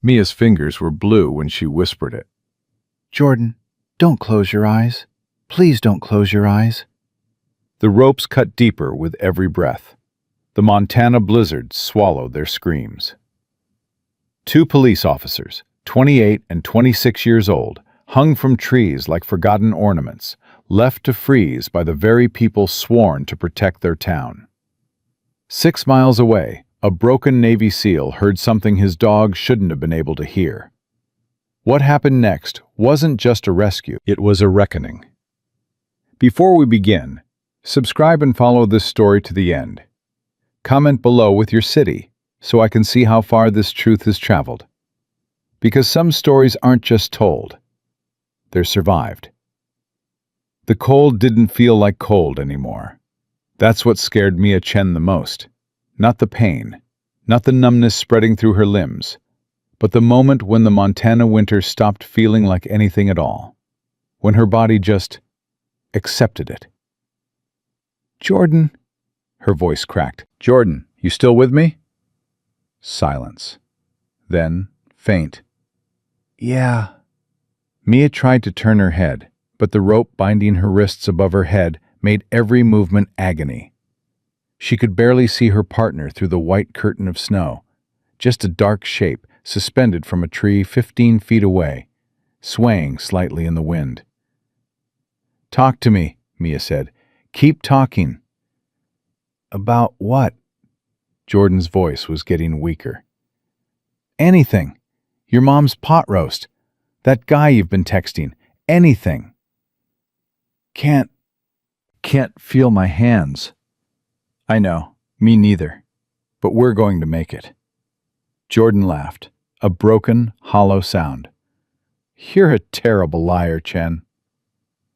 Mia's fingers were blue when she whispered it. Jordan, don't close your eyes. Please don't close your eyes. The ropes cut deeper with every breath. The Montana blizzard swallowed their screams. Two police officers, 28 and 26 years old, hung from trees like forgotten ornaments, left to freeze by the very people sworn to protect their town. 6 miles away, a broken Navy SEAL heard something his dog shouldn't have been able to hear. What happened next wasn't just a rescue, it was a reckoning. Before we begin, subscribe and follow this story to the end. Comment below with your city so I can see how far this truth has traveled. Because some stories aren't just told, they're survived. The cold didn't feel like cold anymore. That's what scared Mia Chen the most. Not the pain, not the numbness spreading through her limbs, but the moment when the Montana winter stopped feeling like anything at all. When her body just accepted it. "Jordan," her voice cracked. "Jordan, you still with me?" Silence. Then, faint. "Yeah." Mia tried to turn her head, but the rope binding her wrists above her head made every movement agony. She could barely see her partner through the white curtain of snow, just a dark shape suspended from a tree 15 feet away, swaying slightly in the wind. "Talk to me," Mia said. "Keep talking." "About what?" Jordan's voice was getting weaker. "Anything. Your mom's pot roast. That guy you've been texting. Anything." Can't feel my hands." "I know. Me neither. But we're going to make it." Jordan laughed, a broken, hollow sound. "You're a terrible liar, Chen."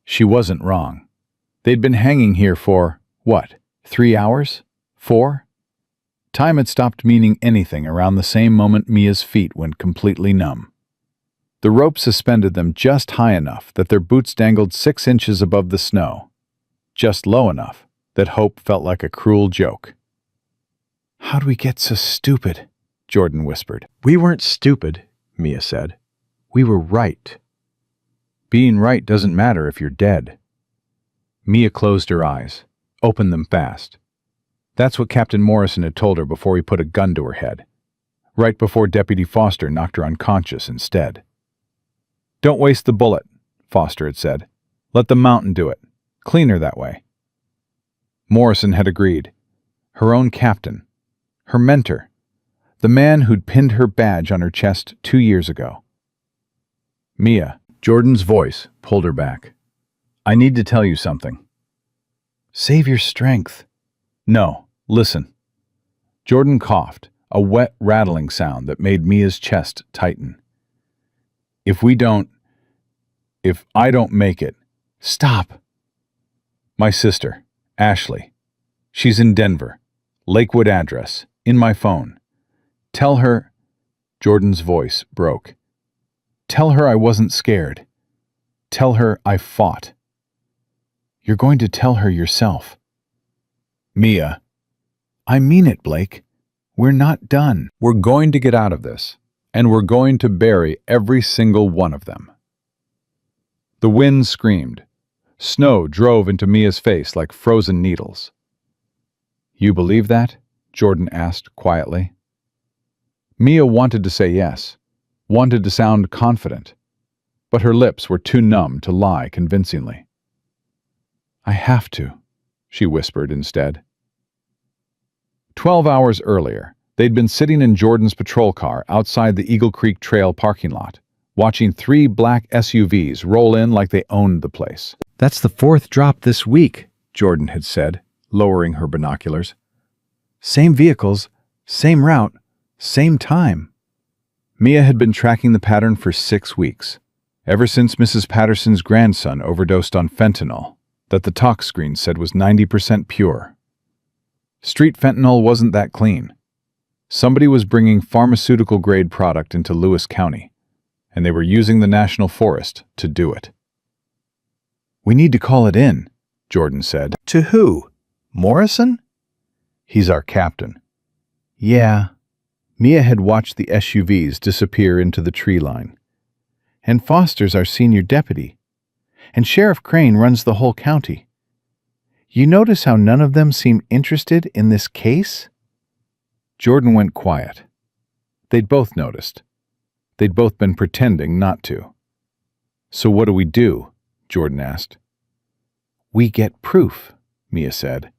She wasn't wrong. They'd been hanging here for, what, 3 hours? 4? Time had stopped meaning anything around the same moment Mia's feet went completely numb. The rope suspended them just high enough that their boots dangled 6 inches above the snow, just low enough that hope felt like a cruel joke. "How'd we get so stupid?" Jordan whispered. "We weren't stupid," Mia said. "We were right. Being right doesn't matter if you're dead." Mia closed her eyes, opened them fast. That's what Captain Morrison had told her before he put a gun to her head, right before Deputy Foster knocked her unconscious instead. "Don't waste the bullet," Foster had said. "Let the mountain do it. Cleaner that way." Morrison had agreed. Her own captain. Her mentor. The man who'd pinned her badge on her chest 2 years ago. "Mia," Jordan's voice pulled her back. "I need to tell you something." "Save your strength." "No, listen." Jordan coughed, a wet, rattling sound that made Mia's chest tighten. If I don't make it." "Stop." "My sister, Ashley. She's in Denver. Lakewood address, in my phone. Tell her..." Jordan's voice broke. "Tell her I wasn't scared. Tell her I fought." "You're going to tell her yourself." "Mia." "I mean it, Blake. We're not done. We're going to get out of this, and we're going to bury every single one of them." The wind screamed. Snow drove into Mia's face like frozen needles. "You believe that?" Jordan asked quietly. Mia wanted to say yes, wanted to sound confident, but her lips were too numb to lie convincingly. "I have to," she whispered instead. 12 hours earlier, they'd been sitting in Jordan's patrol car outside the Eagle Creek Trail parking lot, watching 3 black SUVs roll in like they owned the place. "That's the 4th drop this week," Jordan had said, lowering her binoculars. "Same vehicles, same route, same time." Mia had been tracking the pattern for 6 weeks, ever since Mrs. Patterson's grandson overdosed on fentanyl, that the tox screen said was 90% pure. Street fentanyl wasn't that clean. Somebody was bringing pharmaceutical-grade product into Lewis County, and they were using the National Forest to do it. "We need to call it in," Jordan said. "To who? Morrison?" "He's our captain." "Yeah, Mia had watched the SUVs disappear into the tree line. And Foster's our senior deputy. And Sheriff Crane runs the whole county. You notice how none of them seem interested in this case? Jordan went quiet. They'd both noticed. They'd both been pretending not to. "So what do we do?" Jordan asked. We get proof, Mia said.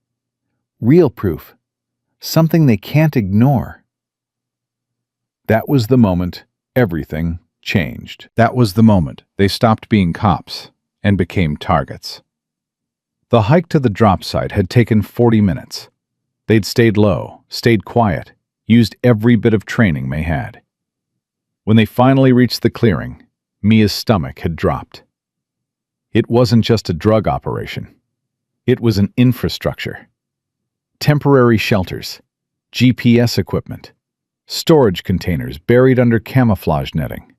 Real proof. Something they can't ignore. That was the moment everything changed. That was the moment they stopped being cops and became targets. The hike to the drop site had taken 40 minutes. They'd stayed low, stayed quiet, used every bit of training they had. When they finally reached the clearing, Mia's stomach had dropped. It wasn't just a drug operation. It was an infrastructure. Temporary shelters, GPS equipment, storage containers buried under camouflage netting,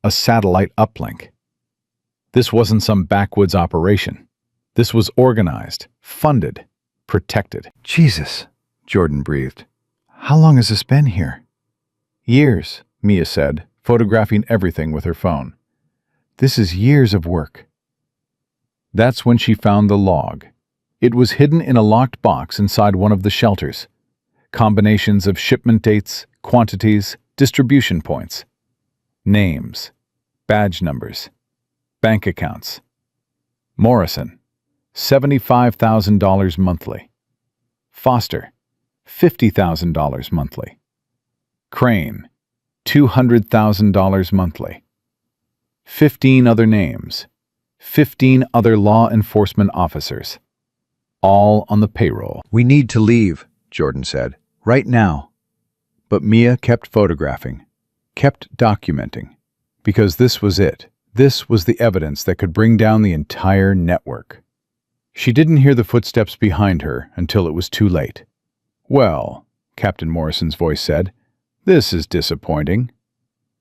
a satellite uplink. This wasn't some backwoods operation. This was organized, funded, protected. Jesus, Jordan breathed. How long has this been here? Years, Mia said, photographing everything with her phone. This is years of work. That's when she found the log. It was hidden in a locked box inside one of the shelters. Combinations of shipment dates, quantities, distribution points. Names, badge numbers, bank accounts. Morrison, $75,000 monthly. Foster, $50,000 monthly. Crane, $200,000 monthly. 15 other names, 15 other law enforcement officers, all on the payroll. We need to leave, Jordan said, right now. But Mia kept photographing, kept documenting, because this was it. This was the evidence that could bring down the entire network. She didn't hear the footsteps behind her until it was too late. "Well," Captain Morrison's voice said, "this is disappointing."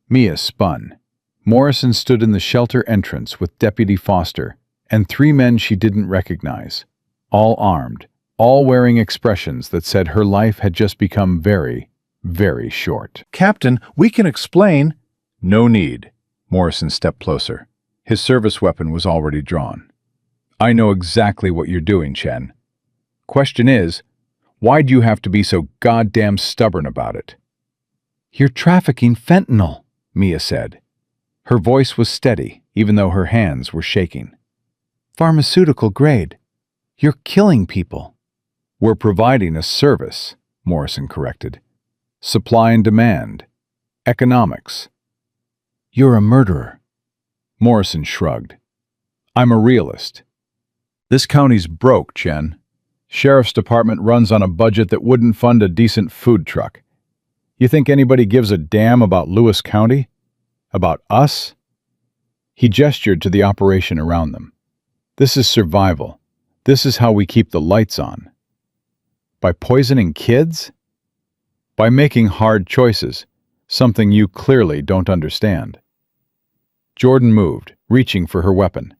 Mia spun. Morrison stood in the shelter entrance with Deputy Foster and 3 men she didn't recognize, all armed, all wearing expressions that said her life had just become very, very short. Captain, we can explain. "No need." Morrison stepped closer. His service weapon was already drawn. "I know exactly what you're doing, Chen. Question is, why do you have to be so goddamn stubborn about it?" You're trafficking fentanyl, Mia said. Her voice was steady, even though her hands were shaking. Pharmaceutical grade. You're killing people. "We're providing a service," Morrison corrected. "Supply and demand. Economics." You're a murderer. Morrison shrugged. "I'm a realist. This county's broke, Chen. Sheriff's Department runs on a budget that wouldn't fund a decent food truck. You think anybody gives a damn about Lewis County? About us?" He gestured to the operation around them. "This is survival. This is how we keep the lights on. By poisoning kids? By making hard choices, something you clearly don't understand." Jordan moved, reaching for her weapon.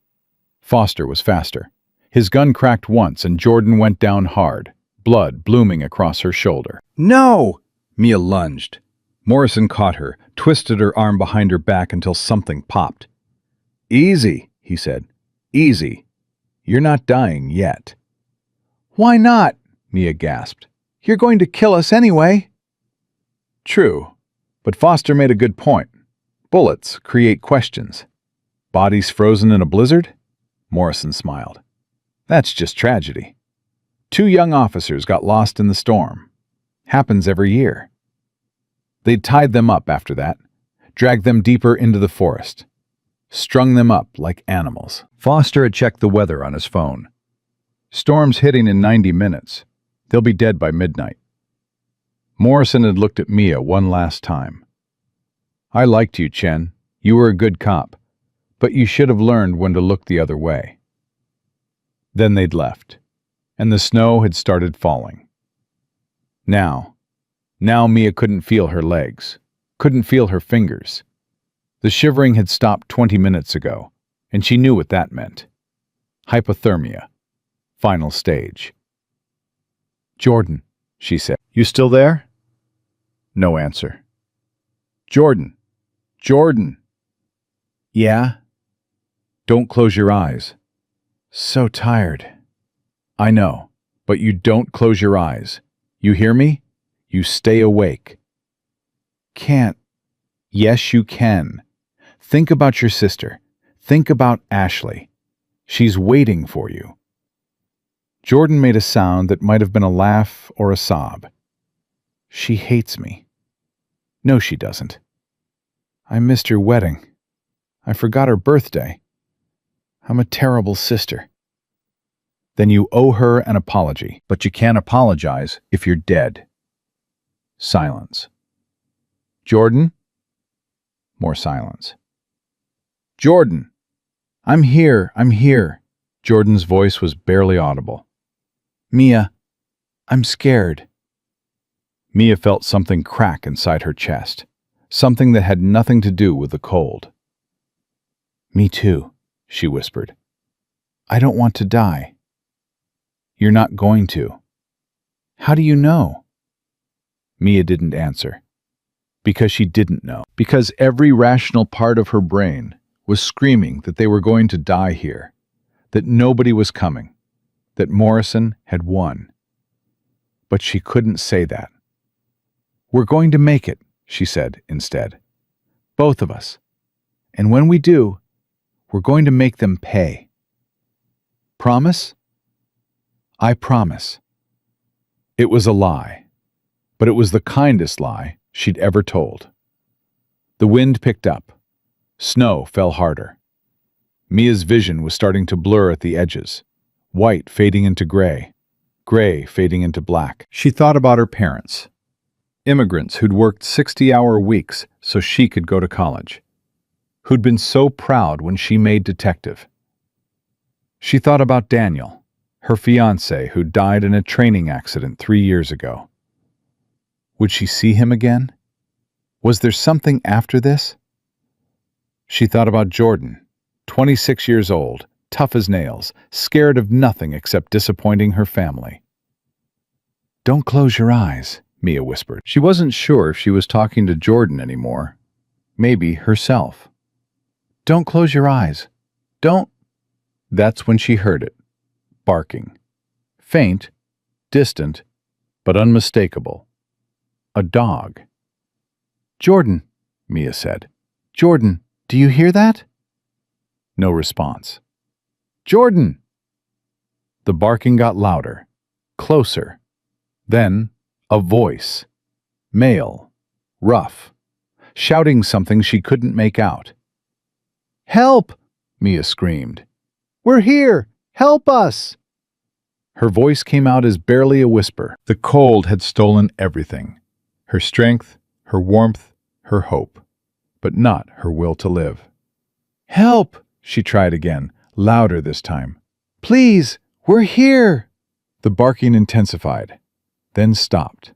Foster was faster. His gun cracked once and Jordan went down hard, blood blooming across her shoulder. No! Mia lunged. Morrison caught her, twisted her arm behind her back until something popped. "Easy," he said. "Easy. You're not dying yet." Why not? Mia gasped. You're going to kill us anyway. True, but Foster made a good point. Bullets create questions. Bodies frozen in a blizzard? Morrison smiled. That's just tragedy. 2 young officers got lost in the storm. Happens every year. They'd tied them up after that, dragged them deeper into the forest, strung them up like animals. Foster had checked the weather on his phone. Storm's hitting in 90 minutes. They'll be dead by midnight. Morrison had looked at Mia one last time. "I liked you, Chen. You were a good cop, but you should have learned when to look the other way." Then they'd left, and the snow had started falling. Now Mia couldn't feel her legs, couldn't feel her fingers. The shivering had stopped 20 minutes ago, and she knew what that meant. Hypothermia. Final stage. "Jordan," she said. "You still there?" No answer. Jordan! Jordan! Yeah? Don't close your eyes. So tired. I know, but you don't close your eyes. You hear me? You stay awake. Can't. Yes, you can. Think about your sister. Think about Ashley. She's waiting for you. Jordan made a sound that might have been a laugh or a sob. She hates me. No, she doesn't. I missed your wedding. I forgot her birthday. I'm a terrible sister. Then you owe her an apology, but you can't apologize if you're dead. Silence. Jordan? More silence. Jordan! I'm here, I'm here. Jordan's voice was barely audible. Mia, I'm scared. Mia felt something crack inside her chest, something that had nothing to do with the cold. Me too, she whispered. I don't want to die. You're not going to. How do you know? Mia didn't answer. Because she didn't know. Because every rational part of her brain was screaming that they were going to die here, that nobody was coming, that Morrison had won. But she couldn't say that. We're going to make it, she said instead. Both of us. And when we do, we're going to make them pay. Promise? I promise. It was a lie, but it was the kindest lie she'd ever told. The wind picked up. Snow fell harder. Mia's vision was starting to blur at the edges, white fading into gray fading into black. She thought about her parents, immigrants who'd worked 60-hour weeks so she could go to college, who'd been so proud when she made detective. She thought about Daniel, her fiancé who died in a training accident 3 years ago. Would she see him again? Was there something after this? She thought about Jordan, 26 years old, tough as nails, scared of nothing except disappointing her family. Don't close your eyes, Mia whispered. She wasn't sure if she was talking to Jordan anymore. Maybe herself. Don't close your eyes. Don't. That's when she heard it. Barking. Faint, distant, but unmistakable. A dog. Jordan, Mia said. Jordan, do you hear that? No response. Jordan! The barking got louder, closer. Then, a voice. Male. Rough. Shouting something she couldn't make out. Help! Mia screamed. We're here! Help us! Her voice came out as barely a whisper. The cold had stolen everything. Her strength, her warmth, her hope. But not her will to live. Help! She tried again, louder this time. Please, we're here! The barking intensified, then stopped.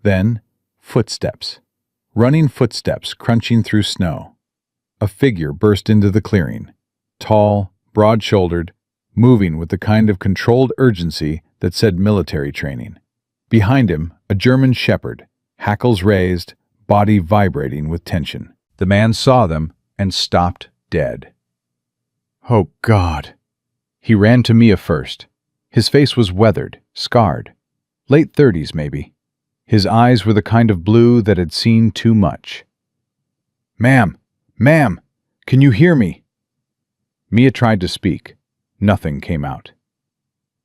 Then, footsteps. Running footsteps crunching through snow. A figure burst into the clearing, tall, broad-shouldered, moving with the kind of controlled urgency that said military training. Behind him, a German shepherd, hackles raised, body vibrating with tension. The man saw them and stopped dead. Oh, God. He ran to Mia first. His face was weathered, scarred. Late 30s, maybe. His eyes were the kind of blue that had seen too much. Ma'am! Ma'am! Can you hear me? Mia tried to speak. Nothing came out.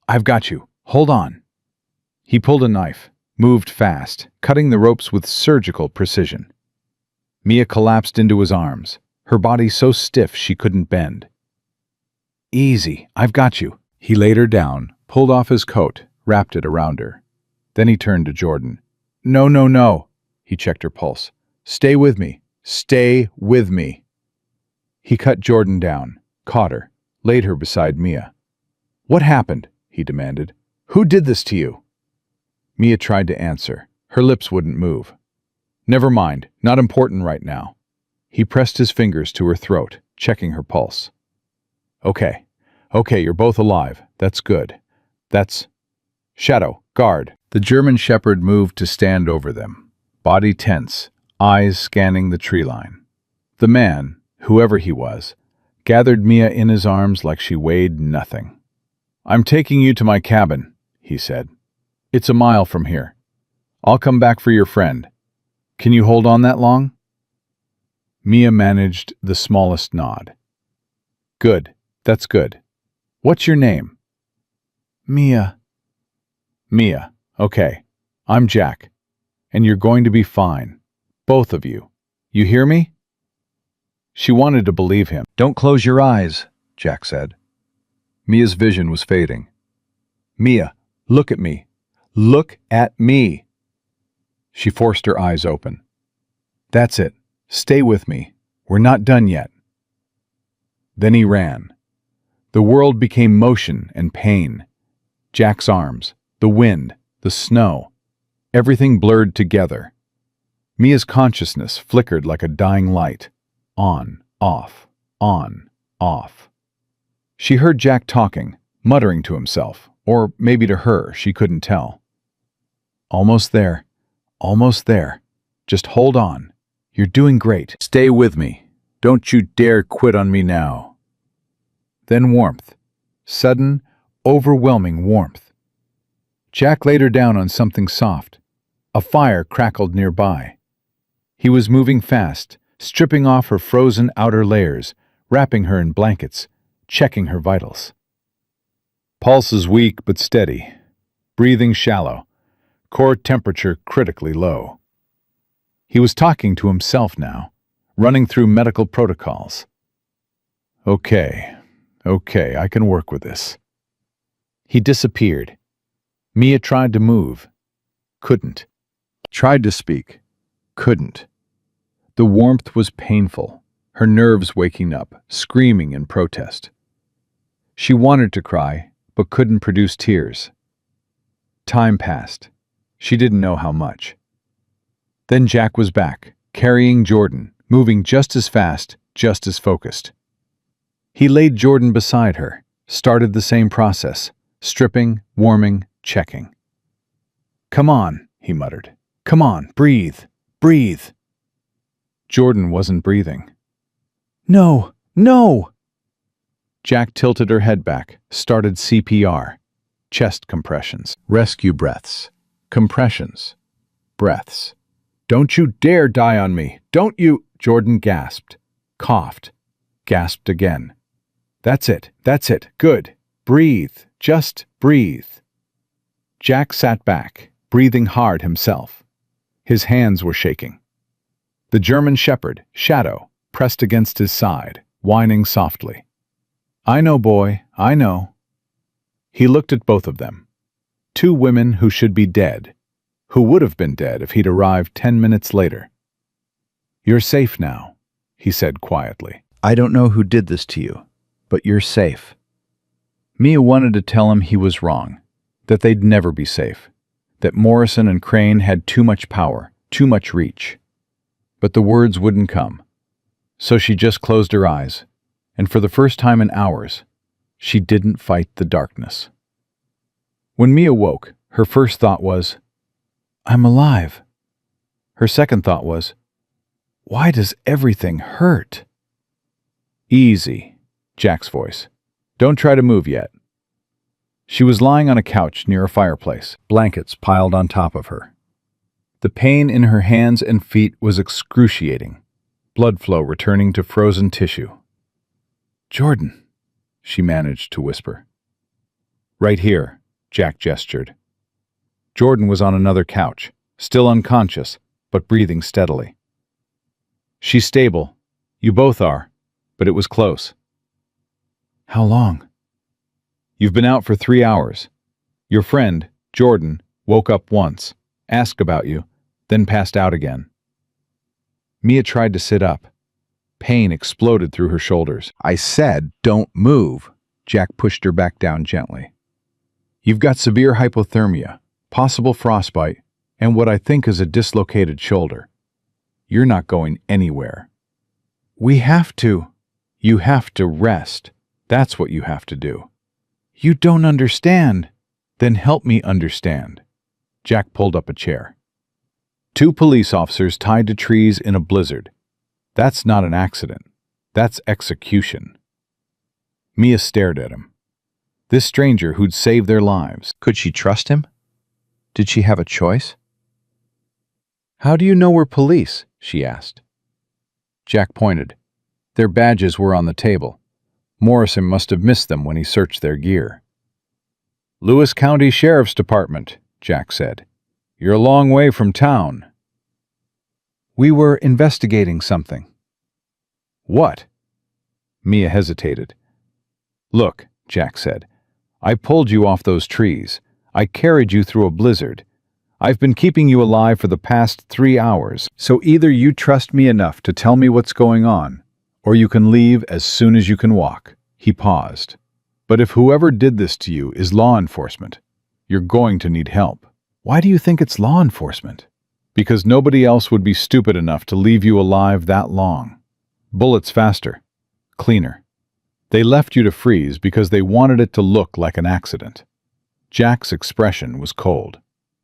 I've got you. Hold on. He pulled a knife, moved fast, cutting the ropes with surgical precision. Mia collapsed into his arms, her body so stiff she couldn't bend. Easy, I've got you. He laid her down, pulled off his coat, wrapped it around her. Then he turned to Jordan. No, no, no. He checked her pulse. Stay with me. Stay with me. He cut Jordan down, caught her, laid her beside Mia. What happened? He demanded. Who did this to you? Mia tried to answer. Her lips wouldn't move. Never mind, not important right now. He pressed his fingers to her throat, checking her pulse. Okay, you're both alive. That's good. That's... Shadow, guard. The German shepherd moved to stand over them, body tense, eyes scanning the tree line. The man, whoever he was, gathered Mia in his arms like she weighed nothing. "I'm taking you to my cabin," he said. "It's a mile from here. I'll come back for your friend. Can you hold on that long?" Mia managed the smallest nod. "Good, that's good. What's your name?" Mia. "Mia, okay. I'm Jack. And you're going to be fine. Both of you. You hear me?" She wanted to believe him. "Don't close your eyes," Jack said. Mia's vision was fading. "Mia, look at me. Look at me." She forced her eyes open. "That's it. Stay with me. We're not done yet." Then he ran. The world became motion and pain. Jack's arms, the wind, the snow, everything blurred together. Mia's consciousness flickered like a dying light. On, off, on, off. She heard Jack talking, muttering to himself, or maybe to her, she couldn't tell. "Almost there. Almost there. Just hold on. You're doing great. Stay with me. Don't you dare quit on me now." Then warmth. Sudden, overwhelming warmth. Jack laid her down on something soft. A fire crackled nearby. He was moving fast, stripping off her frozen outer layers, wrapping her in blankets, checking her vitals. Pulses weak but steady. Breathing shallow. Core temperature critically low. He was talking to himself now, running through medical protocols. Okay, I can work with this." He disappeared. Mia tried to move. Couldn't. Tried to speak. Couldn't. The warmth was painful, her nerves waking up, screaming in protest. She wanted to cry, but couldn't produce tears. Time passed. She didn't know how much. Then Jack was back, carrying Jordan, moving just as fast, just as focused. He laid Jordan beside her, started the same process, stripping, warming, checking. "Come on," he muttered. "Come on, breathe, breathe." Jordan wasn't breathing. "No, no!" Jack tilted her head back, started CPR. Chest compressions, rescue breaths, compressions, breaths. "Don't you dare die on me! Don't you—" Jordan gasped, coughed, gasped again. That's it, good. Breathe, just breathe." Jack sat back, breathing hard himself. His hands were shaking. The German shepherd, Shadow, pressed against his side, whining softly. "I know, boy, I know." He looked at both of them. Two women who should be dead, who would have been dead if he'd arrived 10 minutes later. "You're safe now," he said quietly. "I don't know who did this to you, but you're safe." Mia wanted to tell him he was wrong, that they'd never be safe, that Morrison and Crane had too much power, too much reach. But the words wouldn't come. So she just closed her eyes, and for the first time in hours, she didn't fight the darkness. When Mia woke, her first thought was, "I'm alive." Her second thought was, "Why does everything hurt?" "Easy," Jack's voice. "Don't try to move yet." She was lying on a couch near a fireplace, blankets piled on top of her. The pain in her hands and feet was excruciating, blood flow returning to frozen tissue. "Jordan," she managed to whisper. "Right here," Jack gestured. Jordan was on another couch, still unconscious, but breathing steadily. "She's stable. You both are, but it was close." "How long?" "You've been out for 3 hours. Your friend, Jordan, woke up once, asked about you, then passed out again." Mia tried to sit up. Pain exploded through her shoulders. "I said, don't move." Jack pushed her back down gently. "You've got severe hypothermia, possible frostbite, and what I think is a dislocated shoulder. You're not going anywhere." "We have to." "You have to rest. That's what you have to do." "You don't understand." "Then help me understand." Jack pulled up a chair. Two police officers tied to trees in a blizzard. That's not an accident. That's execution. Mia stared at him. This stranger who'd saved their lives. Could she trust him? Did she have a choice? "How do you know we're police?" she asked. Jack pointed. Their badges were on the table. Morrison must have missed them when he searched their gear. "Lewis County Sheriff's Department," Jack said. "You're a long way from town." "We were investigating something." "What?" Mia hesitated. "Look," Jack said, "I pulled you off those trees. I carried you through a blizzard. I've been keeping you alive for the past 3 hours, so either you trust me enough to tell me what's going on, or you can leave as soon as you can walk." He paused. "But if whoever did this to you is law enforcement, you're going to need help." "Why do you think it's law enforcement?" "Because nobody else would be stupid enough to leave you alive that long. Bullets faster, cleaner. They left you to freeze because they wanted it to look like an accident." Jack's expression was cold.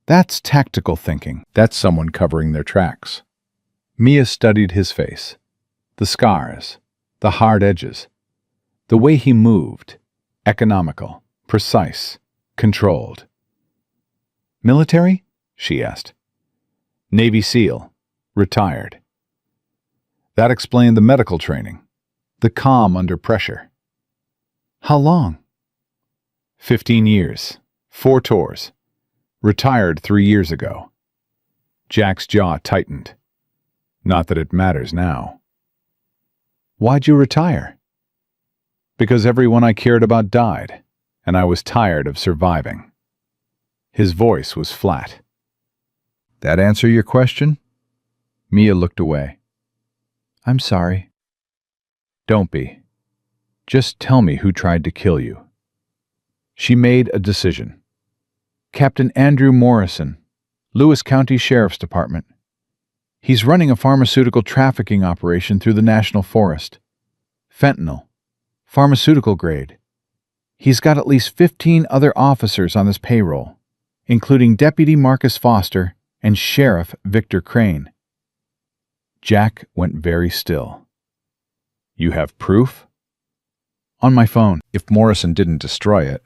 "That's tactical thinking. That's someone covering their tracks." Mia studied his face. The scars, the hard edges, the way he moved, economical, precise, controlled. "Military?" she asked. "Navy SEAL, retired." That explained the medical training, the calm under pressure. "How long?" 15 years, 4 tours. Retired 3 years ago. Jack's jaw tightened. Not that it matters now. "Why'd you retire?" "Because everyone I cared about died, and I was tired of surviving." His voice was flat. "That answer your question?" Mia looked away. "I'm sorry." "Don't be. Just tell me who tried to kill you." She made a decision. "Captain Andrew Morrison, Lewis County Sheriff's Department. He's running a pharmaceutical trafficking operation through the National Forest. Fentanyl. Pharmaceutical grade. He's got at least 15 other officers on his payroll, including Deputy Marcus Foster and Sheriff Victor Crane." Jack went very still. "You have proof?" "On my phone, if Morrison didn't destroy it."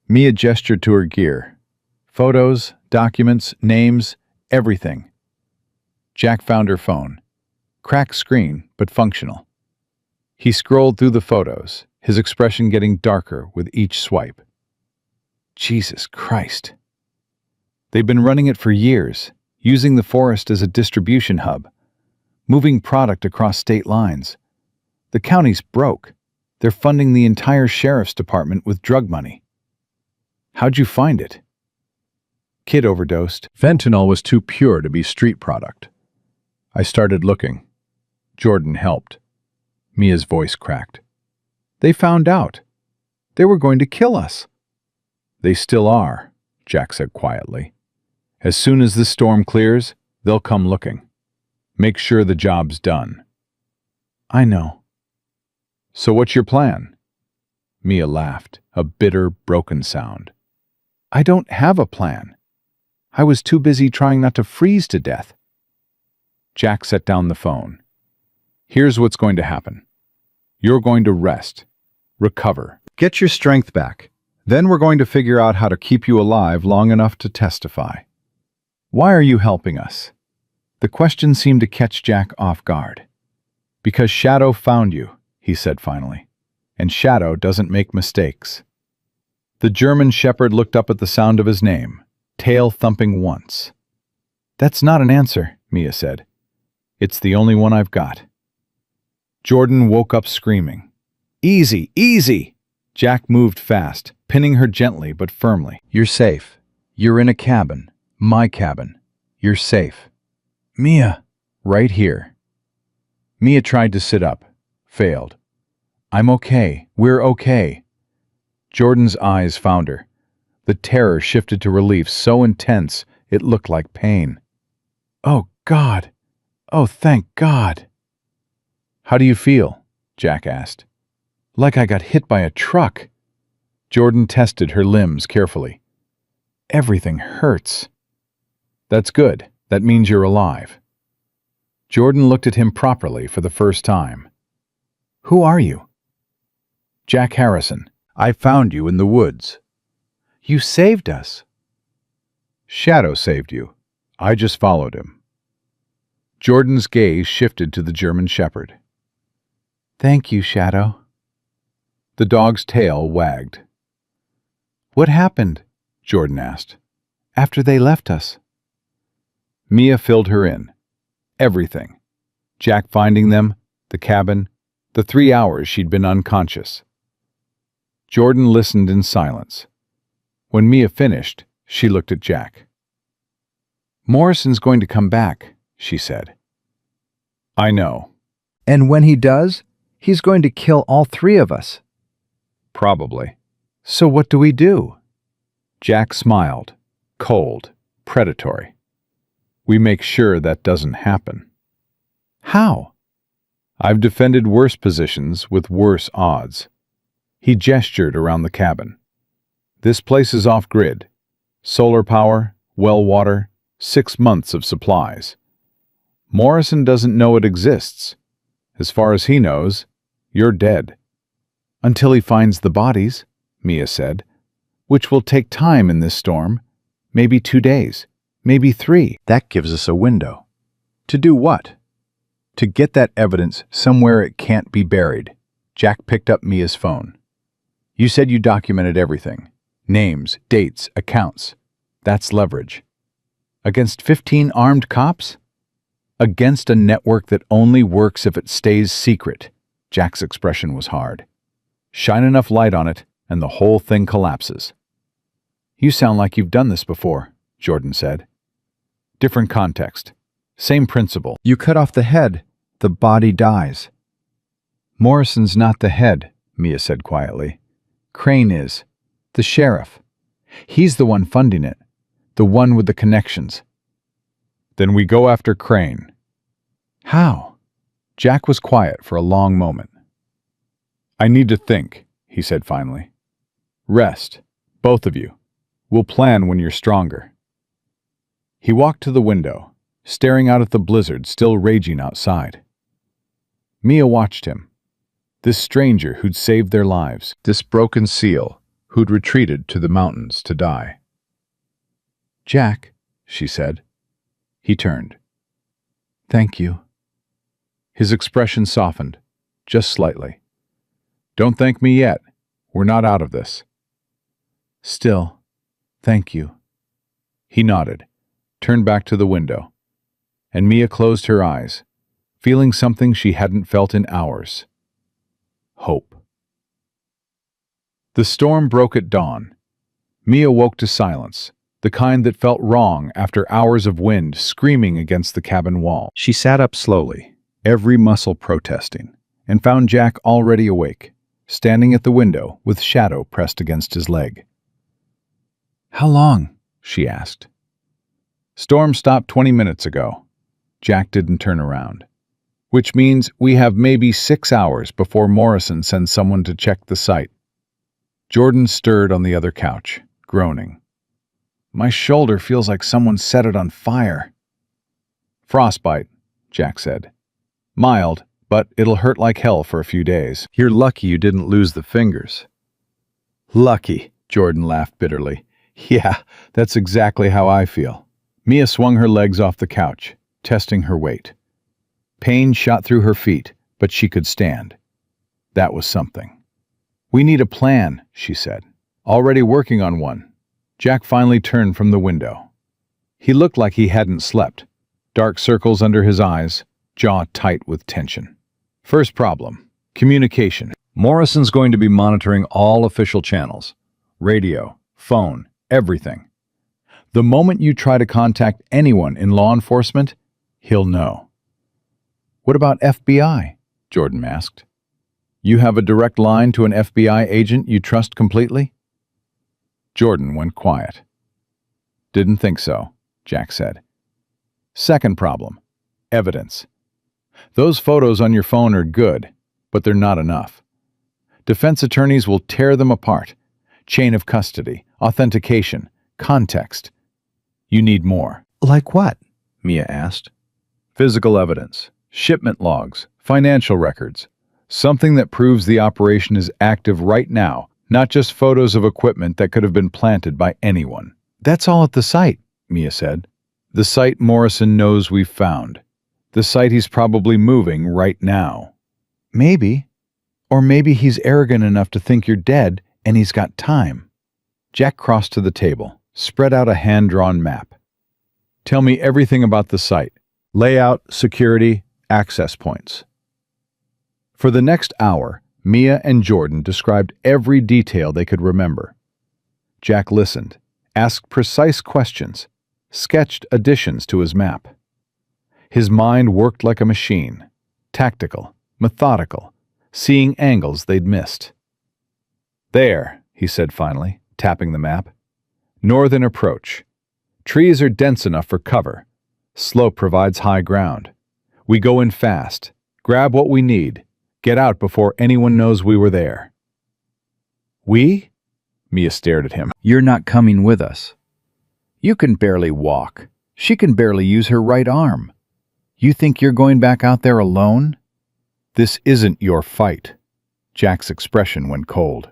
Mia gestured to her gear. Photos, documents, names, everything. Jack found her phone. Cracked screen, but functional. He scrolled through the photos, his expression getting darker with each swipe. Jesus Christ. They've been running it for years, using the forest as a distribution hub, moving product across state lines. The county's broke. They're funding the entire sheriff's department with drug money. "How'd you find it?" "Kid overdosed. Fentanyl was too pure to be street product. I started looking. Jordan helped." Mia's voice cracked. "They found out. They were going to kill us." "They still are," Jack said quietly. "As soon as this storm clears, they'll come looking. Make sure the job's done." "I know." "So what's your plan?" Mia laughed, a bitter, broken sound. "I don't have a plan. I was too busy trying not to freeze to death." Jack set down the phone. "Here's what's going to happen. You're going to rest, recover, get your strength back. Then we're going to figure out how to keep you alive long enough to testify." "Why are you helping us?" The question seemed to catch Jack off guard. "Because Shadow found you," he said finally. "And Shadow doesn't make mistakes." The German shepherd looked up at the sound of his name, tail thumping once. "That's not an answer," Mia said. "It's the only one I've got." Jordan woke up screaming. "Easy, easy!" Jack moved fast, pinning her gently but firmly. "You're safe. You're in a cabin. My cabin. You're safe." "Mia!" "Right here." Mia tried to sit up. Failed. "I'm okay. We're okay." Jordan's eyes found her. The terror shifted to relief so intense it looked like pain. "Oh, God! Oh, thank God!" "How do you feel?" Jack asked. "Like I got hit by a truck." Jordan tested her limbs carefully. "Everything hurts." "That's good," That means you're alive. Jordan looked at him properly for the first time. Who are you? Jack Harrison. I found you in the woods. You saved us. Shadow saved you. I just followed him. Jordan's gaze shifted to the German Shepherd. Thank you, Shadow. The dog's tail wagged. What happened? Jordan asked. After they left us. Mia filled her in. Everything. Jack finding them, the cabin, the 3 hours she'd been unconscious. Jordan listened in silence. When Mia finished, she looked at Jack. Morrison's going to come back, she said. I know. And when he does, he's going to kill all 3 of us. Probably. So what do we do? Jack smiled, cold, predatory. We make sure that doesn't happen. How? I've defended worse positions with worse odds. He gestured around the cabin. This place is off-grid. Solar power, well water, 6 months of supplies. Morrison doesn't know it exists. As far as he knows, you're dead. Until he finds the bodies, Mia said, which will take time in this storm, maybe 2 days, maybe 3. That gives us a window. To do what? To get that evidence somewhere it can't be buried. Jack picked up Mia's phone. You said you documented everything. Names, dates, accounts. That's leverage. Against 15 armed cops? Against a network that only works if it stays secret. Jack's expression was hard. Shine enough light on it, and the whole thing collapses. You sound like you've done this before, Jordan said. Different context. Same principle. You cut off the head, the body dies. Morrison's not the head, Mia said quietly. Crane is. The sheriff. He's the one funding it. The one with the connections. Then we go after Crane. How? Jack was quiet for a long moment. I need to think, he said finally. Rest, both of you. We'll plan when you're stronger. He walked to the window, staring out at the blizzard still raging outside. Mia watched him. This stranger who'd saved their lives, this broken seal who'd retreated to the mountains to die. Jack, she said. He turned. Thank you. His expression softened, just slightly. Don't thank me yet. We're not out of this. Still, thank you. He nodded, turned back to the window, and Mia closed her eyes, feeling something she hadn't felt in hours. Hope. The storm broke at dawn. Mia woke to silence, the kind that felt wrong after hours of wind screaming against the cabin wall. She sat up slowly, every muscle protesting, and found Jack already awake, standing at the window with Shadow pressed against his leg. How long? She asked. Storm stopped 20 minutes ago. Jack didn't turn around. Which means we have maybe 6 hours before Morrison sends someone to check the site. Jordan stirred on the other couch, groaning. My shoulder feels like someone set it on fire. Frostbite, Jack said. Mild, but it'll hurt like hell for a few days. You're lucky you didn't lose the fingers. Lucky, Jordan laughed bitterly. Yeah, that's exactly how I feel. Mia swung her legs off the couch, testing her weight. Pain shot through her feet, but she could stand. That was something. We need a plan, she said. Already working on one. Jack finally turned from the window. He looked like he hadn't slept. Dark circles under his eyes, jaw tight with tension. First problem, communication. Morrison's going to be monitoring all official channels. Radio, phone, everything. The moment you try to contact anyone in law enforcement, he'll know. What about FBI? Jordan asked. You have a direct line to an FBI agent you trust completely? Jordan went quiet. Didn't think so, Jack said. Second problem, evidence. Those photos on your phone are good, but they're not enough. Defense attorneys will tear them apart. Chain of custody, authentication, context. You need more. Like what? Mia asked. Physical evidence, shipment logs, financial records. Something that proves the operation is active right now, not just photos of equipment that could have been planted by anyone. That's all at the site, Mia said. The site Morrison knows we've found. The site he's probably moving right now. Maybe. Or maybe he's arrogant enough to think you're dead and he's got time. Jack crossed to the table, spread out a hand-drawn map. Tell me everything about the site. Layout, security, access points. For the next hour, Mia and Jordan described every detail they could remember. Jack listened, asked precise questions, sketched additions to his map. His mind worked like a machine, tactical, methodical, seeing angles they'd missed. There, he said finally, tapping the map. Northern approach. Trees are dense enough for cover. Slope provides high ground. We go in fast, grab what we need, get out before anyone knows we were there. We? Mia stared at him. You're not coming with us. You can barely walk. She can barely use her right arm. You think you're going back out there alone? This isn't your fight. Jack's expression went cold.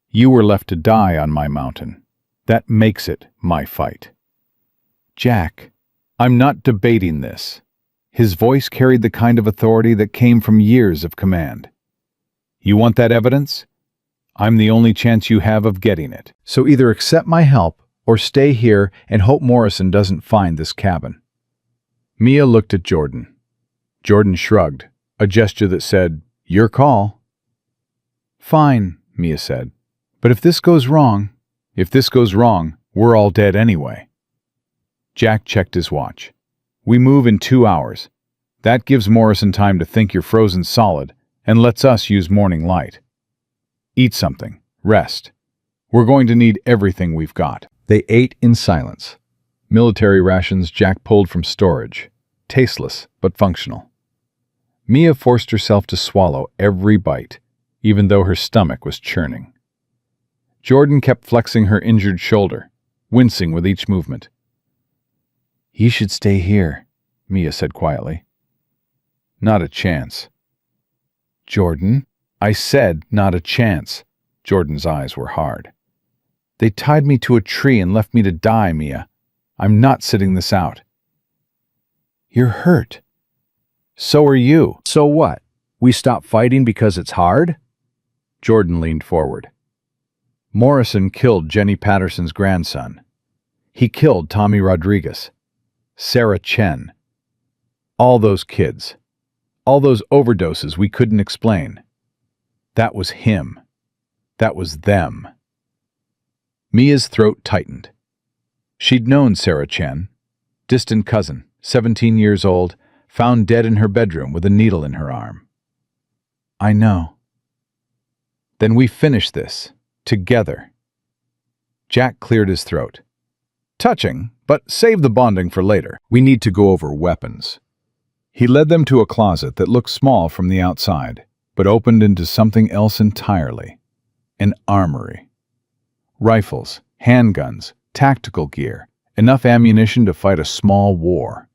You were left to die on my mountain. That makes it my fight. Jack, I'm not debating this. His voice carried the kind of authority that came from years of command. You want that evidence? I'm the only chance you have of getting it. So either accept my help or stay here and hope Morrison doesn't find this cabin. Mia looked at Jordan. Jordan shrugged, a gesture that said, your call. Fine, Mia said. But if this goes wrong, we're all dead anyway. Jack checked his watch. We move in 2 hours. That gives Morrison time to think you're frozen solid and lets us use morning light. Eat something. Rest. We're going to need everything we've got. They ate in silence. Military rations Jack pulled from storage. Tasteless, but functional. Mia forced herself to swallow every bite, even though her stomach was churning. Jordan kept flexing her injured shoulder, wincing with each movement. You should stay here, Mia said quietly. Not a chance. Jordan, I said not a chance. Jordan's eyes were hard. They tied me to a tree and left me to die, Mia. I'm not sitting this out. You're hurt. So are you. So what? We stop fighting because it's hard? Jordan leaned forward. Morrison killed Jenny Patterson's grandson. He killed Tommy Rodriguez, Sarah Chen. All those kids. All those overdoses we couldn't explain. That was him. That was them. Mia's throat tightened. She'd known Sarah Chen, distant cousin, 17 years old, found dead in her bedroom with a needle in her arm. I know. Then we finish this, together. Jack cleared his throat. Touching, but save the bonding for later. We need to go over weapons. He led them to a closet that looked small from the outside, but opened into something else entirely. An armory. Rifles, handguns, tactical gear, enough ammunition to fight a small war.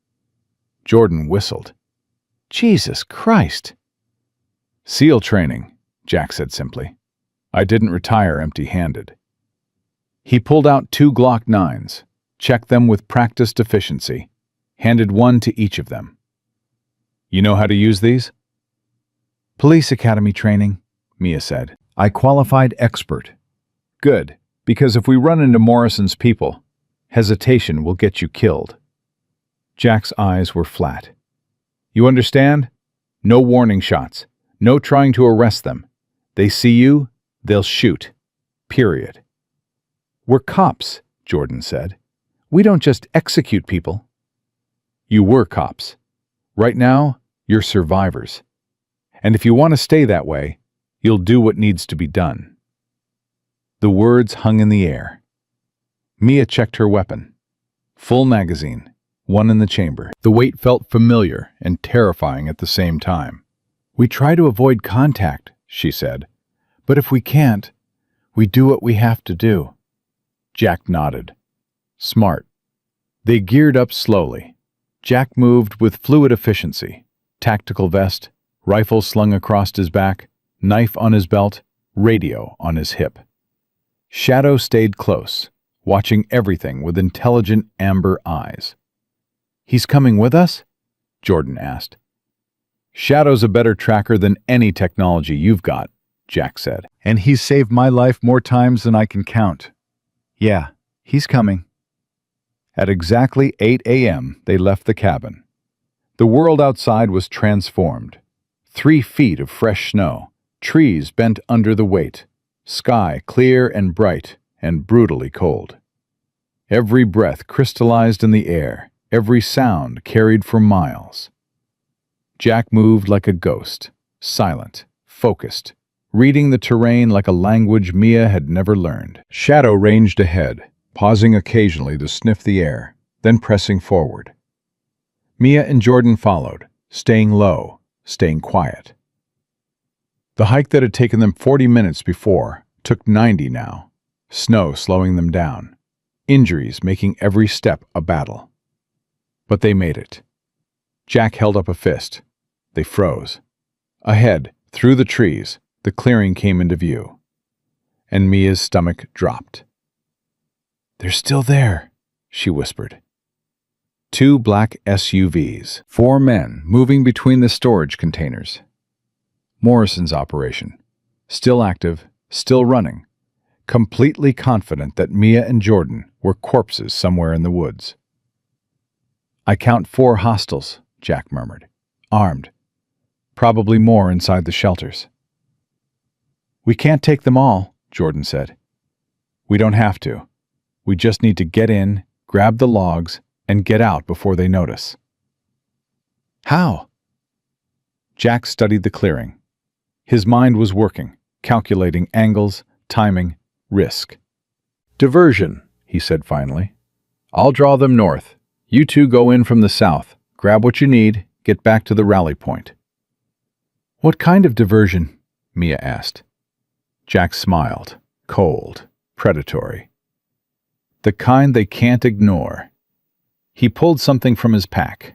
Jordan whistled. Jesus Christ! SEAL training, Jack said simply. I didn't retire empty-handed. He pulled out 2 Glock 9s, checked them with practiced efficiency, handed one to each of them. You know how to use these? Police Academy training, Mia said. I qualified expert. Good, because if we run into Morrison's people, hesitation will get you killed. Jack's eyes were flat. You understand? No warning shots. No trying to arrest them. They see you, they'll shoot. Period. We're cops, Jordan said. We don't just execute people. You were cops. Right now, you're survivors. And if you want to stay that way, you'll do what needs to be done. The words hung in the air. Mia checked her weapon. Full magazine, one in the chamber. The weight felt familiar and terrifying at the same time. We try to avoid contact, she said. But if we can't, we do what we have to do. Jack nodded. Smart. They geared up slowly. Jack moved with fluid efficiency. Tactical vest, rifle slung across his back, knife on his belt, radio on his hip. Shadow stayed close, watching everything with intelligent amber eyes. "He's coming with us?" Jordan asked. "Shadow's a better tracker than any technology you've got," Jack said. "And he's saved my life more times than I can count. Yeah, he's coming." At exactly 8 a.m., they left the cabin. The world outside was transformed. 3 feet of fresh snow, trees bent under the weight, sky clear and bright and brutally cold. Every breath crystallized in the air, every sound carried for miles. Jack moved like a ghost, silent, focused, reading the terrain like a language Mia had never learned. Shadow ranged ahead, pausing occasionally to sniff the air, then pressing forward. Mia and Jordan followed, staying low, staying quiet. The hike that had taken them 40 minutes before took 90 now, snow slowing them down, injuries making every step a battle. But they made it. Jack held up a fist. They froze. Ahead, through the trees, the clearing came into view, and Mia's stomach dropped. "They're still there," she whispered. 2 black SUVs, 4 men moving between the storage containers. Morrison's operation, still active, still running, completely confident that Mia and Jordan were corpses somewhere in the woods. "I count 4 hostiles," Jack murmured, "armed. Probably more inside the shelters." "We can't take them all," Jordan said. "We don't have to. We just need to get in, grab the logs, and get out before they notice." "How?" Jack studied the clearing. His mind was working, calculating angles, timing, risk. "Diversion," he said finally. "I'll draw them north. You 2 go in from the south, grab what you need, get back to the rally point." "What kind of diversion?" Mia asked. Jack smiled, cold, predatory. "The kind they can't ignore." He pulled something from his pack.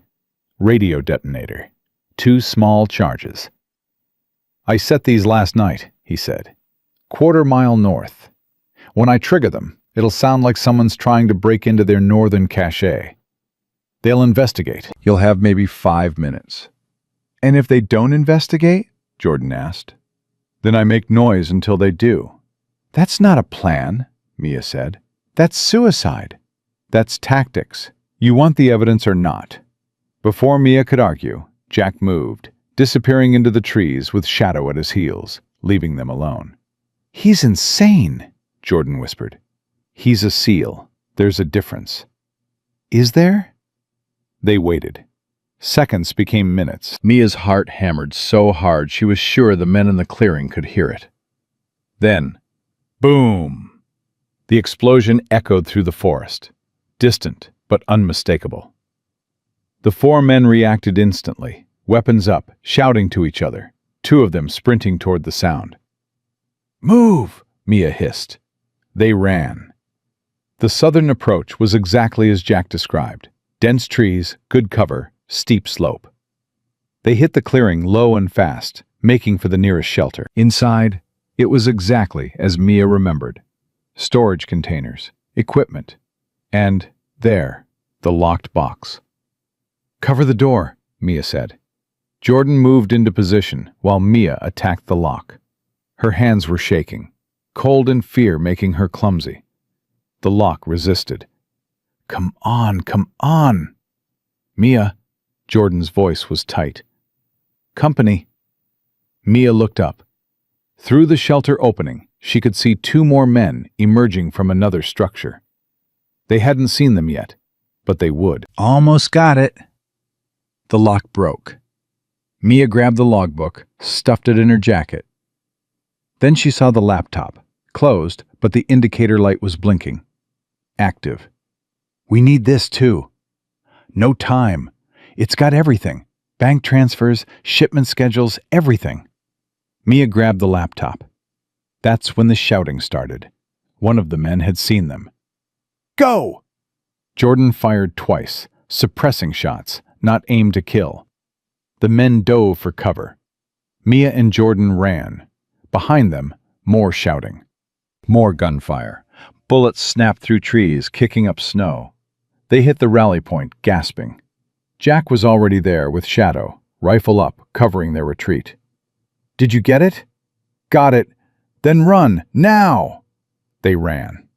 Radio detonator. 2 small charges. "I set these last night," he said. "Quarter-mile north. When I trigger them, it'll sound like someone's trying to break into their northern cache. They'll investigate. You'll have maybe 5 minutes." "And if they don't investigate?" Jordan asked. "Then I make noise until they do." "That's not a plan," Mia said. "That's suicide. That's tactics. You want the evidence or not?" Before Mia could argue, Jack moved, disappearing into the trees with Shadow at his heels, leaving them alone. "He's insane," Jordan whispered. "He's a SEAL. There's a difference." "Is there?" They waited. Seconds became minutes. Mia's heart hammered so hard she was sure the men in the clearing could hear it. Then, boom! The explosion echoed through the forest, distant but unmistakable. The 4 men reacted instantly, weapons up, shouting to each other, 2 of them sprinting toward the sound. "Move!" Mia hissed. They ran. The southern approach was exactly as Jack described. Dense trees, good cover, steep slope. They hit the clearing low and fast, making for the nearest shelter. Inside, it was exactly as Mia remembered. Storage containers, equipment, and there, the locked box. "Cover the door," Mia said. Jordan moved into position while Mia attacked the lock. Her hands were shaking, cold and fear making her clumsy. The lock resisted. Come on. "Mia," Jordan's voice was tight. "Company." Mia looked up. Through the shelter opening, she could see 2 more men emerging from another structure. They hadn't seen them yet, but they would. "Almost got it." The lock broke. Mia grabbed the logbook, stuffed it in her jacket. Then she saw the laptop, closed, but the indicator light was blinking. Active. "We need this too." "No time. It's got everything. Bank transfers, shipment schedules, everything." Mia grabbed the laptop. That's when the shouting started. One of the men had seen them. "Go!" Jordan fired twice, suppressing shots, not aimed to kill. The men dove for cover. Mia and Jordan ran. Behind them, more shouting. More gunfire. Bullets snapped through trees, kicking up snow. They hit the rally point, gasping. Jack was already there with Shadow, rifle up, covering their retreat. "Did you get it?" "Got it. Then run, now!" They ran.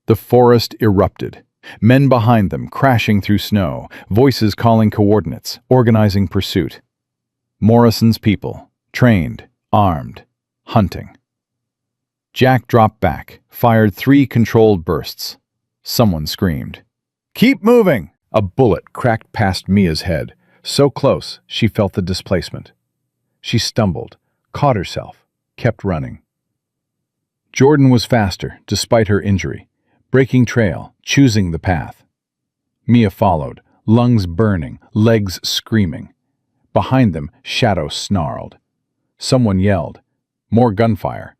The forest erupted. Men behind them, crashing through snow, voices calling coordinates, organizing pursuit. Morrison's people, trained, armed, hunting. Jack dropped back, fired 3 controlled bursts. Someone screamed. "Keep moving!" A bullet cracked past Mia's head, so close she felt the displacement. She stumbled, caught herself, kept running. Jordan was faster, despite her injury, breaking trail, choosing the path. Mia followed, lungs burning, legs screaming. Behind them, Shadow snarled. Someone yelled. More gunfire.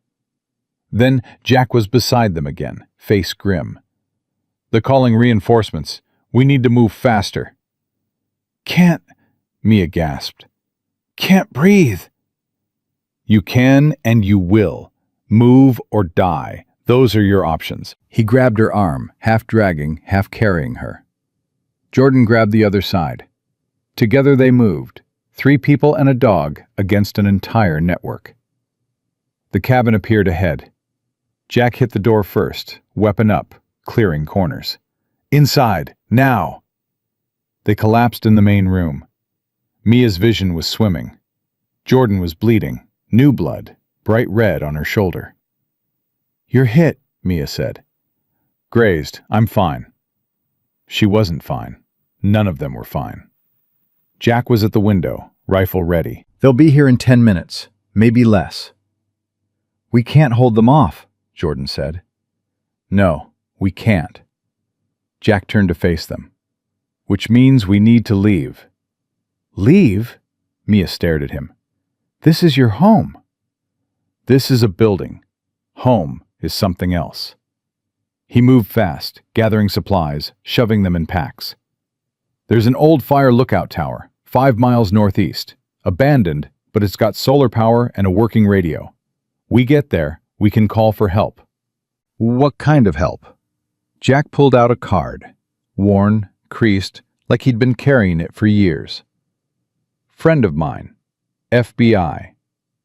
Then Jack was beside them again, face grim. "They're calling reinforcements. We need to move faster." "Can't," Mia gasped. "Can't breathe." "You can and you will. Move or die. Those are your options." He grabbed her arm, half dragging, half carrying her. Jordan grabbed the other side. Together they moved, 3 people and a dog against an entire network. The cabin appeared ahead. Jack hit the door first, weapon up, clearing corners. "Inside, now!" They collapsed in the main room. Mia's vision was swimming. Jordan was bleeding, new blood, bright red on her shoulder. "You're hit," Mia said. "Grazed. I'm fine." She wasn't fine. None of them were fine. Jack was at the window, rifle ready. "They'll be here in 10 minutes, maybe less." "We can't hold them off," Jordan said. "No, we can't." Jack turned to face them. "Which means we need to leave." "Leave?" Mia stared at him. "This is your home." "This is a building. Home is something else." He moved fast, gathering supplies, shoving them in packs. "There's an old fire lookout tower, 5 miles northeast. Abandoned, but it's got solar power and a working radio. We get there, we can call for help." "What kind of help?" Jack pulled out a card, worn, creased, like he'd been carrying it for years. "Friend of mine. FBI.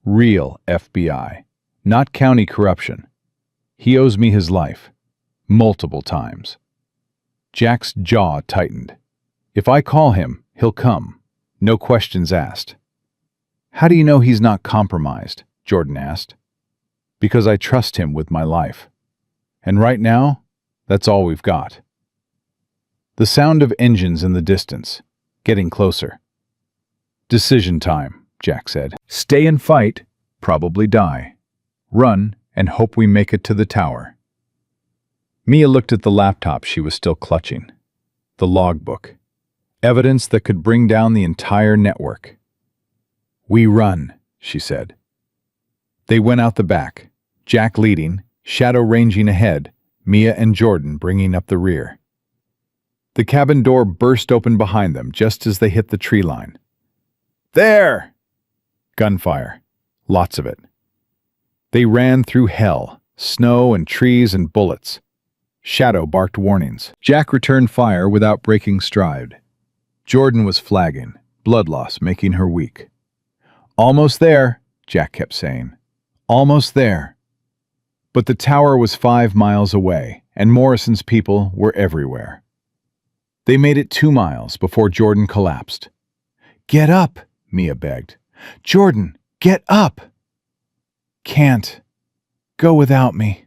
Real FBI. Not county corruption. He owes me his life. Multiple times." Jack's jaw tightened. "If I call him, he'll come. No questions asked." "How do you know he's not compromised?" Jordan asked. "Because I trust him with my life. And right now, that's all we've got." The sound of engines in the distance, getting closer. "Decision time," Jack said. "Stay and fight, probably die. Run and hope we make it to the tower." Mia looked at the laptop she was still clutching. The logbook. Evidence that could bring down the entire network. "We run," she said. They went out the back, Jack leading, Shadow ranging ahead, Mia and Jordan bringing up the rear. The cabin door burst open behind them just as they hit the tree line. "There!" Gunfire. Lots of it. They ran through hell, snow and trees and bullets. Shadow barked warnings. Jack returned fire without breaking stride. Jordan was flagging, blood loss making her weak. "Almost there," Jack kept saying. "Almost there." But the tower was 5 miles away, and Morrison's people were everywhere. They made it 2 miles before Jordan collapsed. "Get up," Mia begged. "Jordan, get up!" "Can't. Go without me."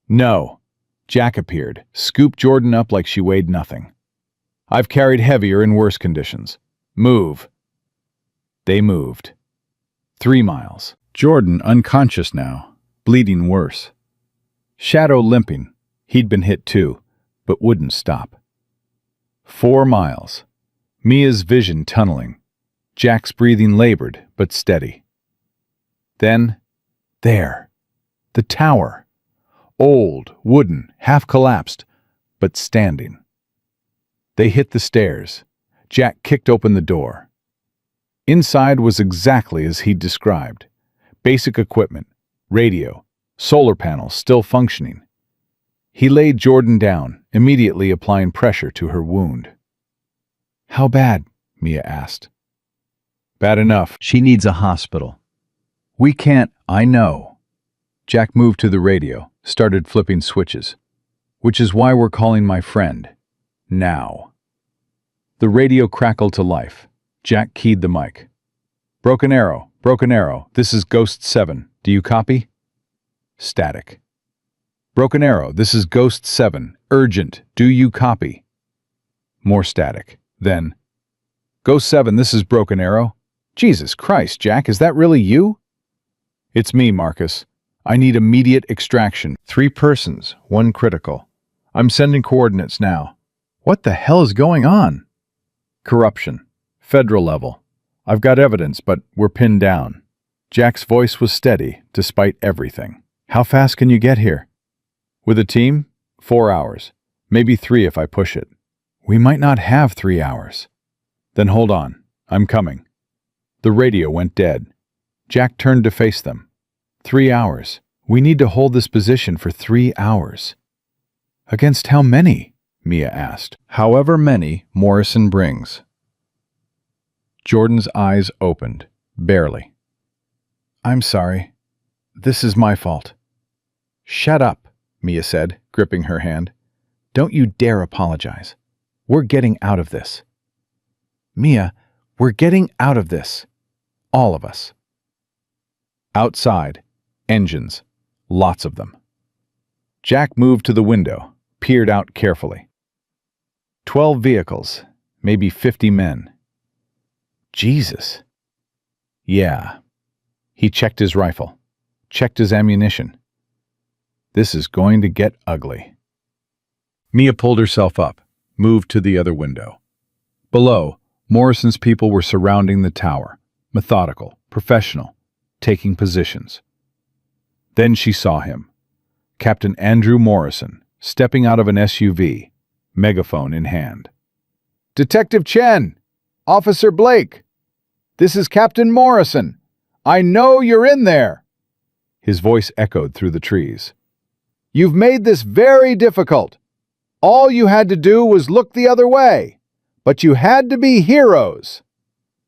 "No." Jack appeared, scooped Jordan up like she weighed nothing. "I've carried heavier in worse conditions. Move." They moved. 3 miles. Jordan unconscious now, bleeding worse. Shadow limping. He'd been hit too, but wouldn't stop. 4 miles. Mia's vision tunneling. Jack's breathing labored, but steady. Then, there. The tower. Old, wooden, half collapsed, but standing. They hit the stairs. Jack kicked open the door. Inside was exactly as he'd described. Basic equipment, radio, solar panels still functioning. He laid Jordan down, immediately applying pressure to her wound. "How bad?" Mia asked. "Bad enough. She needs a hospital." "We can't." "I know." Jack moved to the radio, started flipping switches. "Which is why we're calling my friend. Now." The radio crackled to life. Jack keyed the mic. Broken Arrow, this is Ghost 7. Do you copy?" Static. Broken Arrow, this is Ghost 7. Urgent. Do you copy? More static. Then, Ghost 7, this is Broken Arrow. Jesus Christ, Jack, is that really you? It's me, Marcus. I need immediate extraction. 3 persons, 1 critical. I'm sending coordinates now. What the hell is going on? Corruption. Federal level. I've got evidence, but we're pinned down. Jack's voice was steady, despite everything. How fast can you get here? With a team? 4 hours. Maybe 3 if I push it. We might not have 3 hours. Then hold on. I'm coming. The radio went dead. Jack turned to face them. 3 hours. We need to hold this position for 3 hours. Against how many? Mia asked. However many Morrison brings. Jordan's eyes opened, barely. I'm sorry. This is my fault. Shut up, Mia said, gripping her hand. Don't you dare apologize. We're getting out of this. Mia, we're getting out of this. All of us. Outside, engines, lots of them. Jack moved to the window, peered out carefully. 12 vehicles, maybe 50 men. Jesus. Yeah. He checked his rifle, checked his ammunition. This is going to get ugly. Mia pulled herself up, moved to the other window. Below, Morrison's people were surrounding the tower, methodical, professional, taking positions. Then she saw him, Captain Andrew Morrison, stepping out of an SUV, megaphone in hand. Detective Chen! Officer Blake! This is Captain Morrison! I know you're in there! His voice echoed through the trees. You've made this very difficult. All you had to do was look the other way, but you had to be heroes.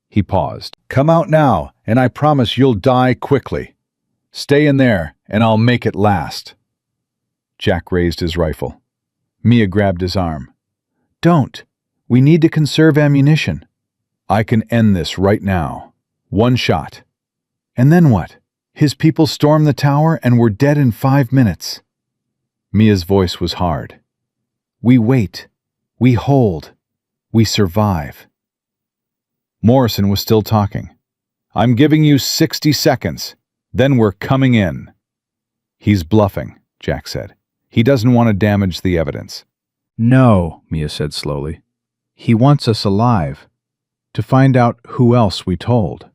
He paused. Come out now, and I promise you'll die quickly. Stay in there, and I'll make it last. Jack raised his rifle. Mia grabbed his arm. Don't. We need to conserve ammunition. I can end this right now. 1 shot. And then what? His people stormed the tower and were dead in 5 minutes. Mia's voice was hard. We wait. We hold. We survive. Morrison was still talking. I'm giving you 60 seconds. Then we're coming in. He's bluffing, Jack said. He doesn't want to damage the evidence. No, Mia said slowly. He wants us alive. To find out who else we told.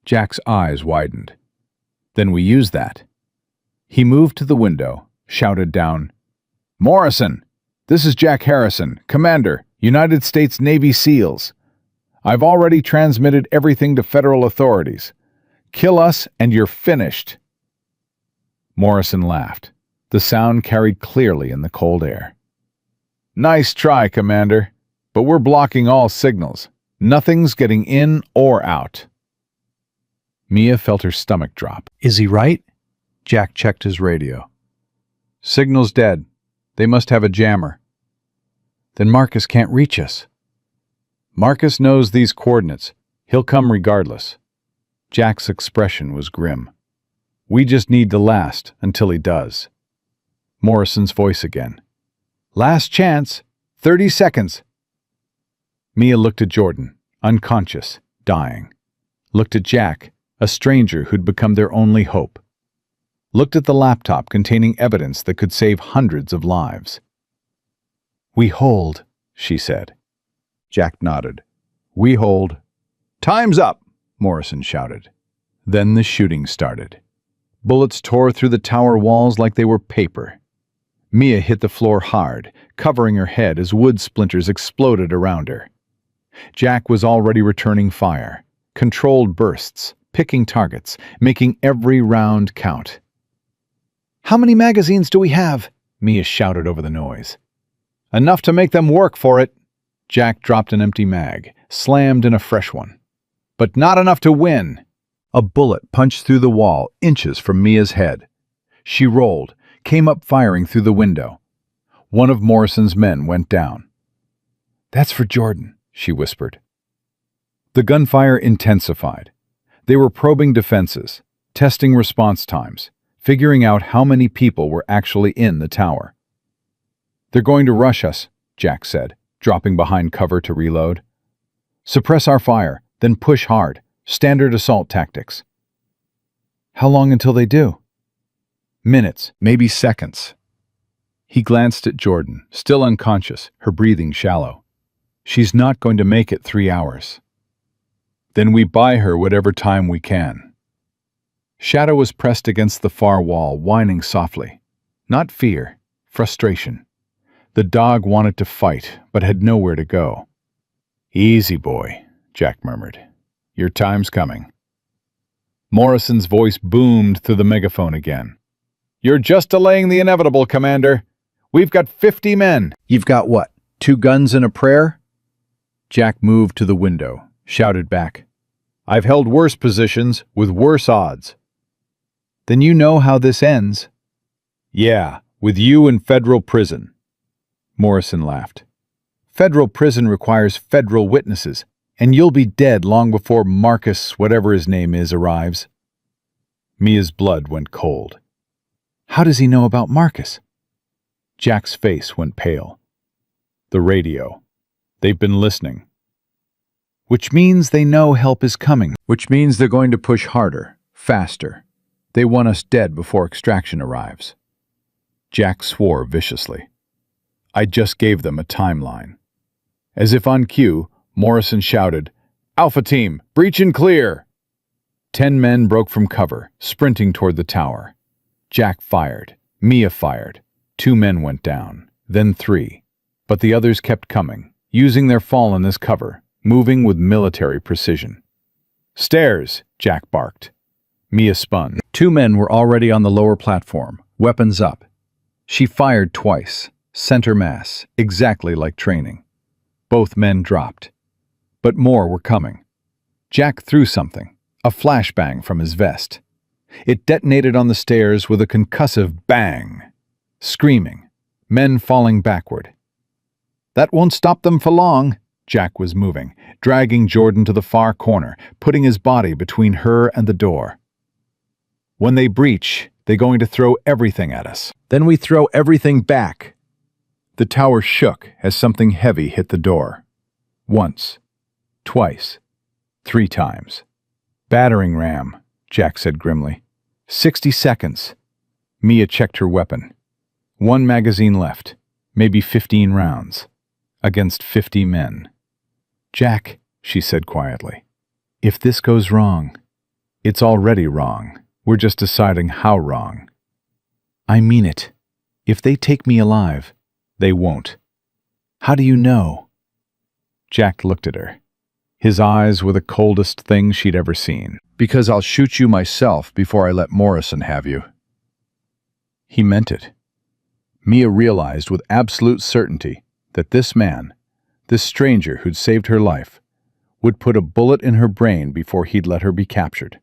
Jack's eyes widened. Then we use that. He moved to the window, shouted down, Morrison, this is Jack Harrison, Commander, United States Navy SEALs. I've already transmitted everything to federal authorities. Kill us and you're finished. Morrison laughed. The sound carried clearly in the cold air. Nice try, Commander, but we're blocking all signals. Nothing's getting in or out. Mia felt her stomach drop. Is he right? Jack checked his radio. Signal's dead. They must have a jammer. Then Marcus can't reach us. Marcus knows these coordinates. He'll come regardless. Jack's expression was grim. We just need to last until he does. Morrison's voice again. Last chance. 30 seconds. Mia looked at Jordan, unconscious, dying. Looked at Jack, a stranger who'd become their only hope. Looked at the laptop containing evidence that could save hundreds of lives. We hold, she said. Jack nodded. We hold. Time's up, Morrison shouted. Then the shooting started. Bullets tore through the tower walls like they were paper. Mia hit the floor hard, covering her head as wood splinters exploded around her. Jack was already returning fire, controlled bursts, picking targets, making every round count. "How many magazines do we have?" Mia shouted over the noise. "Enough to make them work for it." Jack dropped an empty mag, slammed in a fresh one. "But not enough to win." A bullet punched through the wall, inches from Mia's head. She rolled, came up firing through the window. One of Morrison's men went down. "That's for Jordan," she whispered. The gunfire intensified. They were probing defenses, testing response times, figuring out how many people were actually in the tower. "They're going to rush us," Jack said, dropping behind cover to reload. "Suppress our fire, then push hard. Standard assault tactics." "How long until they do?" "Minutes, maybe seconds." He glanced at Jordan, still unconscious, her breathing shallow. "She's not going to make it 3 hours." "Then we buy her whatever time we can." Shadow was pressed against the far wall, whining softly. Not fear, frustration. The dog wanted to fight, but had nowhere to go. "Easy, boy," Jack murmured. "Your time's coming." Morrison's voice boomed through the megaphone again. "You're just delaying the inevitable, Commander. We've got 50 men." "You've got what, 2 guns and a prayer?" Jack moved to the window, shouted back. "I've held worse positions with worse odds." "Then you know how this ends." "Yeah, with you in federal prison." Morrison laughed. "Federal prison requires federal witnesses, and you'll be dead long before Marcus, whatever his name is, arrives." Mia's blood went cold. "How does he know about Marcus?" Jack's face went pale. "The radio. They've been listening." "Which means they know help is coming." "Which means they're going to push harder, faster. They want us dead before extraction arrives." Jack swore viciously. "I just gave them a timeline." As if on cue, Morrison shouted, "Alpha Team, breach and clear!" 10 men broke from cover, sprinting toward the tower. Jack fired. Mia fired. 2 men went down, then 3. But the others kept coming, using their fallen as cover, moving with military precision. "Stairs!" Jack barked. Mia spun. 2 men were already on the lower platform, weapons up. She fired twice, center mass, exactly like training. Both men dropped. But more were coming. Jack threw something, a flashbang from his vest. It detonated on the stairs with a concussive bang. Screaming, men falling backward. "That won't stop them for long." Jack was moving, dragging Jordan to the far corner, putting his body between her and the door. "When they breach, they're going to throw everything at us. Then we throw everything back." The tower shook as something heavy hit the door. Once, twice, 3 times. "Battering ram," Jack said grimly. 60 seconds. Mia checked her weapon. 1 magazine left, maybe 15 rounds, against 50 men. "Jack," she said quietly, "if this goes wrong, it's already wrong. We're just deciding how wrong." "I mean it. If they take me alive, they won't." "How do you know?" Jack looked at her. His eyes were the coldest thing she'd ever seen. "Because I'll shoot you myself before I let Morrison have you." He meant it. Mia realized with absolute certainty that this man, this stranger who'd saved her life, would put a bullet in her brain before he'd let her be captured.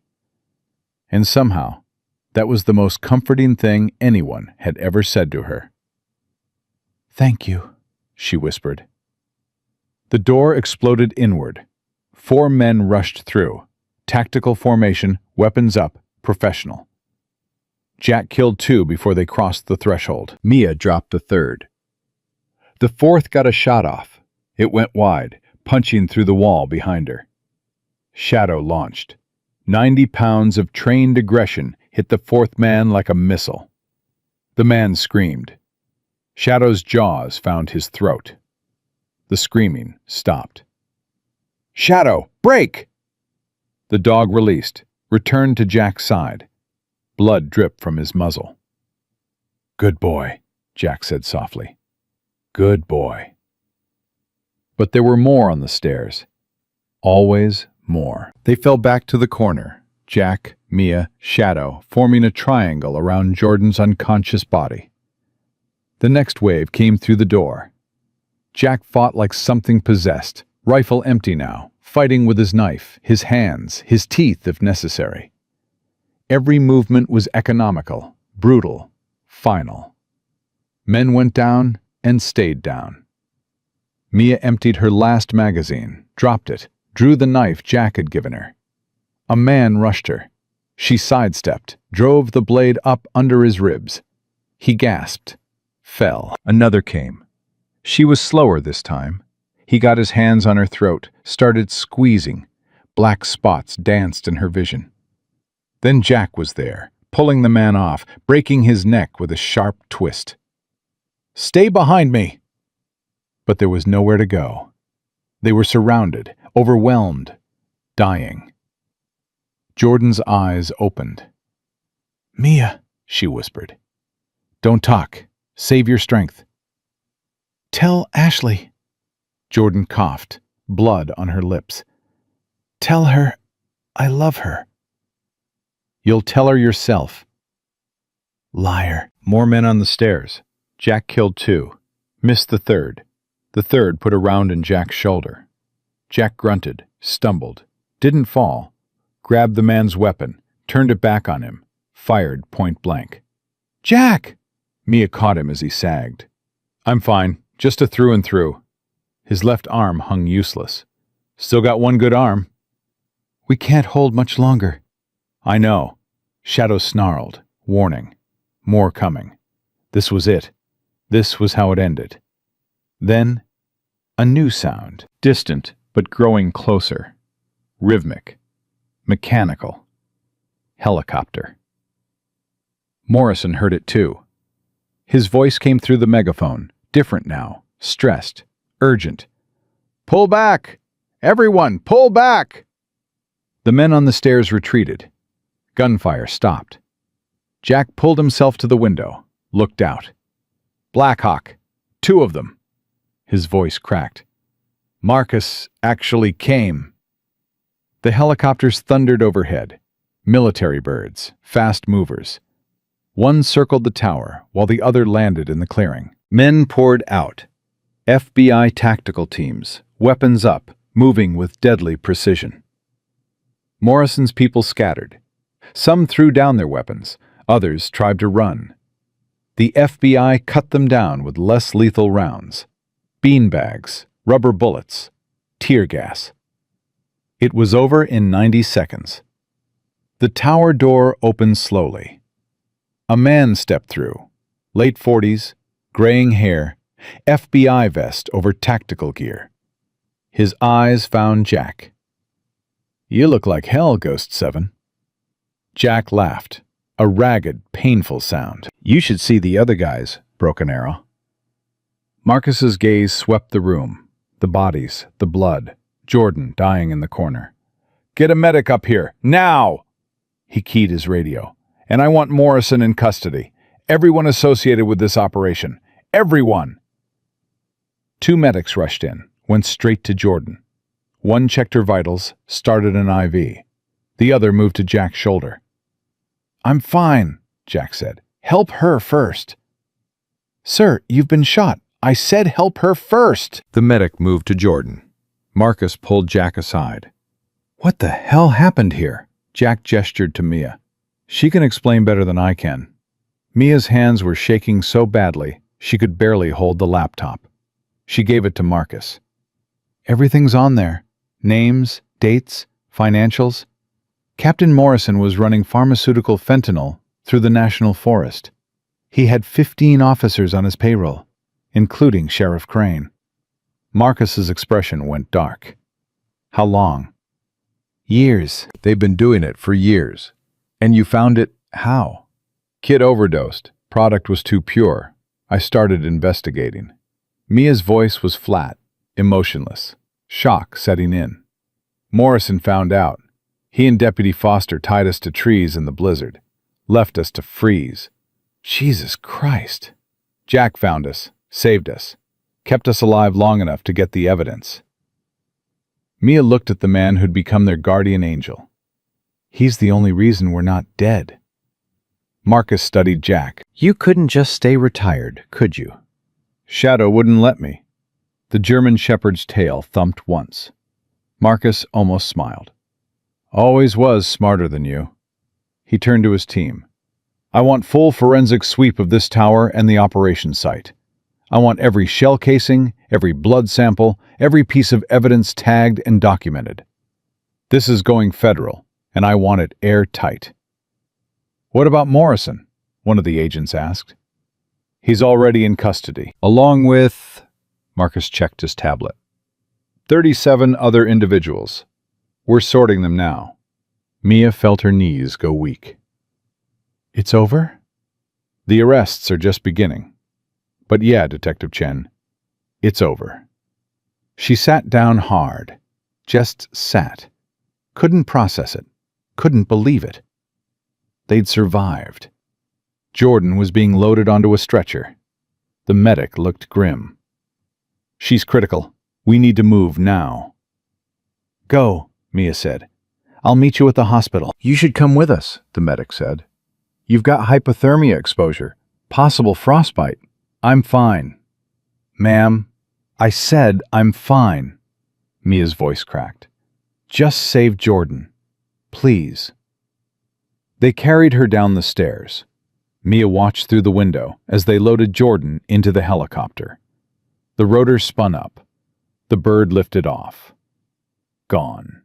And somehow, that was the most comforting thing anyone had ever said to her. "Thank you," she whispered. The door exploded inward. 4 men rushed through. Tactical formation, weapons up, professional. Jack killed 2 before they crossed the threshold. Mia dropped the 3rd. The 4th got a shot off. It went wide, punching through the wall behind her. Shadow launched. 90 pounds of trained aggression hit the 4th man like a missile. The man screamed. Shadow's jaws found his throat. The screaming stopped. "Shadow, break!" The dog released, returned to Jack's side. Blood dripped from his muzzle. "Good boy," Jack said softly. Good boy. But there were more on the stairs. Always more. They fell back to the corner, Jack, Mia, Shadow, forming a triangle around Jordan's unconscious body. The next wave came through the door. Jack fought like something possessed, rifle empty now, fighting with his knife, his hands, his teeth if necessary. Every movement was economical, brutal, final. Men went down and stayed down. Mia emptied her last magazine, dropped it, drew the knife Jack had given her. A man rushed her. She sidestepped, drove the blade up under his ribs. He gasped, fell. Another came. She was slower this time. He got his hands on her throat, started squeezing. Black spots danced in her vision. Then Jack was there, pulling the man off, breaking his neck with a sharp twist. Stay behind me! But there was nowhere to go. They were surrounded, overwhelmed, dying. Jordan's eyes opened. Mia, she whispered. Don't talk. Save your strength. Tell Ashley. Jordan coughed, blood on her lips. Tell her I love her. You'll tell her yourself. Liar. More men on the stairs. Jack killed 2. Missed the third. The third put a round in Jack's shoulder. Jack grunted, stumbled, didn't fall, grabbed the man's weapon, turned it back on him, fired point blank. Jack! Mia caught him as he sagged. I'm fine, just a through and through. His left arm hung useless. Still got one good arm. We can't hold much longer. I know. Shadow snarled, warning. More coming. This was it. This was how it ended. Then, a new sound, distant but growing closer. Rhythmic. Mechanical. Helicopter. Morrison heard it too. His voice came through the megaphone, different now, stressed, urgent. Pull back! Everyone, pull back! The men on the stairs retreated. Gunfire stopped. Jack pulled himself to the window, looked out. Blackhawk. 2 of them. His voice cracked. Marcus actually came. The helicopters thundered overhead. Military birds, fast movers. One circled the tower, while the other landed in the clearing. Men poured out. FBI tactical teams, weapons up, moving with deadly precision. Morrison's people scattered. Some threw down their weapons, others tried to run. The FBI cut them down with less lethal rounds. Beanbags, rubber bullets, tear gas. It was over in 90 seconds. The tower door opened slowly. A man stepped through, late 40s, graying hair, FBI vest over tactical gear. His eyes found Jack. You look like hell, Ghost 7. Jack laughed, a ragged, painful sound. You should see the other guys, Broken Arrow. Marcus's gaze swept the room, the bodies, the blood, Jordan dying in the corner. Get a medic up here, now! He keyed his radio. And I want Morrison in custody. Everyone associated with this operation. Everyone! 2 medics rushed in, went straight to Jordan. One checked her vitals, started an IV. The other moved to Jack's shoulder. I'm fine, Jack said. Help her first. Sir, you've been shot. I said help her first. The medic moved to Jordan. Marcus pulled Jack aside. What the hell happened here? Jack gestured to Mia. She can explain better than I can. Mia's hands were shaking so badly, she could barely hold the laptop. She gave it to Marcus. Everything's on there. Names, dates, financials. Captain Morrison was running pharmaceutical fentanyl through the National Forest. He had 15 officers on his payroll, including Sheriff Crane. Marcus's expression went dark. How long? Years. They've been doing it for years. And you found it how? Kid overdosed. Product was too pure. I started investigating. Mia's voice was flat, emotionless, shock setting in. Morrison found out. He and Deputy Foster tied us to trees in the blizzard, left us to freeze. Jesus Christ. Jack found us, saved us, kept us alive long enough to get the evidence. Mia looked at the man who'd become their guardian angel. He's the only reason we're not dead. Marcus studied Jack. You couldn't just stay retired, could you? Shadow wouldn't let me. The German shepherd's tail thumped once. Marcus almost smiled. Always was smarter than you. He turned to his team. I want full forensic sweep of this tower and the operation site. I want every shell casing, every blood sample, every piece of evidence tagged and documented. This is going federal, and I want it airtight. What about Morrison? One of the agents asked. He's already in custody, along with... Marcus checked his tablet. 37 other individuals. We're sorting them now. Mia felt her knees go weak. It's over? The arrests are just beginning. But yeah, Detective Chen, it's over. She sat down hard. Just sat. Couldn't process it. Couldn't believe it. They'd survived. Jordan was being loaded onto a stretcher. The medic looked grim. She's critical. We need to move now. Go, Mia said. I'll meet you at the hospital. You should come with us, the medic said. You've got hypothermia exposure, possible frostbite. I'm fine. Ma'am, I said I'm fine. Mia's voice cracked. Just save Jordan. Please. They carried her down the stairs. Mia watched through the window as they loaded Jordan into the helicopter. The rotor spun up. The bird lifted off. Gone.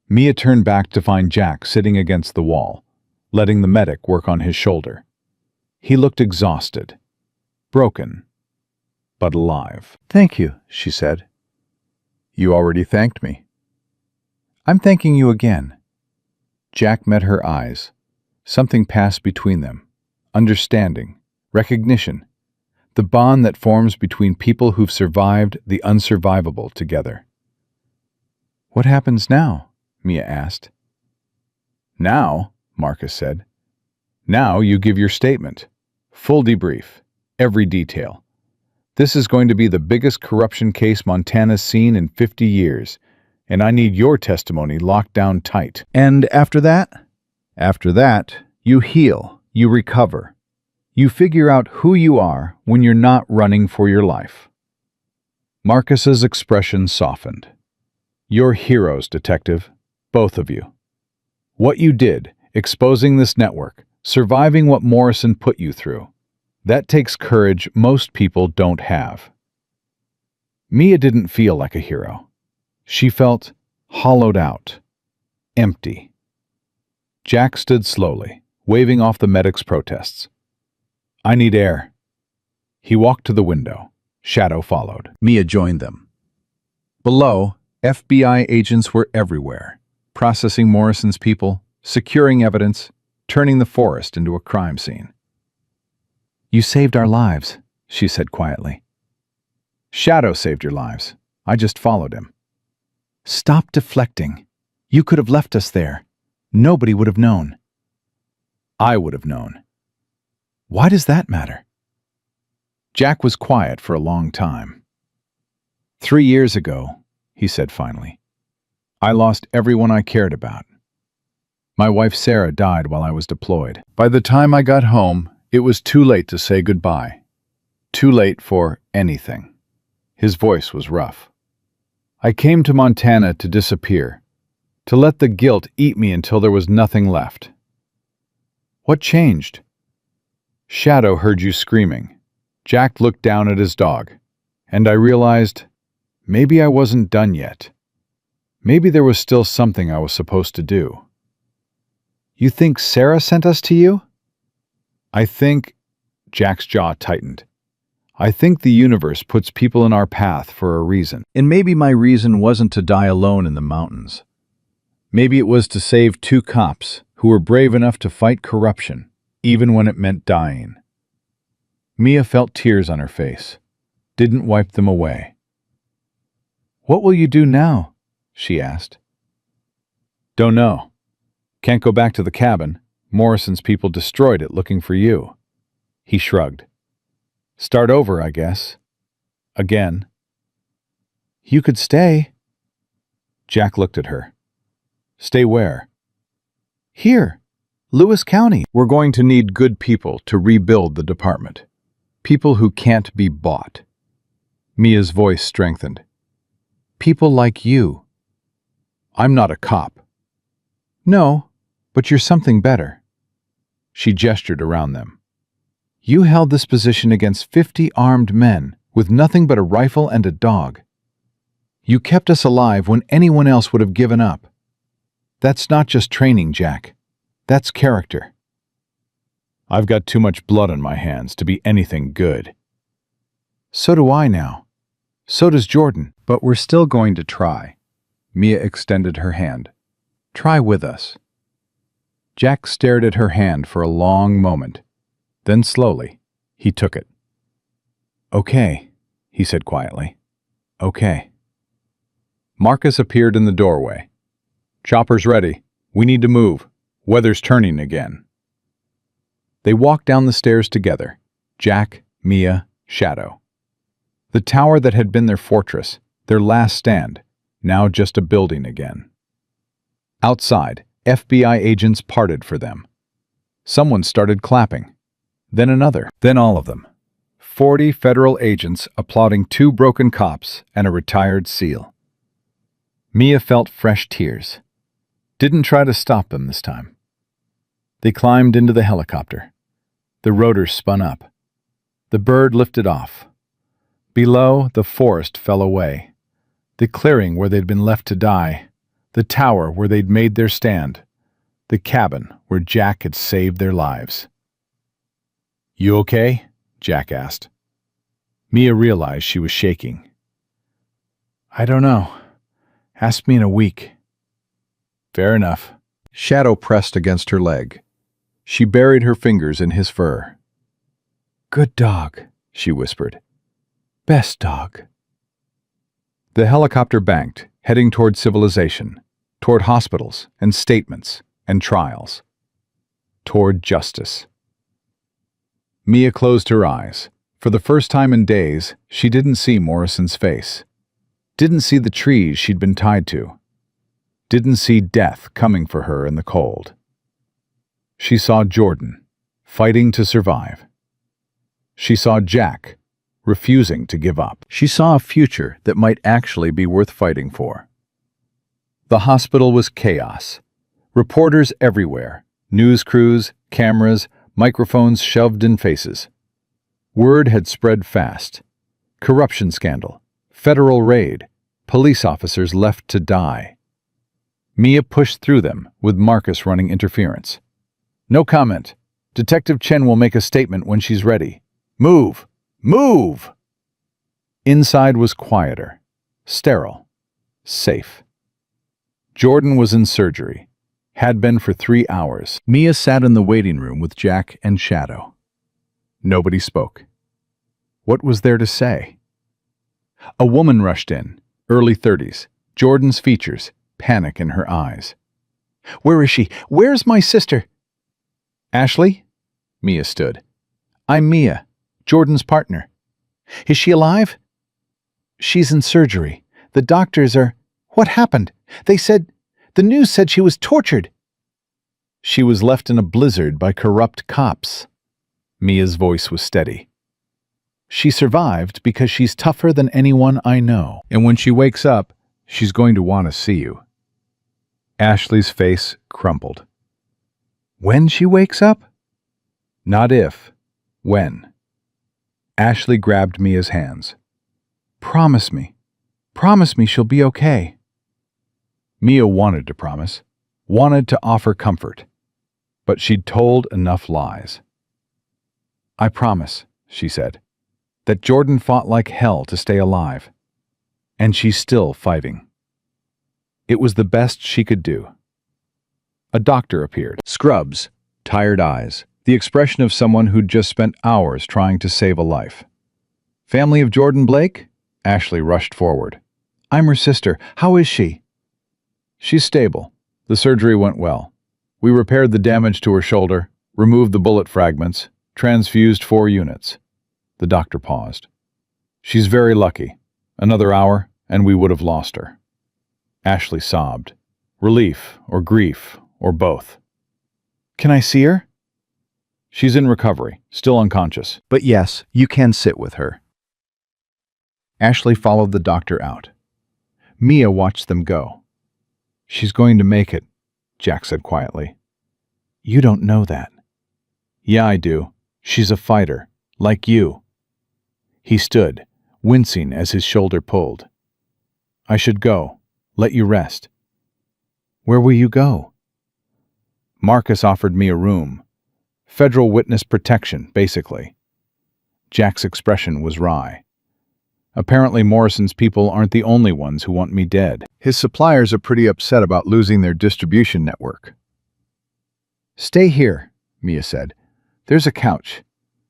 Mia turned back to find Jack sitting against the wall, letting the medic work on his shoulder. He looked exhausted, broken, but alive. Thank you, she said. You already thanked me. I'm thanking you again. Jack met her eyes. Something passed between them. Understanding, recognition, the bond that forms between people who've survived the unsurvivable together. What happens now? Mia asked. Now, Marcus said. Now you give your statement. Full debrief. Every detail. This is going to be the biggest corruption case Montana's seen in 50 years, and I need your testimony locked down tight. And after that? After that, you heal, you recover. You figure out who you are when you're not running for your life. Marcus's expression softened. You're heroes, Detective. Both of you. What you did, exposing this network, surviving what Morrison put you through, that takes courage most people don't have. Mia didn't feel like a hero. She felt hollowed out, empty. Jack stood slowly, waving off the medic's protests. I need air. He walked to the window. Shadow followed. Mia joined them. Below, FBI agents were everywhere, processing Morrison's people, securing evidence, turning the forest into a crime scene. You saved our lives, she said quietly. Shadow saved your lives. I just followed him. Stop deflecting. You could have left us there. Nobody would have known. I would have known. Why does that matter? Jack was quiet for a long time. 3 years ago, he said finally, I lost everyone I cared about. My wife Sarah died while I was deployed. By the time I got home, it was too late to say goodbye. Too late for anything. His voice was rough. I came to Montana to disappear, to let the guilt eat me until there was nothing left. What changed? Shadow heard you screaming. Jack looked down at his dog, and I realized maybe I wasn't done yet. Maybe there was still something I was supposed to do. You think Sarah sent us to you? I think... Jack's jaw tightened. I think the universe puts people in our path for a reason. And maybe my reason wasn't to die alone in the mountains. Maybe it was to save 2 cops who were brave enough to fight corruption, even when it meant dying. Mia felt tears on her face, didn't wipe them away. What will you do now? She asked. Don't know. Can't go back to the cabin. Morrison's people destroyed it looking for you. He shrugged. Start over, I guess. Again. You could stay. Jack looked at her. Stay where? Here, Lewis County. We're going to need good people to rebuild the department. People who can't be bought. Mia's voice strengthened. People like you. I'm not a cop. No, but you're something better. She gestured around them. You held this position against 50 armed men with nothing but a rifle and a dog. You kept us alive when anyone else would have given up. That's not just training, Jack. That's character. I've got too much blood on my hands to be anything good. So do I now. So does Jordan. But we're still going to try. Mia extended her hand. Try with us. Jack stared at her hand for a long moment. Then slowly, he took it. Okay, he said quietly. Okay. Marcus appeared in the doorway. Chopper's ready. We need to move. Weather's turning again. They walked down the stairs together. Jack, Mia, Shadow. The tower that had been their fortress, their last stand, now just a building again. Outside, FBI agents parted for them. Someone started clapping. Then another. Then all of them. 40 federal agents applauding 2 broken cops and a retired SEAL. Mia felt fresh tears. Didn't try to stop them this time. They climbed into the helicopter. The rotors spun up. The bird lifted off. Below, the forest fell away. The clearing where they'd been left to die. The tower where they'd made their stand. The cabin where Jack had saved their lives. You okay? Jack asked. Mia realized she was shaking. I don't know. Ask me in a week. Fair enough. Shadow pressed against her leg. She buried her fingers in his fur. Good dog, she whispered. Best dog. The helicopter banked, heading toward civilization, toward hospitals and statements and trials, toward justice. Mia closed her eyes. For the first time in days, she didn't see Morrison's face. Didn't see the trees she'd been tied to. Didn't see death coming for her in the cold. She saw Jordan, fighting to survive. She saw Jack, refusing to give up. She saw a future that might actually be worth fighting for. The hospital was chaos. Reporters everywhere, news crews, cameras, microphones shoved in faces. Word had spread fast. Corruption scandal, federal raid, police officers left to die. Mia pushed through them, with Marcus running interference. No comment. Detective Chen will make a statement when she's ready. Move! Move! Inside was quieter, sterile, safe. Jordan was in surgery. Had been for 3 hours. Mia sat in the waiting room with Jack and Shadow. Nobody spoke. What was there to say? A woman rushed in, early 30s, Jordan's features, panic in her eyes. Where is she? Where's my sister? Ashley? Mia stood. I'm Mia, Jordan's partner. Is she alive? She's in surgery. The doctors are... What happened? The news said she was tortured. She was left in a blizzard by corrupt cops. Mia's voice was steady. She survived because she's tougher than anyone I know. And when she wakes up, she's going to want to see you. Ashley's face crumpled. When she wakes up? Not if. When. Ashley grabbed Mia's hands. Promise me. Promise me she'll be okay. Mia wanted to promise, wanted to offer comfort, but she'd told enough lies. I promise, she said, that Jordan fought like hell to stay alive, and she's still fighting. It was the best she could do. A doctor appeared. Scrubs, tired eyes, the expression of someone who'd just spent hours trying to save a life. Family of Jordan Blake? Ashley rushed forward. I'm her sister. How is she? She's stable. The surgery went well. We repaired the damage to her shoulder, removed the bullet fragments, transfused 4 units. The doctor paused. She's very lucky. Another hour, and we would have lost her. Ashley sobbed. Relief or grief or both. Can I see her? She's in recovery, still unconscious. But yes, you can sit with her. Ashley followed the doctor out. Mia watched them go. She's going to make it, Jack said quietly. You don't know that. Yeah, I do. She's a fighter, like you. He stood, wincing as his shoulder pulled. I should go. Let you rest. Where will you go? Marcus offered me a room. Federal witness protection, basically. Jack's expression was wry. Apparently Morrison's people aren't the only ones who want me dead. His suppliers are pretty upset about losing their distribution network. Stay here, Mia said. There's a couch.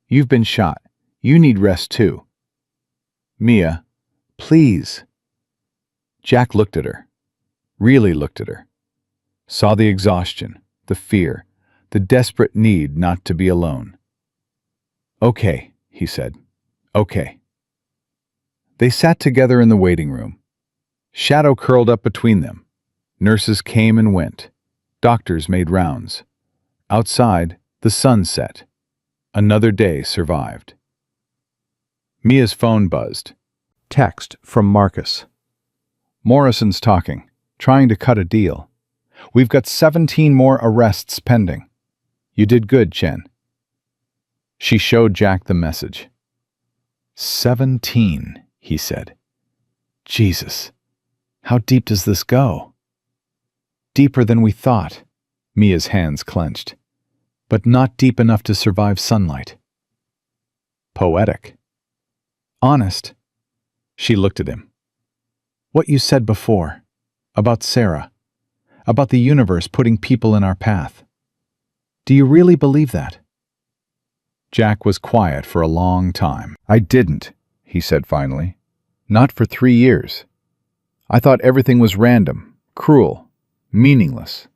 You've been shot. You need rest too. Mia, please. Jack looked at her. Really looked at her. Saw the exhaustion, the fear, the desperate need not to be alone. Okay, he said. Okay. They sat together in the waiting room. Shadow curled up between them. Nurses came and went. Doctors made rounds. Outside, the sun set. Another day survived. Mia's phone buzzed. Text from Marcus. Morrison's talking, trying to cut a deal. We've got 17 more arrests pending. You did good, Chen. She showed Jack the message. 17, he said. Jesus, how deep does this go? Deeper than we thought. Mia's hands clenched. But not deep enough to survive sunlight. Poetic. Honest. She looked at him. What you said before, about Sarah, about the universe putting people in our path. Do you really believe that? Jack was quiet for a long time. I didn't, he said finally. Not for 3 years. I thought everything was random, cruel, meaningless.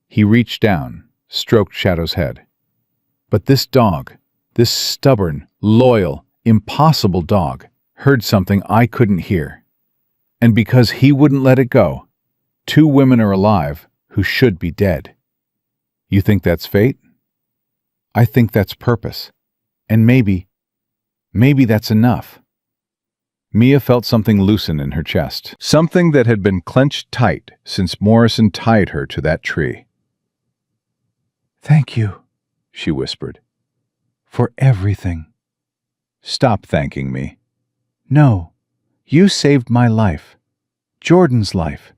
He reached down, stroked Shadow's head. But this dog, this stubborn, loyal, impossible dog, heard something I couldn't hear. And because he wouldn't let it go, 2 women are alive who should be dead. You think that's fate? I think that's purpose. And maybe that's enough. Mia felt something loosen in her chest. Something that had been clenched tight since Morrison tied her to that tree. Thank you, she whispered, for everything. Stop thanking me. No, you saved my life, Jordan's life.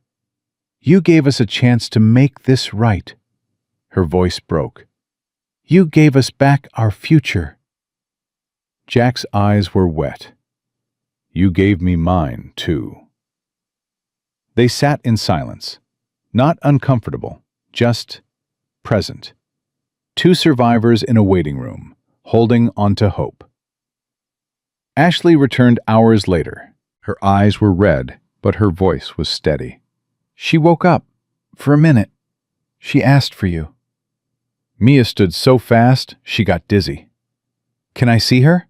You gave us a chance to make this right. Her voice broke. You gave us back our future. Jack's eyes were wet. You gave me mine, too. They sat in silence, not uncomfortable, just present. 2 survivors in a waiting room, holding on to hope. Ashley returned hours later. Her eyes were red, but her voice was steady. She woke up. For a minute. She asked for you. Mia stood so fast, she got dizzy. Can I see her?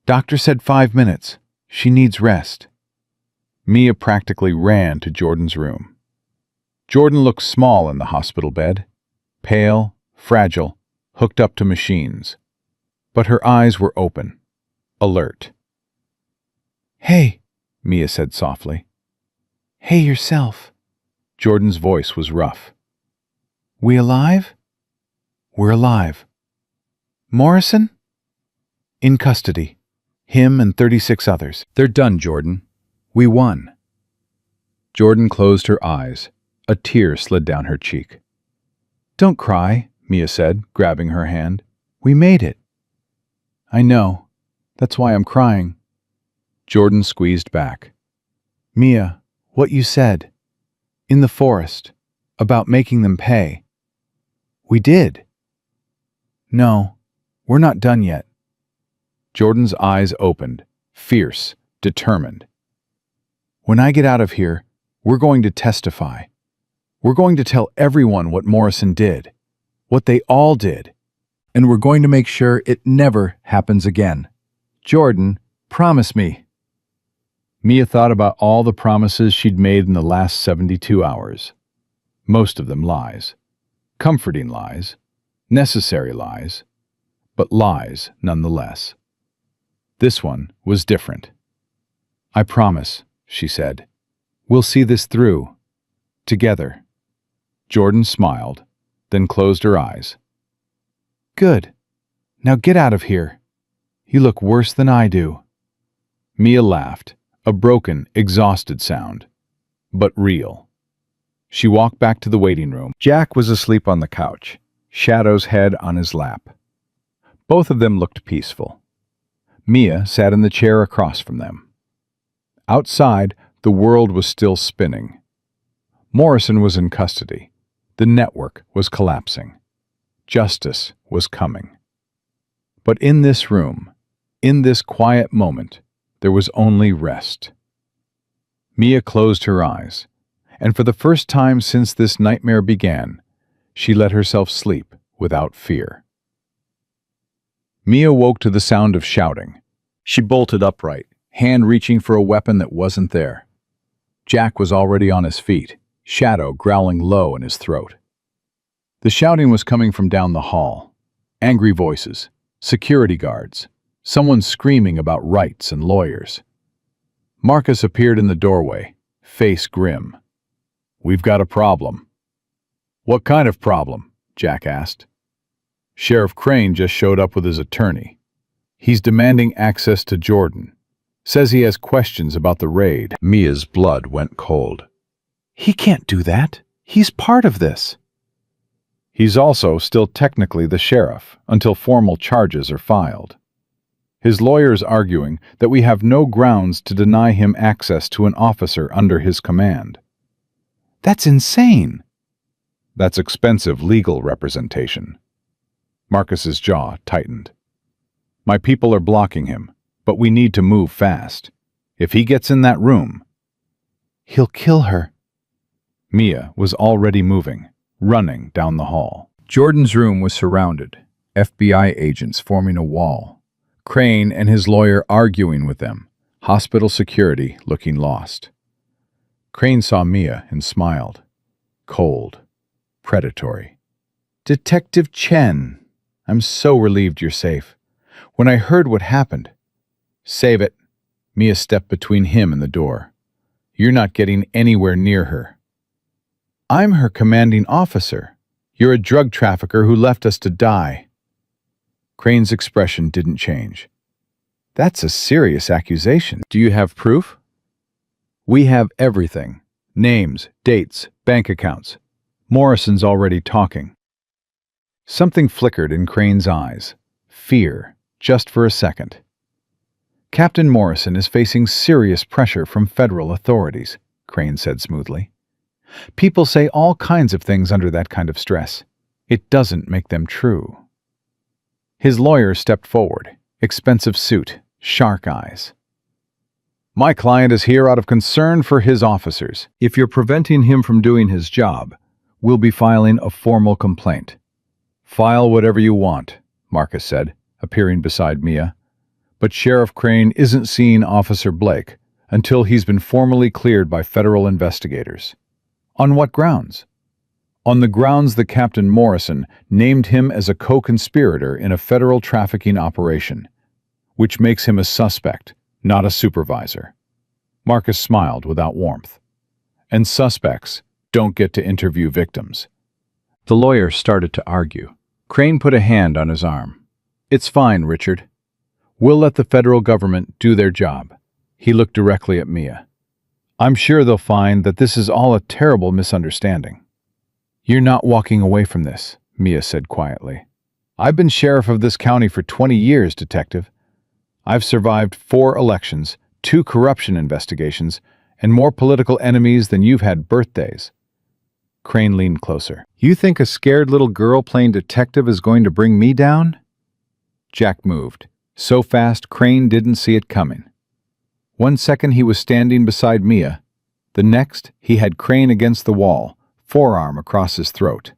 Doctor said 5 minutes. She needs rest. Mia practically ran to Jordan's room. Jordan looked small in the hospital bed, pale, fragile, hooked up to machines. But her eyes were open, alert. Hey, Mia said softly. Hey yourself. Jordan's voice was rough. We alive? We're alive. Morrison? In custody. Him and 36 others. They're done, Jordan. We won. Jordan closed her eyes. A tear slid down her cheek. Don't cry, Mia said, grabbing her hand. We made it. I know. That's why I'm crying. Jordan squeezed back. Mia, what you said. In the forest. About making them pay. We did. No, we're not done yet. Jordan's eyes opened, fierce, determined. When I get out of here, we're going to testify. We're going to tell everyone what Morrison did, what they all did, and we're going to make sure it never happens again. Jordan, promise me. Mia thought about all the promises she'd made in the last 72 hours. Most of them lies. Comforting lies. Necessary lies. But lies nonetheless. This one was different. I promise, she said. We'll see this through. Together. Jordan smiled, then closed her eyes. Good. Now get out of here. You look worse than I do. Mia laughed, a broken, exhausted sound, but real. She walked back to the waiting room. Jack was asleep on the couch, Shadow's head on his lap. Both of them looked peaceful. Mia sat in the chair across from them. Outside, the world was still spinning. Morrison was in custody. The network was collapsing. Justice was coming. But in this room, in this quiet moment, there was only rest. Mia closed her eyes, and for the first time since this nightmare began, she let herself sleep without fear. Mia woke to the sound of shouting. She bolted upright, hand reaching for a weapon that wasn't there. Jack was already on his feet, Shadow growling low in his throat. The shouting was coming from down the hall. Angry voices, security guards, someone screaming about rights and lawyers. Marcus appeared in the doorway, face grim. We've got a problem. What kind of problem? Jack asked. Sheriff Crane just showed up with his attorney. He's demanding access to Jordan. Says he has questions about the raid. Mia's blood went cold. He can't do that. He's part of this. He's also still technically the sheriff until formal charges are filed. His lawyer is arguing that we have no grounds to deny him access to an officer under his command. That's insane. That's expensive legal representation. Marcus's jaw tightened. My people are blocking him, but we need to move fast. If he gets in that room, he'll kill her. Mia was already moving, running down the hall. Jordan's room was surrounded, FBI agents forming a wall. Crane and his lawyer arguing with them, hospital security looking lost. Crane saw Mia and smiled. Cold. Predatory. Detective Chen, I'm so relieved you're safe. When I heard what happened... Save it. Mia stepped between him and the door. You're not getting anywhere near her. I'm her commanding officer. You're a drug trafficker who left us to die. Crane's expression didn't change. That's a serious accusation. Do you have proof? We have everything. Names, dates, bank accounts. Morrison's already talking. Something flickered in Crane's eyes. Fear, just for a second. Captain Morrison is facing serious pressure from federal authorities, Crane said smoothly. People say all kinds of things under that kind of stress. It doesn't make them true. His lawyer stepped forward, expensive suit, shark eyes. My client is here out of concern for his officers. If you're preventing him from doing his job, we'll be filing a formal complaint. File whatever you want, Marcus said, appearing beside Mia. But Sheriff Crane isn't seeing Officer Blake until he's been formally cleared by federal investigators. On what grounds? On the grounds that Captain Morrison named him as a co-conspirator in a federal trafficking operation, which makes him a suspect, not a supervisor. Marcus smiled without warmth. And suspects don't get to interview victims. The lawyer started to argue. Crane put a hand on his arm. It's fine, Richard. We'll let the federal government do their job. He looked directly at Mia. I'm sure they'll find that this is all a terrible misunderstanding. You're not walking away from this, Mia said quietly. I've been sheriff of this county for 20 years, detective. I've survived 4 elections, 2 corruption investigations, and more political enemies than you've had birthdays. Crane leaned closer. You think a scared little girl playing detective is going to bring me down? Jack moved, so fast Crane didn't see it coming. 1 second he was standing beside Mia. The next, he had Crane against the wall, forearm across his throat.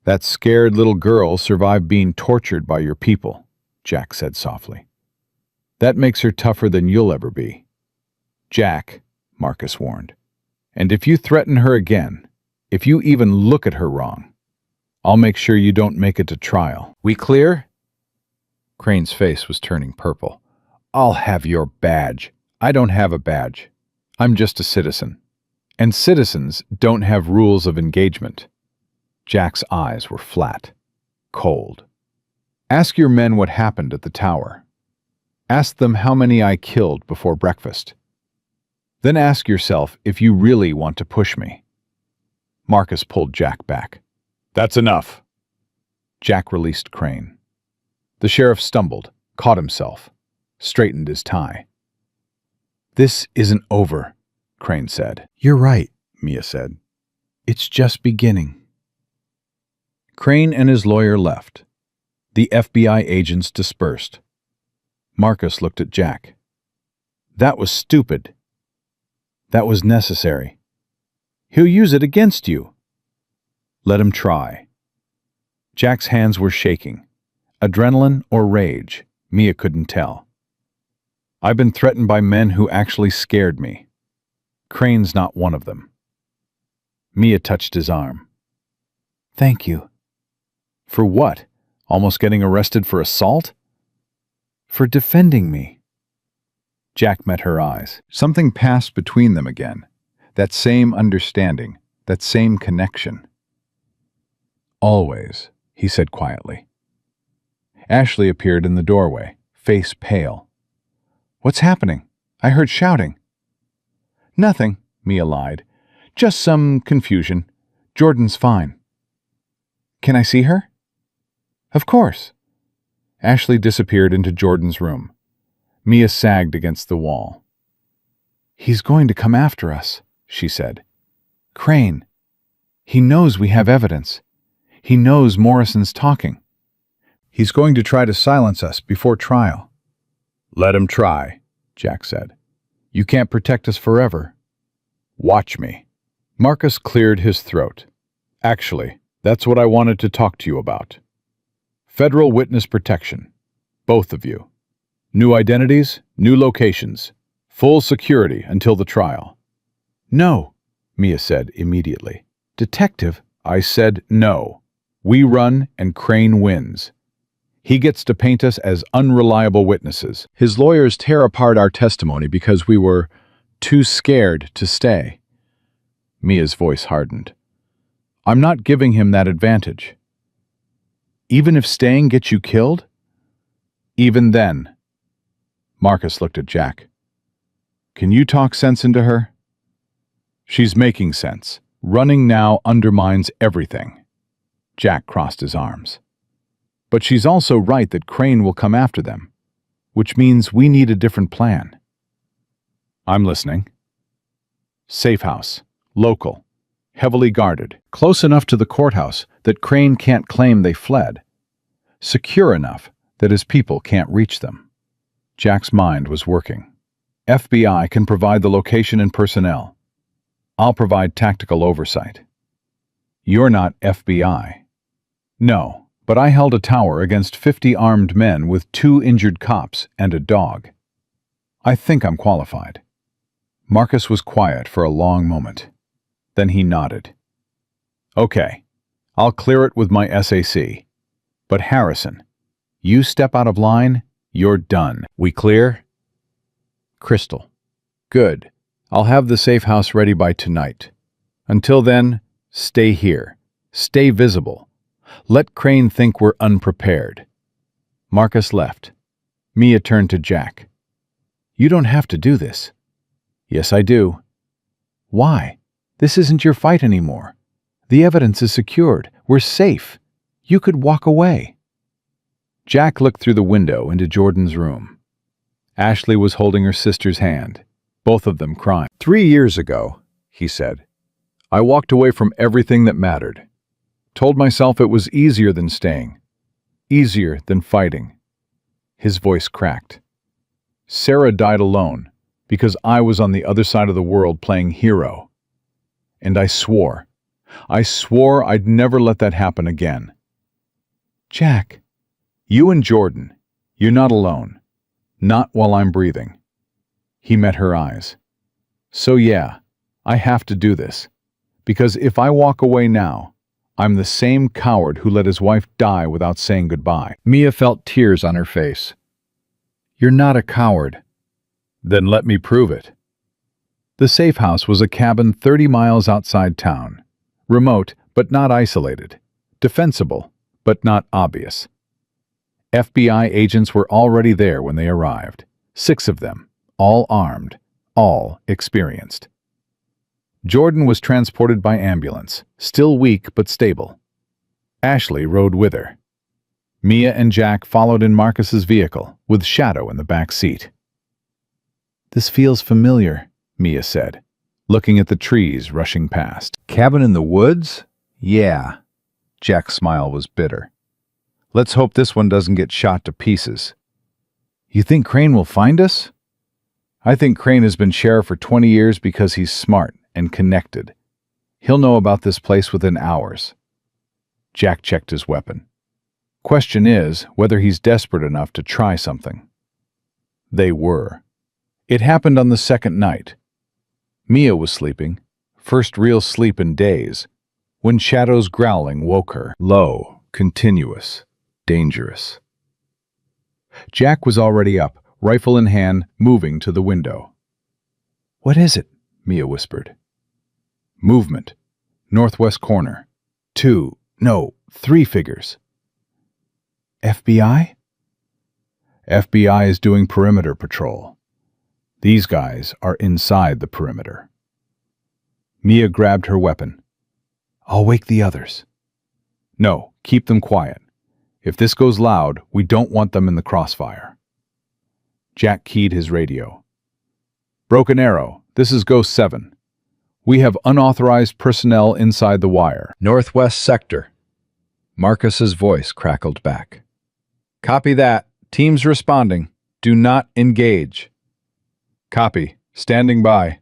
That scared little girl survived being tortured by your people, Jack said softly. That makes her tougher than you'll ever be. Jack, Marcus warned. And if you threaten her again, if you even look at her wrong, I'll make sure you don't make it to trial. We clear? Crane's face was turning purple. I'll have your badge. I don't have a badge. I'm just a citizen. And citizens don't have rules of engagement. Jack's eyes were flat, cold. Ask your men what happened at the tower. Ask them how many I killed before breakfast. Then ask yourself if you really want to push me. Marcus pulled Jack back. That's enough. Jack released Crane. The sheriff stumbled, caught himself, straightened his tie. This isn't over, Crane said. You're right, Mia said. It's just beginning. Crane and his lawyer left. The FBI agents dispersed. Marcus looked at Jack. That was stupid. That was necessary. He'll use it against you. Let him try. Jack's hands were shaking. Adrenaline or rage, Mia couldn't tell. I've been threatened by men who actually scared me. Crane's not one of them. Mia touched his arm. Thank you. For what? Almost getting arrested for assault? For defending me. Jack met her eyes. Something passed between them again. That same understanding, that same connection. Always, he said quietly. Ashley appeared in the doorway, face pale. What's happening? I heard shouting. Nothing, Mia lied. Just some confusion. Jordan's fine. Can I see her? Of course. Ashley disappeared into Jordan's room. Mia sagged against the wall. He's going to come after us, she said. Crane. He knows we have evidence. He knows Morrison's talking. He's going to try to silence us before trial. Let him try, Jack said. You can't protect us forever. Watch me. Marcus cleared his throat. Actually, that's what I wanted to talk to you about. Federal witness protection. Both of you. New identities, new locations. Full security until the trial. No, Mia said immediately. Detective, I said no. We run and Crane wins. He gets to paint us as unreliable witnesses. His lawyers tear apart our testimony because we were too scared to stay. Mia's voice hardened. I'm not giving him that advantage. Even if staying gets you killed? Even then. Marcus looked at Jack. Can you talk sense into her? She's making sense. Running now undermines everything. Jack crossed his arms. But she's also right that Crane will come after them, which means we need a different plan. I'm listening. Safe house. Local. Heavily guarded. Close enough to the courthouse that Crane can't claim they fled. Secure enough that his people can't reach them. Jack's mind was working. FBI can provide the location and personnel. I'll provide tactical oversight. You're not FBI. No, but I held a tower against 50 armed men with 2 injured cops and a dog. I think I'm qualified. Marcus was quiet for a long moment. Then he nodded. Okay, I'll clear it with my SAC. But Harrison, you step out of line, you're done. We clear? Crystal. Good. I'll have the safe house ready by tonight. Until then, stay here. Stay visible. Let Crane think we're unprepared. Marcus left. Mia turned to Jack. You don't have to do this. Yes, I do. Why? This isn't your fight anymore. The evidence is secured. We're safe. You could walk away. Jack looked through the window into Jordan's room. Ashley was holding her sister's hand, both of them crying. 3 years ago, he said, I walked away from everything that mattered. Told myself it was easier than staying, easier than fighting. His voice cracked. Sarah died alone because I was on the other side of the world playing hero. And I swore I'd never let that happen again. Jack, you and Jordan, you're not alone. Not while I'm breathing. He met her eyes. So yeah, I have to do this. Because if I walk away now, I'm the same coward who let his wife die without saying goodbye. Mia felt tears on her face. You're not a coward. Then let me prove it. The safe house was a cabin 30 miles outside town. Remote, but not isolated. Defensible, but not obvious. FBI agents were already there when they arrived. 6 of them, all armed, all experienced. Jordan was transported by ambulance, still weak but stable. Ashley rode with her. Mia and Jack followed in Marcus's vehicle, with Shadow in the back seat. "This feels familiar," Mia said, looking at the trees rushing past. Cabin in the woods? Yeah. Jack's smile was bitter. Let's hope this one doesn't get shot to pieces. You think Crane will find us? I think Crane has been sheriff for 20 years because he's smart and connected. He'll know about this place within hours. Jack checked his weapon. Question is whether he's desperate enough to try something. They were. It happened on the second night. Mia was sleeping, first real sleep in days, when Shadow's growling woke her. Low, continuous, dangerous. Jack was already up, rifle in hand, moving to the window. "What is it?" Mia whispered. "Movement. Northwest corner. 3 figures." FBI? FBI is doing perimeter patrol. These guys are inside the perimeter. Mia grabbed her weapon. "I'll wake the others." "No, keep them quiet. If this goes loud, we don't want them in the crossfire." Jack keyed his radio. "Broken Arrow, this is Ghost 7. We have unauthorized personnel inside the wire." Northwest sector. Marcus's voice crackled back. Copy that. Teams responding. Do not engage. Copy. Standing by.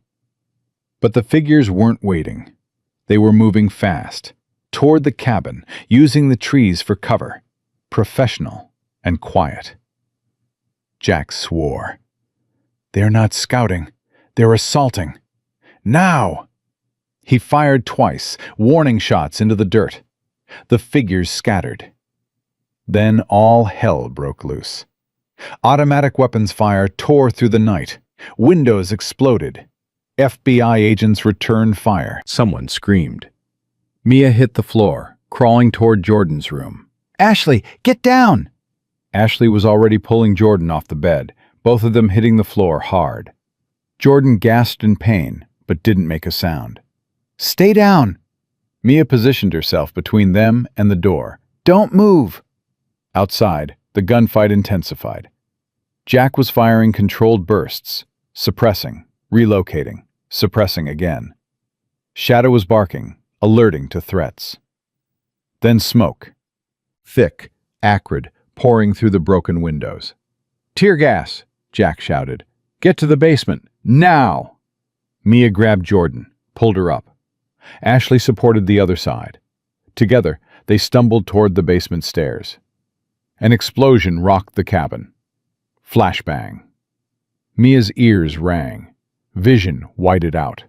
But the figures weren't waiting. They were moving fast, toward the cabin, using the trees for cover. Professional and quiet. Jack swore. "They're not scouting. They're assaulting. Now!" He fired twice, warning shots into the dirt. The figures scattered. Then all hell broke loose. Automatic weapons fire tore through the night. Windows exploded. FBI agents returned fire. Someone screamed. Mia hit the floor, crawling toward Jordan's room. "Ashley, get down!" Ashley was already pulling Jordan off the bed, both of them hitting the floor hard. Jordan gasped in pain, but didn't make a sound. "Stay down!" Mia positioned herself between them and the door. "Don't move!" Outside, the gunfight intensified. Jack was firing controlled bursts, suppressing, relocating, suppressing again. Shadow was barking, alerting to threats. Then smoke. Thick, acrid, pouring through the broken windows. "Tear gas!" Jack shouted. "Get to the basement, now!" Mia grabbed Jordan, pulled her up. Ashley supported the other side. Together, they stumbled toward the basement stairs. An explosion rocked the cabin. Flashbang. Mia's ears rang. Vision whited out.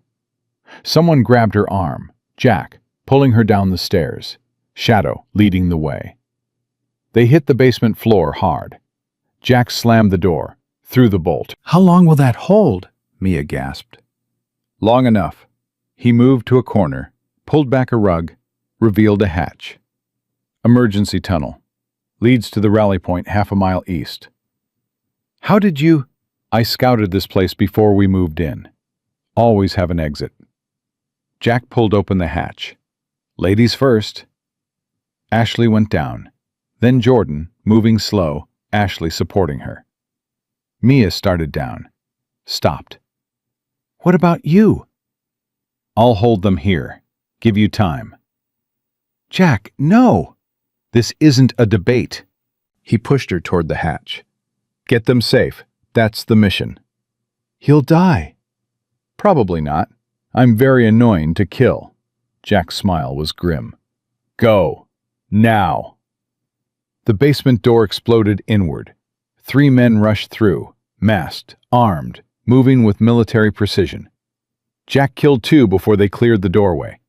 Someone grabbed her arm, Jack, pulling her down the stairs, Shadow leading the way. They hit the basement floor hard. Jack slammed the door, threw the bolt. "How long will that hold?" Mia gasped. "Long enough." He moved to a corner, pulled back a rug, revealed a hatch. "Emergency tunnel. Leads to the rally point half a mile east." "How did you—" "I scouted this place before we moved in. Always have an exit." Jack pulled open the hatch. "Ladies first." Ashley went down. Then Jordan, moving slow, Ashley supporting her. Mia started down. Stopped. "What about you?" "I'll hold them here. Give you time." "Jack, no!" "This isn't a debate." He pushed her toward the hatch. "Get them safe. That's the mission." "He'll die." "Probably not. I'm very annoying to kill." Jack's smile was grim. "Go. Now." The basement door exploded inward. 3 men rushed through, Masked, armed, moving with military precision. Jack killed 2 before they cleared the doorway.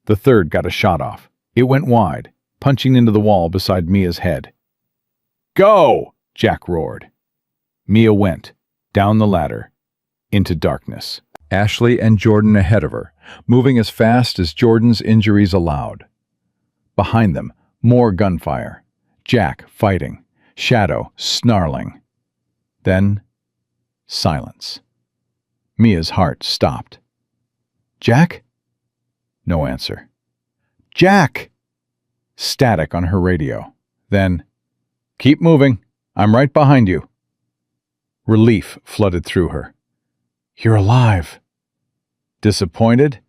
The third got a shot off. It went wide, punching into the wall beside Mia's head. "Go!" Jack roared. Mia went, down the ladder, into darkness. Ashley and Jordan ahead of her, moving as fast as Jordan's injuries allowed. Behind them, more gunfire. Jack fighting, Shadow snarling. Then, silence. Mia's heart stopped. "Jack?" No answer. "Jack!" Static on her radio. Then, "Keep moving. I'm right behind you." Relief flooded through her. "You're alive." Disappointed?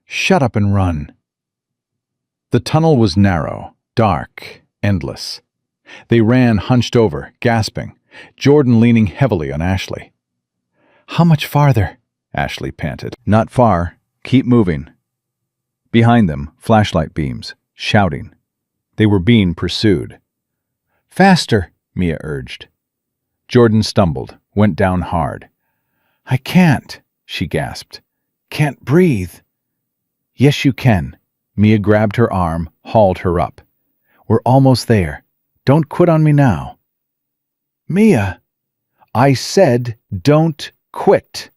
"Shut up and run." The tunnel was narrow, dark, endless. They ran hunched over, gasping, Jordan leaning heavily on Ashley. "How much farther?" Ashley panted. "Not far. Keep moving." Behind them, flashlight beams, shouting. They were being pursued. "Faster," Mia urged. Jordan stumbled, went down hard. "I can't," she gasped. "Can't breathe." "Yes, you can." Mia grabbed her arm, hauled her up. "We're almost there. Don't quit on me now." "Mia!" "I said don't quit."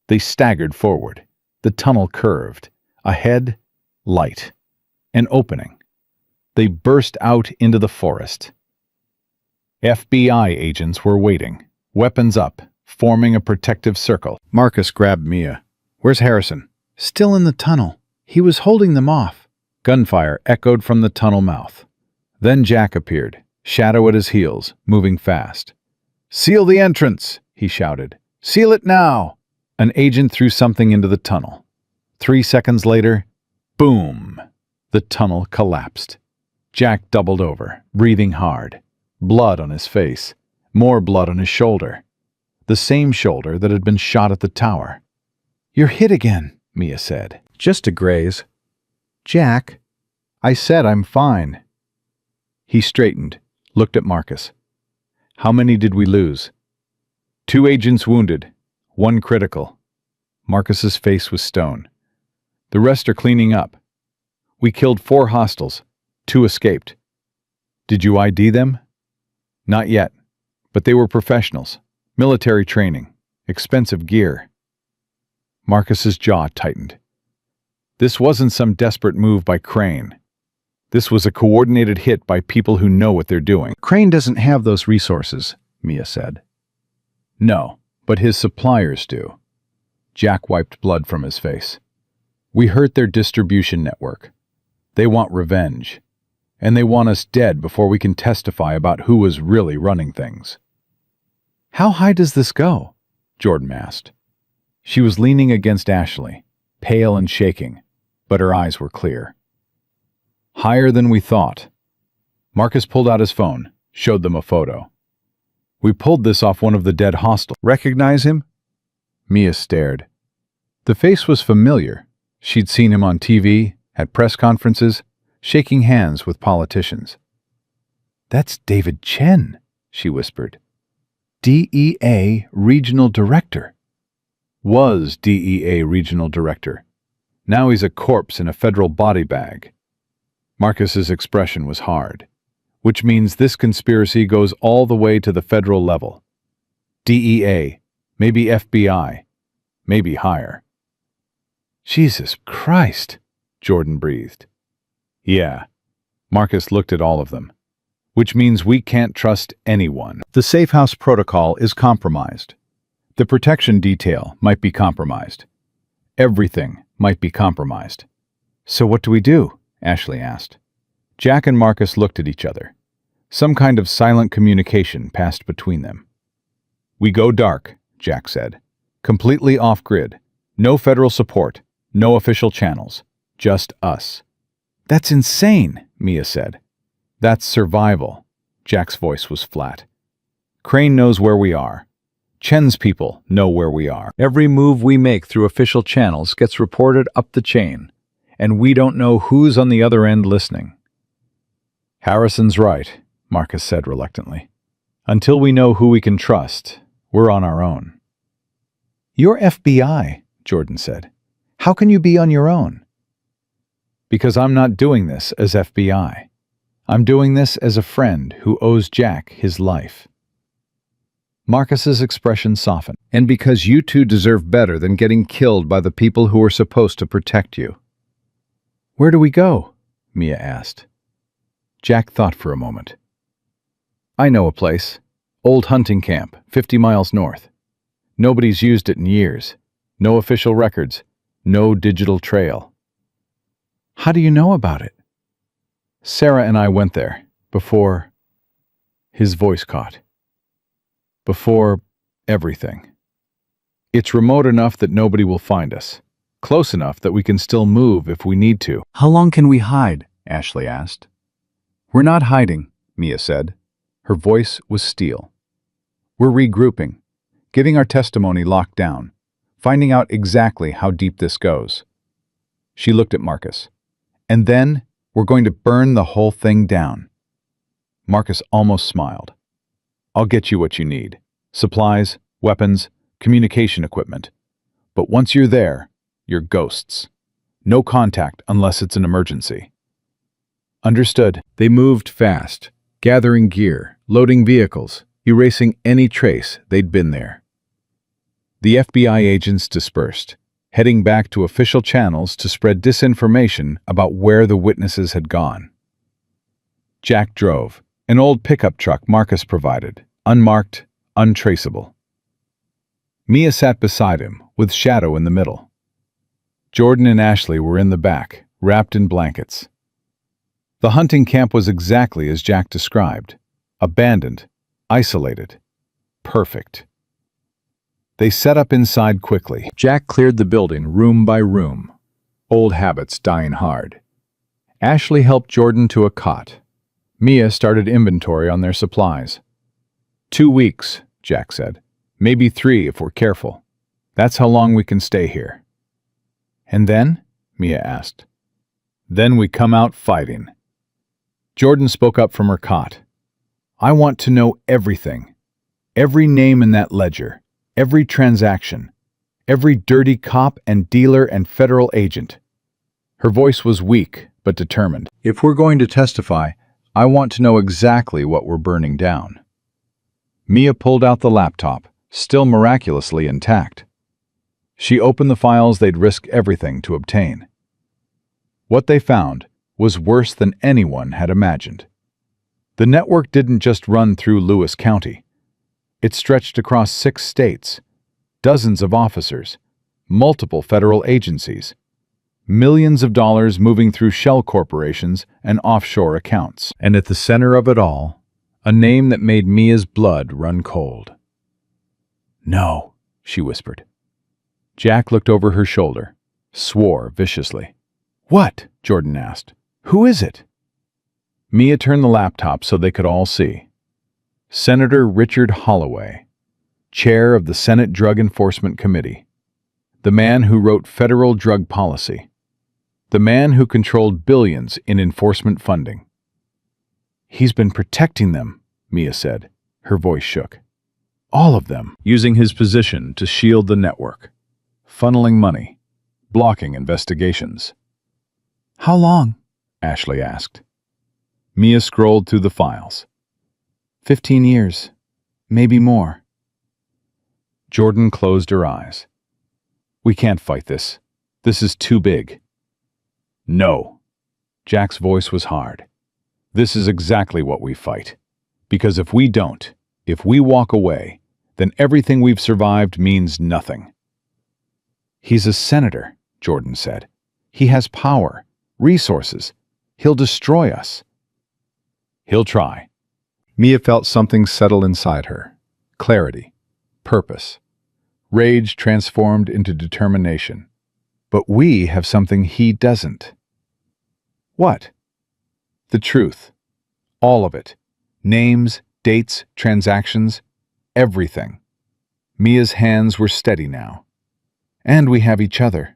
They staggered forward. The tunnel curved. Ahead, light. An opening. They burst out into the forest. FBI agents were waiting, weapons up, forming a protective circle. Marcus grabbed Mia. "Where's Harrison?" "Still in the tunnel. He was holding them off." Gunfire echoed from the tunnel mouth. Then Jack appeared, Shadow at his heels, moving fast. "Seal the entrance!" he shouted. "Seal it now!" An agent threw something into the tunnel. 3 seconds later, boom! The tunnel collapsed. Jack doubled over, breathing hard. Blood on his face. More blood on his shoulder. The same shoulder that had been shot at the tower. "You're hit again," Mia said. "Just a graze." "Jack." "I said I'm fine." He straightened, looked at Marcus. "How many did we lose?" "2 agents wounded, 1 critical." Marcus's face was stone. "The rest are cleaning up. We killed 4 hostiles. 2 escaped." "Did you ID them?" "Not yet, but they were professionals. Military training. Expensive gear." Marcus's jaw tightened. This wasn't some desperate move by Crane. This was a coordinated hit by people who know what they're doing. "Crane doesn't have those resources," Mia said. "No, but his suppliers do." Jack wiped blood from his face. "We hurt their distribution network. They want revenge. And they want us dead before we can testify about who was really running things." "How high does this go?" Jordan asked. She was leaning against Ashley, pale and shaking, but her eyes were clear. "Higher than we thought." Marcus pulled out his phone, showed them a photo. "We pulled this off one of the dead hostiles. Recognize him?" Mia stared. The face was familiar. She'd seen him on TV, at press conferences, shaking hands with politicians. "That's David Chen," she whispered. "DEA Regional Director." Was DEA Regional Director. Now he's a corpse in a federal body bag. Marcus's expression was hard, which means this conspiracy goes all the way to the federal level. DEA, maybe FBI, maybe higher. "Jesus Christ," Jordan breathed. "Yeah." Marcus looked at all of them. "Which means we can't trust anyone. The safe house protocol is compromised. The protection detail might be compromised. Everything might be compromised." "So what do we do?" Ashley asked. Jack and Marcus looked at each other. Some kind of silent communication passed between them. "We go dark," Jack said. "Completely off-grid. No federal support. No official channels. Just us." "That's insane," Mia said. "That's survival." Jack's voice was flat. "Crane knows where we are. Chen's people know where we are. Every move we make through official channels gets reported up the chain, and we don't know who's on the other end listening." "Harrison's right," Marcus said reluctantly. "Until we know who we can trust, We're on our own." "You're FBI," Jordan said. "How can you be on your own?" "Because I'm not doing this as FBI. I'm doing this as a friend who owes Jack his life." Marcus's expression softened. "And because you two deserve better than getting killed by the people who are supposed to protect you." "Where do we go?" Mia asked. Jack thought for a moment. "I know a place. Old hunting camp, 50 miles north. Nobody's used it in years. No official records. No digital trail." "How do you know about it?" "Sarah and I went there. Before—" His voice caught. "Before everything. It's remote enough that nobody will find us. Close enough that we can still move if we need to." "How long can we hide?" Ashley asked. "We're not hiding," Mia said. Her voice was steel. "We're regrouping, getting our testimony locked down, finding out exactly how deep this goes." She looked at Marcus. "And then we're going to burn the whole thing down." Marcus almost smiled. "I'll get you what you need. Supplies, weapons, communication equipment. But once you're there, you're ghosts. No contact unless it's an emergency." Understood. They moved fast, gathering gear, loading vehicles, erasing any trace they'd been there. The FBI agents dispersed, heading back to official channels to spread disinformation about where the witnesses had gone. Jack drove, an old pickup truck Marcus provided, unmarked, untraceable. Mia sat beside him, with Shadow in the middle. Jordan and Ashley were in the back, wrapped in blankets. The hunting camp was exactly as Jack described. Abandoned, isolated, perfect. They set up inside quickly. Jack cleared the building room by room, old habits dying hard. Ashley helped Jordan to a cot. Mia started inventory on their supplies. 2 weeks, Jack said. Maybe 3 if we're careful. That's how long we can stay here. "And then?" Mia asked. "Then we come out fighting." Jordan spoke up from her cot. "I want to know everything. Every name in that ledger. Every transaction. Every dirty cop and dealer and federal agent." Her voice was weak but determined. "If we're going to testify, I want to know exactly what we're burning down." Mia pulled out the laptop, still miraculously intact. She opened the files they'd risk everything to obtain. What they found was worse than anyone had imagined. The network didn't just run through Lewis County. It stretched across 6 states, dozens of officers, multiple federal agencies, millions of dollars moving through shell corporations and offshore accounts. And at the center of it all, a name that made Mia's blood run cold. "No," she whispered. Jack looked over her shoulder, swore viciously. "What?" Jordan asked. "Who is it?" Mia turned the laptop so they could all see. Senator Richard Holloway, chair of the Senate Drug Enforcement Committee, the man who wrote federal drug policy, the man who controlled billions in enforcement funding. "He's been protecting them," Mia said. Her voice shook. "All of them, using his position to shield the network, funneling money, blocking investigations." "How long?" Ashley asked. Mia scrolled through the files. 15 years, maybe more." Jordan closed her eyes. "We can't fight this. This is too big." "No." Jack's voice was hard. "This is exactly what we fight. Because if we don't, if we walk away, then everything we've survived means nothing." "He's a senator," Jordan said. "He has power, resources. He'll destroy us." "He'll try." Mia felt something settle inside her. Clarity, purpose. Rage transformed into determination. But we have something he doesn't. "What?" "The truth. All of it. Names, dates, transactions, everything." Mia's hands were steady now. "And we have each other."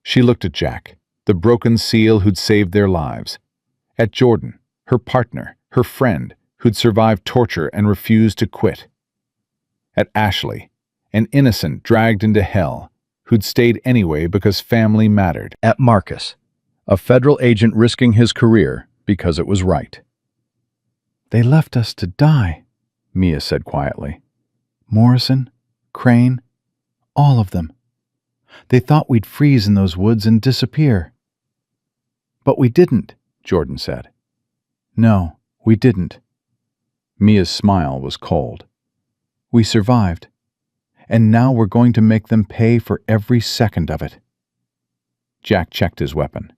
She looked at Jack, the broken seal who'd saved their lives. At Jordan, her partner, her friend, who'd survived torture and refused to quit. At Ashley, an innocent dragged into hell, who'd stayed anyway because family mattered. At Marcus, a federal agent risking his career because it was right. They left us to die, Mia said quietly. Morrison, Crane, all of them. They thought we'd freeze in those woods and disappear. But we didn't, Jordan said. No, we didn't. Mia's smile was cold. We survived, and now we're going to make them pay for every second of it. Jack checked his weapon.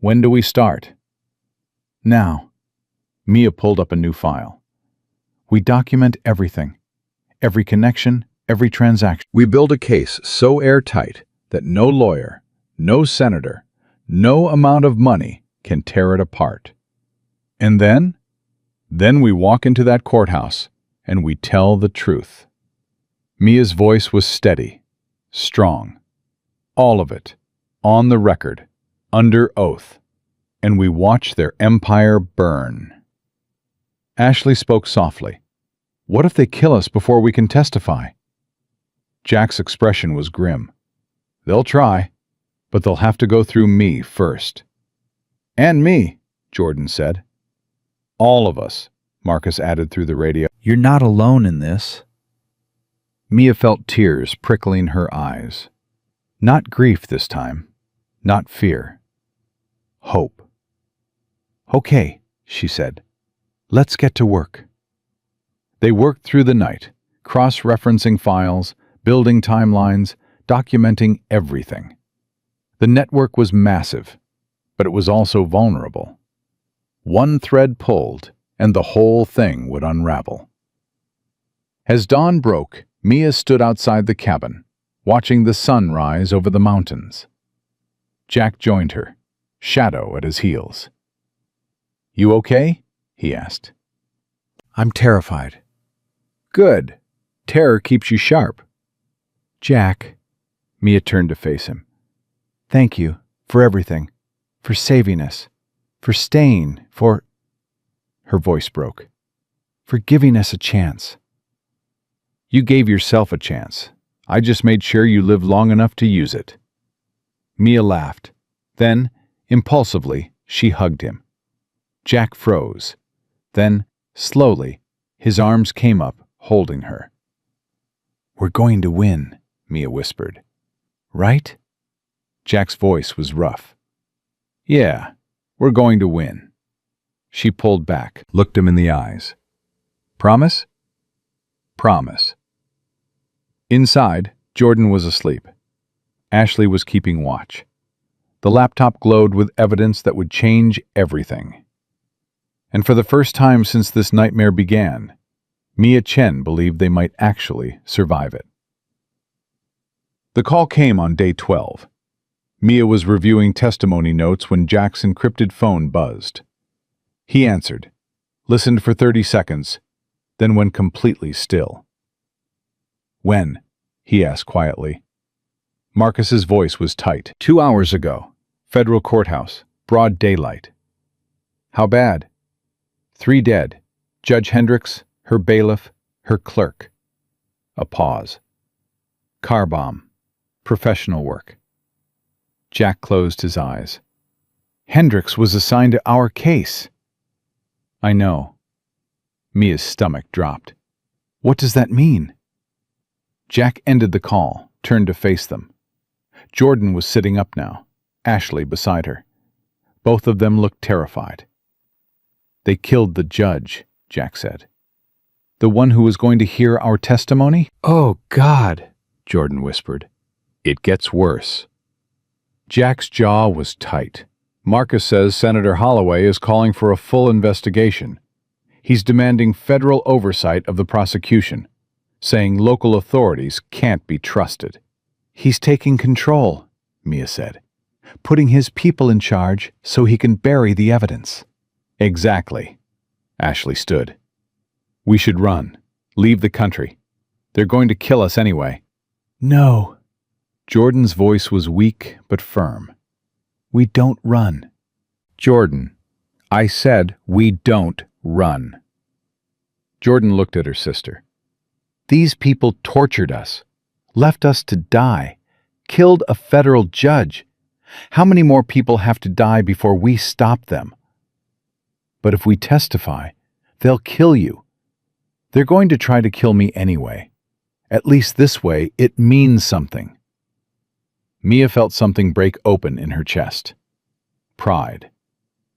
When do we start? Now. Mia pulled up a new file. We document everything. Every connection, every transaction. We build a case so airtight that no lawyer, no senator, no amount of money can tear it apart. And then we walk into that courthouse and we tell the truth. Mia's voice was steady, strong. All of it, on the record, under oath. And we watch their empire burn. Ashley spoke softly. What if they kill us before we can testify? Jack's expression was grim. They'll try, but they'll have to go through me first. And me, Jordan said. All of us, Marcus added through the radio. You're not alone in this. Mia felt tears prickling her eyes. Not grief this time, not fear. Hope. Okay, she said. Let's get to work. They worked through the night, cross-referencing files, building timelines, documenting everything. The network was massive, but it was also vulnerable. One thread pulled, and the whole thing would unravel. As dawn broke, Mia stood outside the cabin, watching the sun rise over the mountains. Jack joined her, shadow at his heels. You okay? He asked. I'm terrified. Good. Terror keeps you sharp. Jack, Mia turned to face him. Thank you for everything, for saving us, for staying, for... Her voice broke. For giving us a chance. You gave yourself a chance. I just made sure you lived long enough to use it. Mia laughed. Then, impulsively, she hugged him. Jack froze. Then, slowly, his arms came up, holding her. We're going to win, Mia whispered. Right? Jack's voice was rough. Yeah, we're going to win. She pulled back, looked him in the eyes. Promise? Promise. Inside, Jordan was asleep. Ashley was keeping watch. The laptop glowed with evidence that would change everything. And for the first time since this nightmare began, Mia Chen believed they might actually survive it. The call came on day 12. Mia was reviewing testimony notes when Jack's encrypted phone buzzed. He answered, listened for 30 seconds, then went completely still. When? He asked quietly. Marcus's voice was tight. 2 hours ago. Federal courthouse. Broad daylight. How bad? 3 dead. Judge Hendricks, her bailiff, her clerk. A pause. Car bomb. Professional work. Jack closed his eyes. Hendricks was assigned to our case. I know. Mia's stomach dropped. What does that mean? Jack ended the call, turned to face them. Jordan was sitting up now, Ashley beside her. Both of them looked terrified. They killed the judge, Jack said. The one who was going to hear our testimony? Oh, God, Jordan whispered. It gets worse. Jack's jaw was tight. Marcus says Senator Holloway is calling for a full investigation. He's demanding federal oversight of the prosecution, saying local authorities can't be trusted. He's taking control, Mia said, putting his people in charge so he can bury the evidence. Exactly. Ashley stood. We should run. Leave the country. They're going to kill us anyway. No. Jordan's voice was weak but firm. We don't run. Jordan, I said we don't run. Jordan looked at her sister. These people tortured us, left us to die, killed a federal judge. How many more people have to die before we stop them? But if we testify, they'll kill you. They're going to try to kill me anyway. At least this way, it means something. Mia felt something break open in her chest. Pride,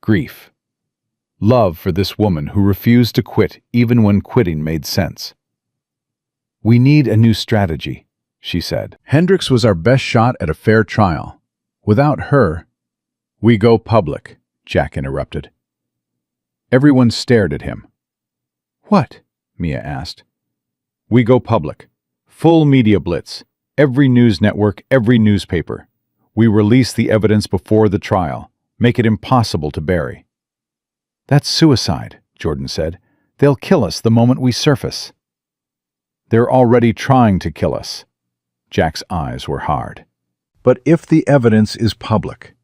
grief, love for this woman who refused to quit even when quitting made sense. "We need a new strategy," she said. Hendricks was our best shot at a fair trial. Without her, we go public, Jack interrupted. Everyone stared at him. "What?" Mia asked. "We go public. Full media blitz. Every news network, every newspaper. We release the evidence before the trial. Make it impossible to bury." "That's suicide," Jordan said. "They'll kill us the moment we surface." "They're already trying to kill us." Jack's eyes were hard. "But if the evidence is public,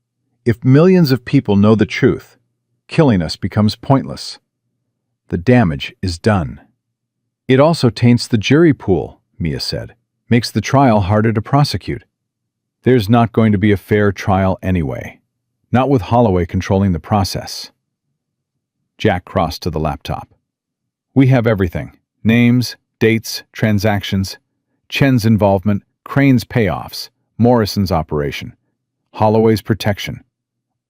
if millions of people know the truth, killing us becomes pointless. The damage is done." "It also taints the jury pool," Mia said. "Makes the trial harder to prosecute." "There's not going to be a fair trial anyway. Not with Holloway controlling the process." Jack crossed to the laptop. "We have everything. Names, dates, transactions, Chen's involvement, Crane's payoffs, Morrison's operation, Holloway's protection.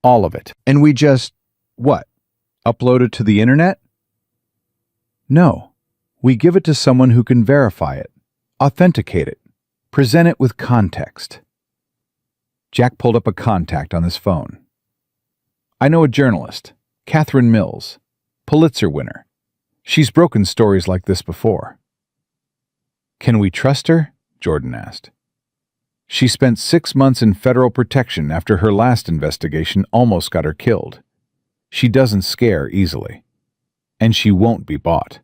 All of it." "And we just, what, upload it to the internet?" "No. We give it to someone who can verify it, authenticate it, present it with context." Jack pulled up a contact on his phone. "I know a journalist, Catherine Mills, Pulitzer winner. She's broken stories like this before." "Can we trust her?" Jordan asked. "She spent 6 months in federal protection after her last investigation almost got her killed. She doesn't scare easily. And she won't be bought."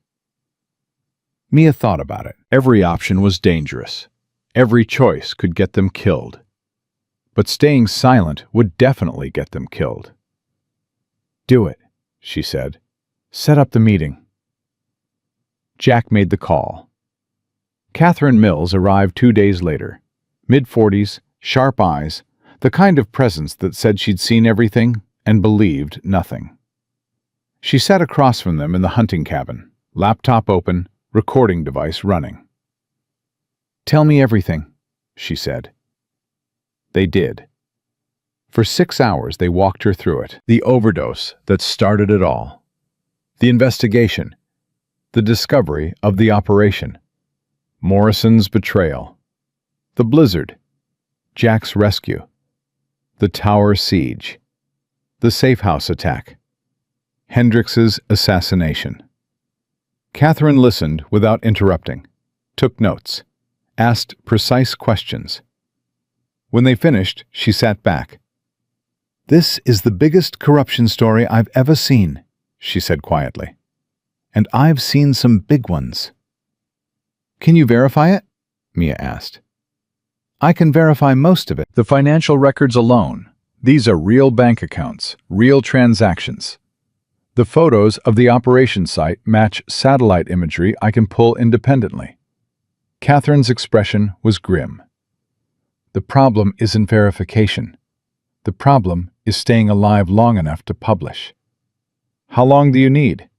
Mia thought about it. Every option was dangerous. Every choice could get them killed. But staying silent would definitely get them killed. "Do it," she said. "Set up the meeting." Jack made the call. Catherine Mills arrived 2 days later. Mid-40s, sharp eyes, the kind of presence that said she'd seen everything and believed nothing. She sat across from them in the hunting cabin, laptop open, recording device running. "Tell me everything," she said. They did. For 6 hours they walked her through it. The overdose that started it all. The investigation. The discovery of the operation. Morrison's betrayal. The blizzard. Jack's rescue. The tower siege. The safe house attack. Hendricks's assassination. Catherine listened without interrupting, took notes, asked precise questions. When they finished, she sat back. "This is the biggest corruption story I've ever seen," she said quietly. "And I've seen some big ones." "Can you verify it?" Mia asked. "I can verify most of it." The financial records alone. These are real bank accounts, real transactions. The photos of the operation site match satellite imagery I can pull independently. Catherine's expression was grim. "The problem isn't verification. The problem is staying alive long enough to publish." "How long do you need?"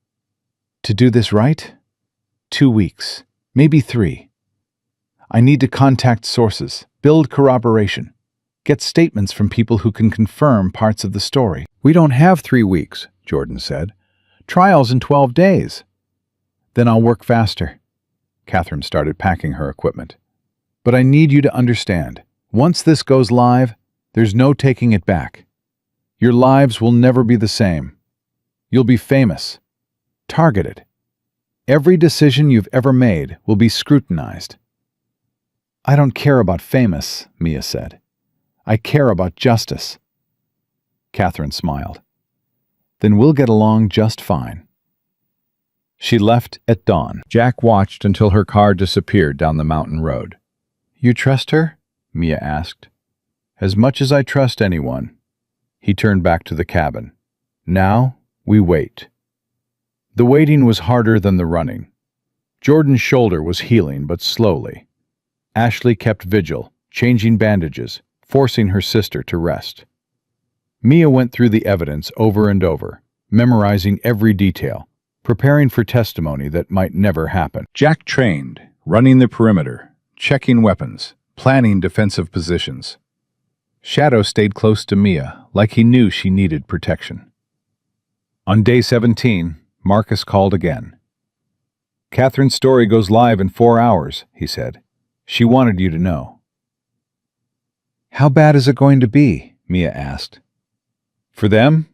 "To do this right? 2 weeks, maybe 3. I need to contact sources, build corroboration, get statements from people who can confirm parts of the story." "We don't have 3 weeks," Jordan said. "Trial's in 12 days. "Then I'll work faster." Catherine started packing her equipment. "But I need you to understand, once this goes live, there's no taking it back. Your lives will never be the same. You'll be famous, targeted. Every decision you've ever made will be scrutinized." "I don't care about famous," Mia said. "I care about justice." Catherine smiled. "Then we'll get along just fine." She left at dawn. Jack watched until her car disappeared down the mountain road. "You trust her?" Mia asked. "As much as I trust anyone." He turned back to the cabin. "Now we wait." The waiting was harder than the running. Jordan's shoulder was healing, but slowly. Ashley kept vigil, changing bandages, forcing her sister to rest. Mia went through the evidence over and over, memorizing every detail, preparing for testimony that might never happen. Jack trained, running the perimeter, checking weapons, planning defensive positions. Shadow stayed close to Mia, like he knew she needed protection. On day 17, Marcus called again. "Catherine's story goes live in 4 hours," he said. "She wanted you to know." "How bad is it going to be?" Mia asked. "For them,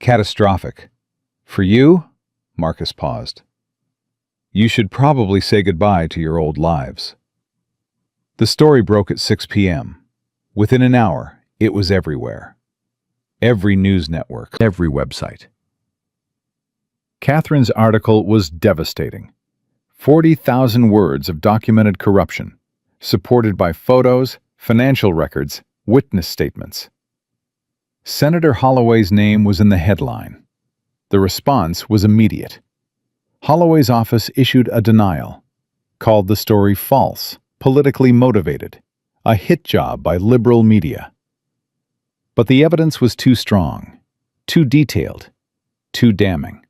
catastrophic. For you," Marcus paused, "you should probably say goodbye to your old lives." The story broke at 6 p.m. Within an hour, it was everywhere. Every news network, every website. Catherine's article was devastating. 40,000 words of documented corruption, supported by photos, financial records, witness statements. Senator Holloway's name was in the headline. The response was immediate. Holloway's office issued a denial, called the story false, politically motivated, a hit job by liberal media. But the evidence was too strong, too detailed, too damning.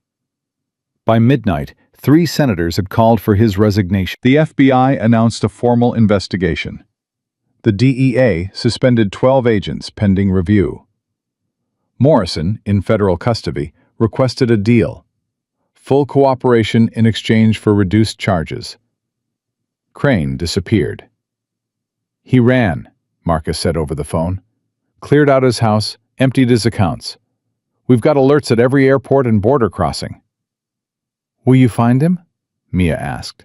By midnight, 3 senators had called for his resignation. The FBI announced a formal investigation. The DEA suspended 12 agents pending review. Morrison, in federal custody, requested a deal: full cooperation in exchange for reduced charges. Crane disappeared. "He ran," Marcus said over the phone. "Cleared out his house, emptied his accounts. We've got alerts at every airport and border crossing." "Will you find him?" Mia asked.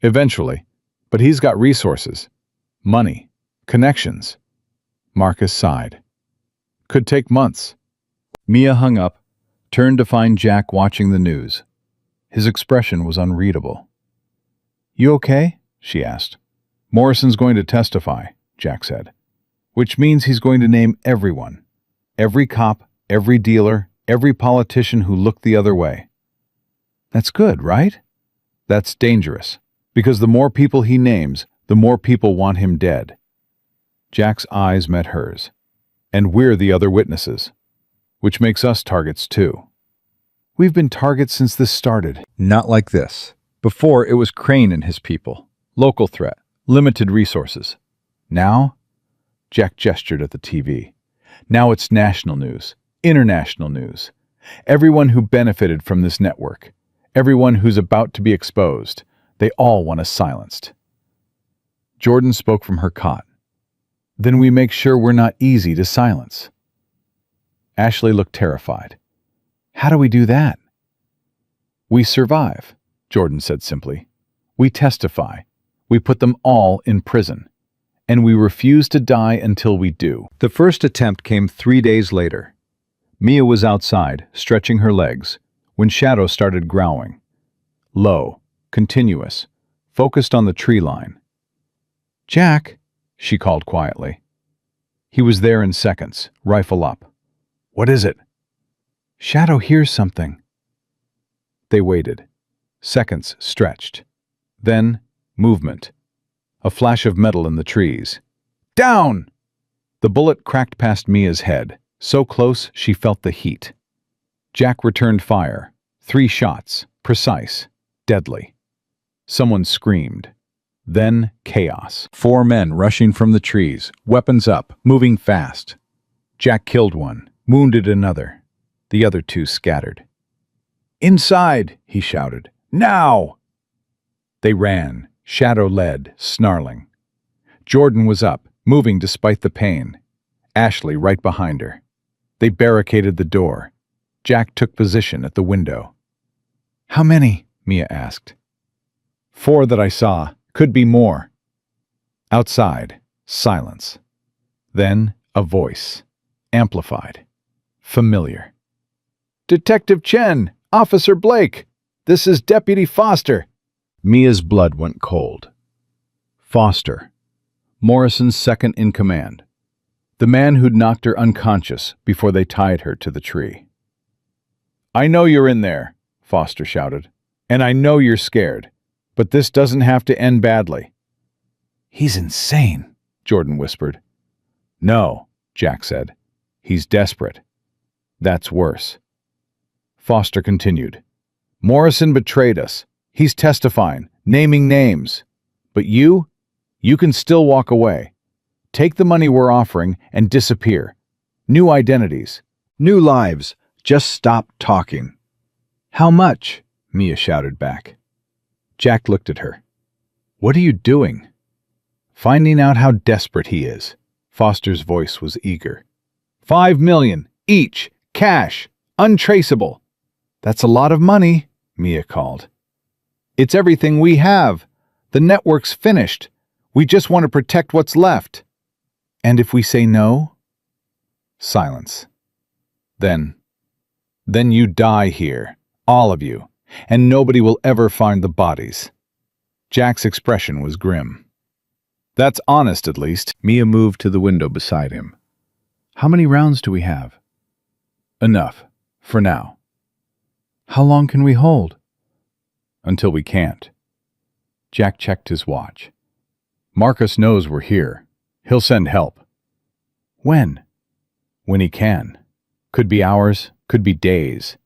"Eventually, but he's got resources, money, connections." Marcus sighed. "Could take months." Mia hung up, turned to find Jack watching the news. His expression was unreadable. "You okay?" she asked. "Morrison's going to testify," Jack said, "which means he's going to name everyone. Every cop, every dealer, every politician who looked the other way." "That's good, right?" "That's dangerous, because the more people he names, the more people want him dead." Jack's eyes met hers. "And we're the other witnesses, which makes us targets too." "We've been targets since this started." Not like this. Before, it was Crane and his people. Local threat, limited resources. Now, Jack gestured at the TV. Now it's national news, international news. Everyone who benefited from this network, everyone who's about to be exposed, they all want us silenced. Jordan spoke from her cot. "Then we make sure we're not easy to silence." Ashley looked terrified. "How do we do that?" "We survive," Jordan said simply. "We testify. We put them all in prison. And we refuse to die until we do." The first attempt came 3 days later. Mia was outside, stretching her legs, when Shadow started growling. Low, continuous, focused on the tree line. "Jack," she called quietly. He was there in seconds, rifle up. "What is it?" "Shadow hears something." They waited. Seconds stretched. Then, movement. A flash of metal in the trees. "Down!" The bullet cracked past Mia's head, so close she felt the heat. Jack returned fire. 3 shots, precise, deadly. Someone screamed. Then chaos. 4 men rushing from the trees, weapons up, moving fast. Jack killed one, wounded another. The other 2 scattered. "Inside!" he shouted. "Now!" They ran, Shadow led, snarling. Jordan was up, moving despite the pain. Ashley right behind her. They barricaded the door. Jack took position at the window. "How many?" Mia asked. 4 that I saw. Could be more." Outside, silence. Then a voice. Amplified. Familiar. "Detective Chen! Officer Blake! This is Deputy Foster!" Mia's blood went cold. Foster. Morrison's second in command. The man who'd knocked her unconscious before they tied her to the tree. "I know you're in there," Foster shouted. "And I know you're scared. But this doesn't have to end badly. He's insane, Jordan whispered. No, Jack said. He's desperate. That's worse. Foster continued. Morrison betrayed us. He's testifying, naming names. But you can still walk away. Take the money we're offering and disappear. New identities. New lives. Just stop talking. How much? Mia shouted back. Jack looked at her. What are you doing? Finding out how desperate he is. Foster's voice was eager. 5 million, each, cash, untraceable. That's a lot of money, Mia called. It's everything we have. The network's finished. We just want to protect what's left. And if we say no? Silence. Then you die here, all of you, and nobody will ever find the bodies. Jack's expression was grim. That's honest, at least. Mia moved to the window beside him. How many rounds do we have? Enough, for now. How long can we hold? Until we can't. Jack checked his watch. Marcus knows we're here. He'll send help. When? When he can. Could be hours, could be days.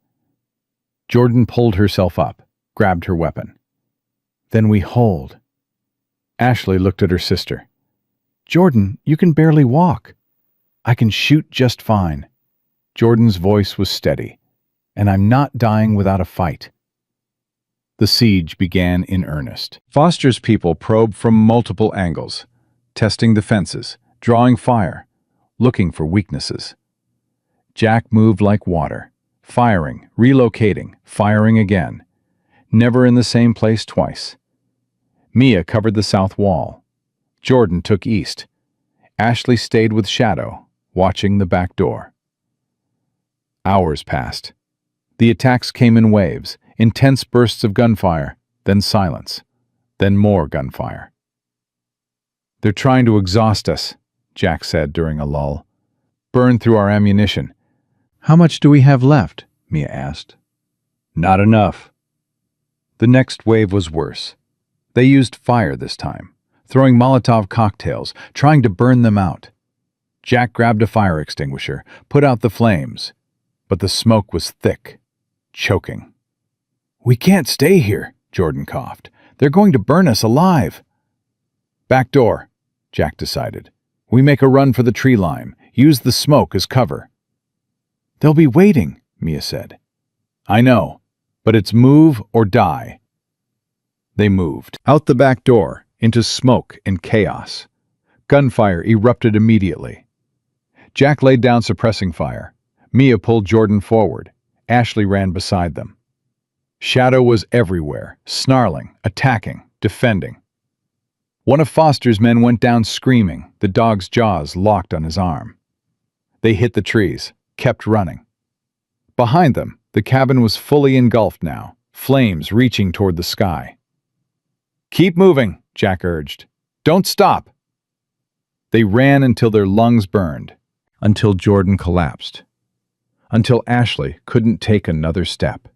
Jordan pulled herself up, grabbed her weapon. Then we hold. Ashley looked at her sister. Jordan, you can barely walk. I can shoot just fine. Jordan's voice was steady. And I'm not dying without a fight. The siege began in earnest. Foster's people probed from multiple angles, testing defenses, drawing fire, looking for weaknesses. Jack moved like water, firing, relocating, firing again, never in the same place twice. Mia covered the south wall. Jordan took east. Ashley stayed with Shadow, watching the back door. Hours passed. The attacks came in waves, intense bursts of gunfire, then silence, then more gunfire. They're trying to exhaust us, Jack said during a lull. Burn through our ammunition. How much do we have left? Mia asked. Not enough. The next wave was worse. They used fire this time, throwing Molotov cocktails, trying to burn them out. Jack grabbed a fire extinguisher, put out the flames, but the smoke was thick, choking. We can't stay here, Jordan coughed. They're going to burn us alive. Back door, Jack decided. We make a run for the tree line, use the smoke as cover. They'll be waiting, Mia said. I know, but it's move or die. They moved. Out the back door, into smoke and chaos. Gunfire erupted immediately. Jack laid down suppressing fire. Mia pulled Jordan forward. Ashley ran beside them. Shadow was everywhere, snarling, attacking, defending. One of Foster's men went down screaming, the dog's jaws locked on his arm. They hit the trees, kept running. Behind them, the cabin was fully engulfed now, flames reaching toward the sky. Keep moving, Jack urged. Don't stop. They ran until their lungs burned, until Jordan collapsed, until Ashley couldn't take another step.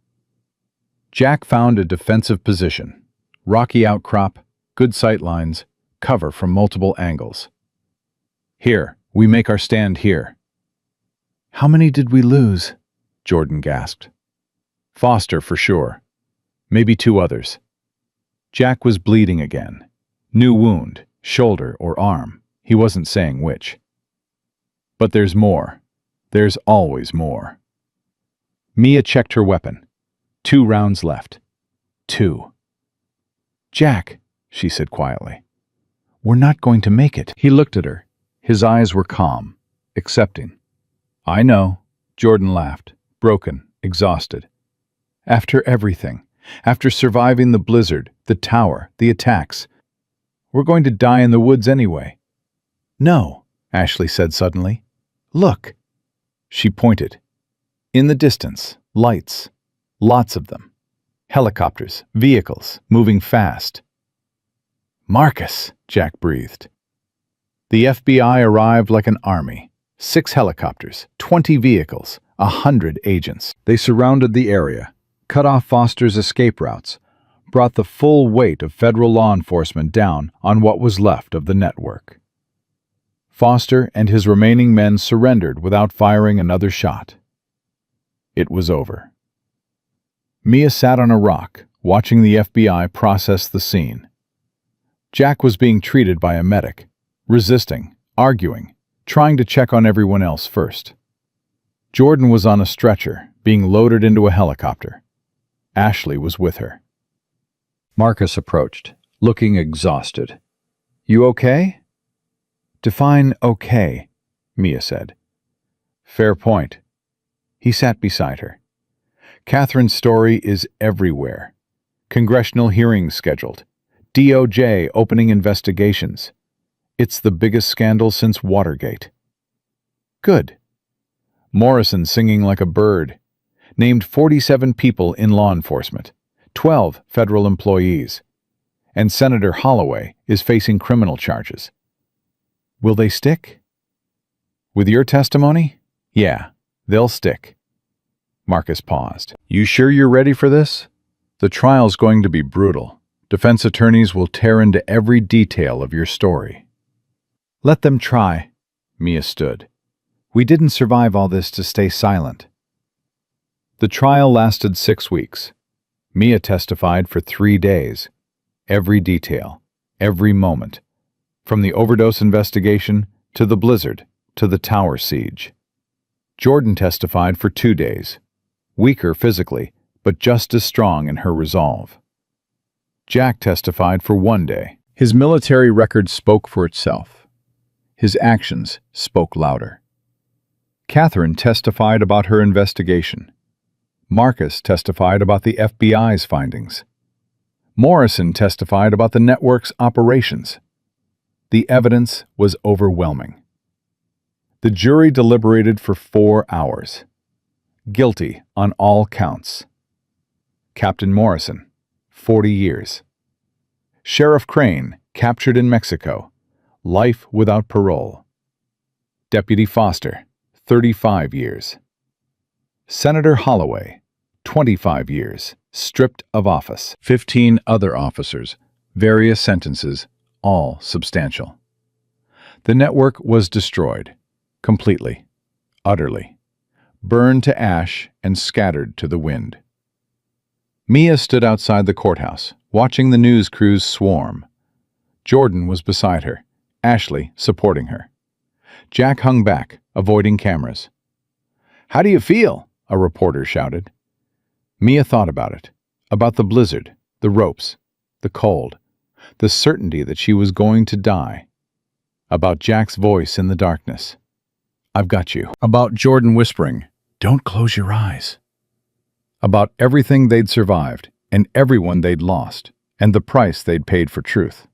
Jack found a defensive position, rocky outcrop, good sight lines, cover from multiple angles. Here, we make our stand here. How many did we lose? Jordan gasped. Foster for sure. Maybe 2 others. Jack was bleeding again. New wound, shoulder or arm. He wasn't saying which. But there's more. There's always more. Mia checked her weapon. 2 rounds left. 2. Jack, she said quietly, we're not going to make it. He looked at her. His eyes were calm, accepting. I know, Jordan laughed, broken, exhausted. After everything, after surviving the blizzard, the tower, the attacks, we're going to die in the woods anyway. No, Ashley said suddenly. Look. She pointed. In the distance, lights. Lots of them. Helicopters, vehicles, moving fast. Marcus, Jack breathed. The FBI arrived like an army. 6 helicopters, 20 vehicles, 100 agents. They surrounded the area, cut off Foster's escape routes, brought the full weight of federal law enforcement down on what was left of the network. Foster and his remaining men surrendered without firing another shot. It was over. Mia sat on a rock, watching the FBI process the scene. Jack was being treated by a medic, resisting, arguing, trying to check on everyone else first. Jordan was on a stretcher, being loaded into a helicopter. Ashley was with her. Marcus approached, looking exhausted. "You okay?" "Define okay," Mia said. "Fair point." He sat beside her. "Catherine's story is everywhere. Congressional hearings scheduled. DOJ opening investigations. It's the biggest scandal since Watergate." "Good." Morrison singing like a bird. Named 47 people in law enforcement, 12 federal employees. And Senator Holloway is facing criminal charges. "Will they stick?" "With your testimony? "Yeah, they'll stick." Marcus paused. "You sure you're ready for this? The trial's going to be brutal. Defense attorneys will tear into every detail of your story." "Let them try." Mia stood. "We didn't survive all this to stay silent." The trial lasted 6 weeks. Mia testified for 3 days. Every detail, every moment. From the overdose investigation, to the blizzard, to the tower siege. Jordan testified for 2 days. Weaker physically, but just as strong in her resolve. Jack testified for 1 day. His military record spoke for itself. His actions spoke louder. Catherine testified about her investigation. Marcus testified about the FBI's findings. Morrison testified about the network's operations. The evidence was overwhelming. The jury deliberated for 4 hours. Guilty on all counts. Captain Morrison, 40 years. Sheriff Crane, captured in Mexico, life without parole. Deputy Foster, 35 years. Senator Holloway, 25 years, stripped of office. 15 other officers, various sentences, all substantial. The network was destroyed, completely, utterly, burned to ash and scattered to the wind. Mia stood outside the courthouse, watching the news crews swarm. Jordan was beside her, Ashley supporting her. Jack hung back, avoiding cameras. "How do you feel?" a reporter shouted. Mia thought about it, about the blizzard, the ropes, the cold, the certainty that she was going to die. About Jack's voice in the darkness. "I've got you." About Jordan whispering, "Don't close your eyes." About everything they'd survived, and everyone they'd lost, and the price they'd paid for truth.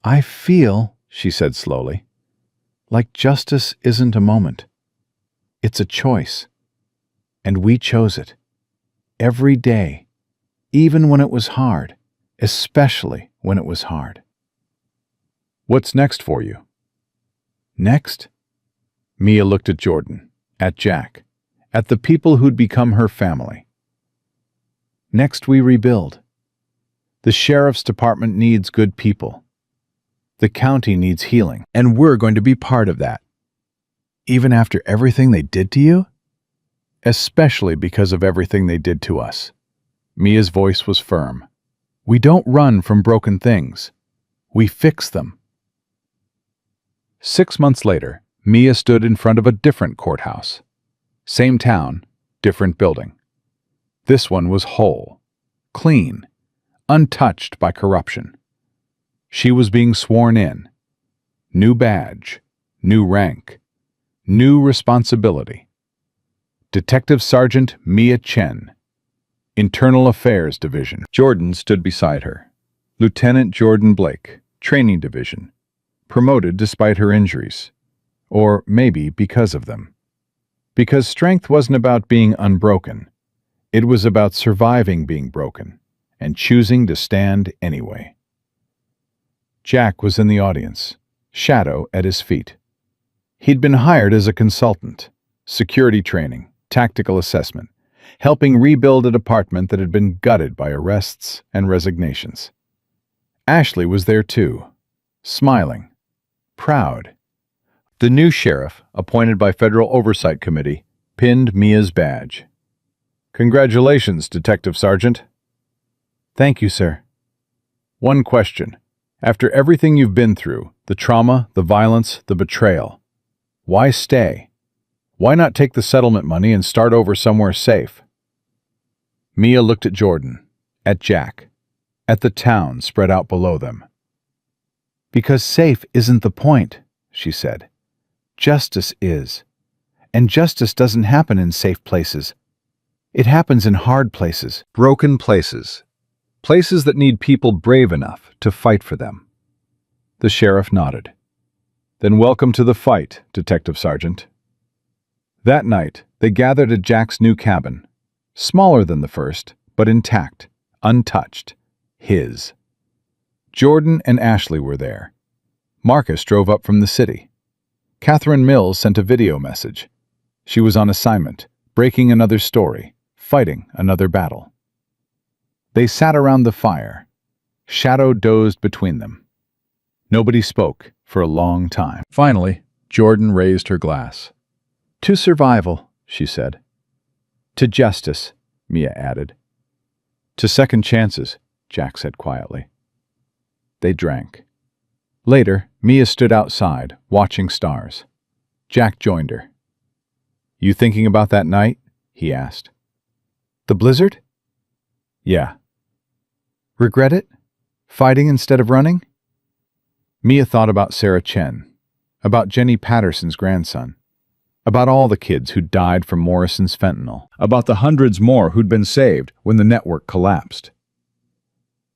"I feel," she said slowly, "like justice isn't a moment. It's a choice. And we chose it. Every day. Even when it was hard. Especially when it was hard." "What's next for you?" "Next?" Mia looked at Jordan, at Jack, at the people who'd become her family. "Next we rebuild. The sheriff's department needs good people. The county needs healing. And we're going to be part of that. Even after everything they did to you? Especially because of everything they did to us." Mia's voice was firm. "We don't run from broken things. We fix them." 6 months later, Mia stood in front of a different courthouse. Same town, different building. This one was whole, clean, untouched by corruption. She was being sworn in. New badge, new rank, new responsibility. Detective Sergeant Mia Chen, Internal Affairs Division. Jordan stood beside her. Lieutenant Jordan Blake, Training Division, promoted despite her injuries. Or maybe because of them. Because strength wasn't about being unbroken. It was about surviving being broken and choosing to stand anyway. Jack was in the audience, Shadow at his feet. He'd been hired as a consultant, security training, tactical assessment, helping rebuild a department that had been gutted by arrests and resignations. Ashley was there too, smiling, proud. The new sheriff, appointed by Federal Oversight Committee, pinned Mia's badge. "Congratulations, Detective Sergeant." "Thank you, sir." "One question. After everything you've been through, the trauma, the violence, the betrayal, why stay? Why not take the settlement money and start over somewhere safe?" Mia looked at Jordan, at Jack, at the town spread out below them. "Because safe isn't the point," she said. "Justice is. And justice doesn't happen in safe places. It happens in hard places." Broken places. Places that need people brave enough to fight for them. The sheriff nodded. "Then welcome to the fight, Detective Sergeant." That night, they gathered at Jack's new cabin, smaller than the first, but intact, untouched, his. Jordan and Ashley were there. Marcus drove up from the city. Catherine Mills sent a video message. She was on assignment, breaking another story, fighting another battle. They sat around the fire. Shadow dozed between them. Nobody spoke for a long time. Finally, Jordan raised her glass. "To survival," she said. "To justice," Mia added. "To second chances," Jack said quietly. They drank. Later, Mia stood outside, watching stars. Jack joined her. "You thinking about that night?" he asked. "The blizzard?" "Yeah." "Regret it? Fighting instead of running?" Mia thought about Sarah Chen, about Jenny Patterson's grandson, about all the kids who'd died from Morrison's fentanyl, about the hundreds more who'd been saved when the network collapsed.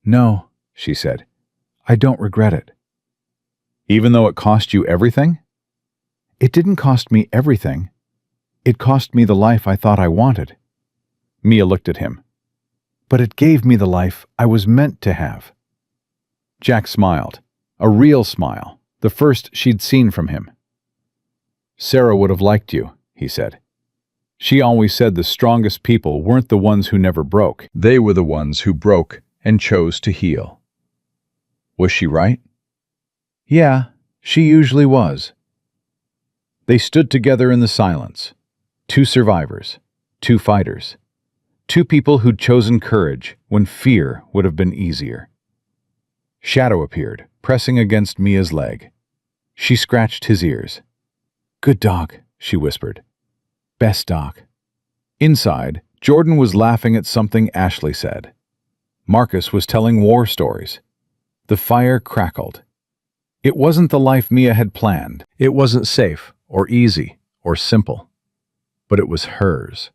"No," she said, "I don't regret it." "Even though it cost you everything?" "It didn't cost me everything. It cost me the life I thought I wanted." Mia looked at him. "But it gave me the life I was meant to have." Jack smiled, a real smile, the first she'd seen from him. "Sarah would have liked you," he said. "She always said the strongest people weren't the ones who never broke. They were the ones who broke and chose to heal." Was she right? Yeah, she usually was. They stood together in the silence. Two survivors, two fighters, two people who'd chosen courage when fear would have been easier. Shadow appeared, pressing against Mia's leg. She scratched his ears. "Good dog," she whispered. "Best dog." Inside, Jordan was laughing at something Ashley said. Marcus was telling war stories. The fire crackled. It wasn't the life Mia had planned. It wasn't safe or easy or simple. But it was hers.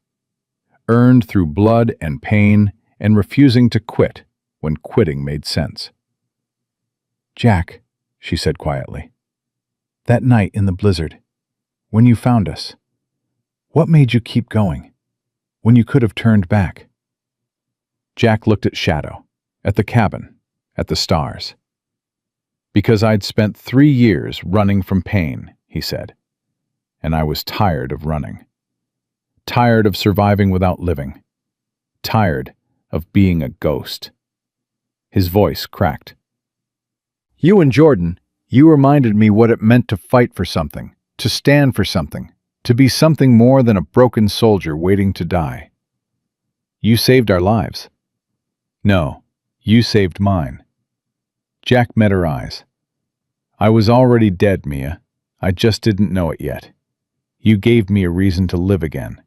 Earned through blood and pain and refusing to quit when quitting made sense. "Jack," she said quietly, "that night in the blizzard, when you found us, what made you keep going, when you could have turned back?" Jack looked at Shadow, at the cabin, at the stars. "Because I'd spent 3 years running from pain," he said, "and I was tired of running. Tired of surviving without living. Tired of being a ghost." His voice cracked. "You and Jordan, you reminded me what it meant to fight for something, to stand for something, to be something more than a broken soldier waiting to die. You saved our lives. No, you saved mine." Jack met her eyes. "I was already dead, Mia. I just didn't know it yet. You gave me a reason to live again."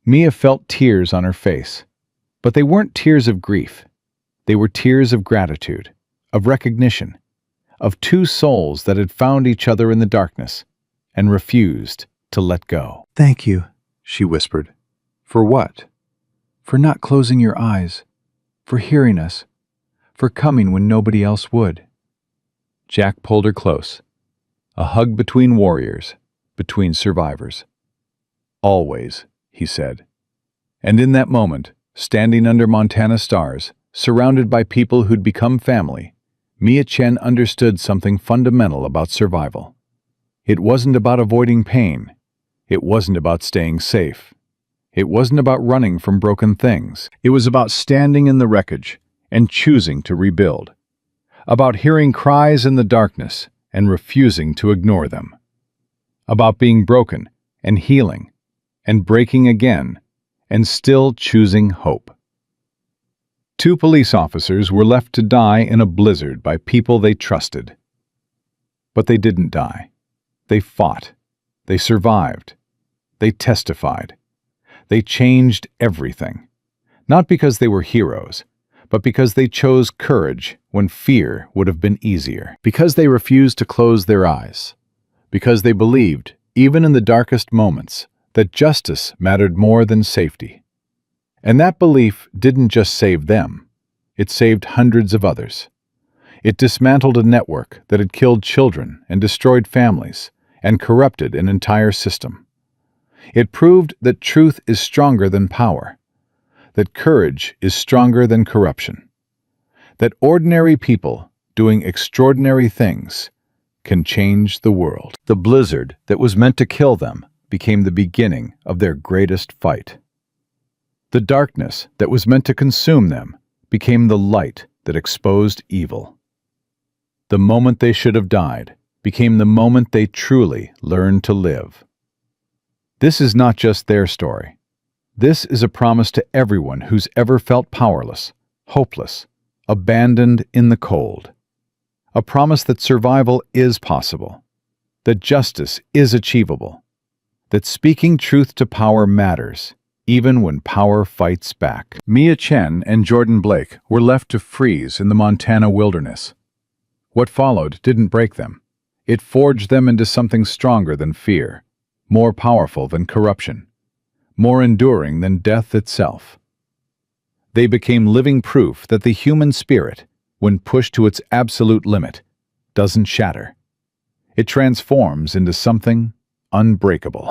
Mia felt tears on her face, but they weren't tears of grief. They were tears of gratitude, of recognition, of two souls that had found each other in the darkness and refused to let go. "Thank you," she whispered. "For what?" "For not closing your eyes, for hearing us, for coming when nobody else would." Jack pulled her close. A hug between warriors, between survivors. "Always," he said. And in that moment, standing under Montana stars, surrounded by people who'd become family, Mia Chen understood something fundamental about survival. It wasn't about avoiding pain. It wasn't about staying safe. It wasn't about running from broken things. It was about standing in the wreckage and choosing to rebuild. About hearing cries in the darkness and refusing to ignore them. About being broken and healing and breaking again and still choosing hope. 2 police officers were left to die in a blizzard by people they trusted. But they didn't die. They fought. They survived. They testified. They changed everything. Not because they were heroes, but because they chose courage when fear would have been easier. Because they refused to close their eyes. Because they believed, even in the darkest moments, that justice mattered more than safety. And that belief didn't just save them. It saved hundreds of others. It dismantled a network that had killed children and destroyed families and corrupted an entire system. It proved that truth is stronger than power, that courage is stronger than corruption, that ordinary people doing extraordinary things can change the world. The blizzard that was meant to kill them became the beginning of their greatest fight. The darkness that was meant to consume them became the light that exposed evil. The moment they should have died became the moment they truly learned to live. This is not just their story. This is a promise to everyone who's ever felt powerless, hopeless, abandoned in the cold. A promise that survival is possible, that justice is achievable, that speaking truth to power matters, even when power fights back. Mia Chen and Jordan Blake were left to freeze in the Montana wilderness. What followed didn't break them. It forged them into something stronger than fear, more powerful than corruption, more enduring than death itself. They became living proof that the human spirit, when pushed to its absolute limit, doesn't shatter. It transforms into something unbreakable.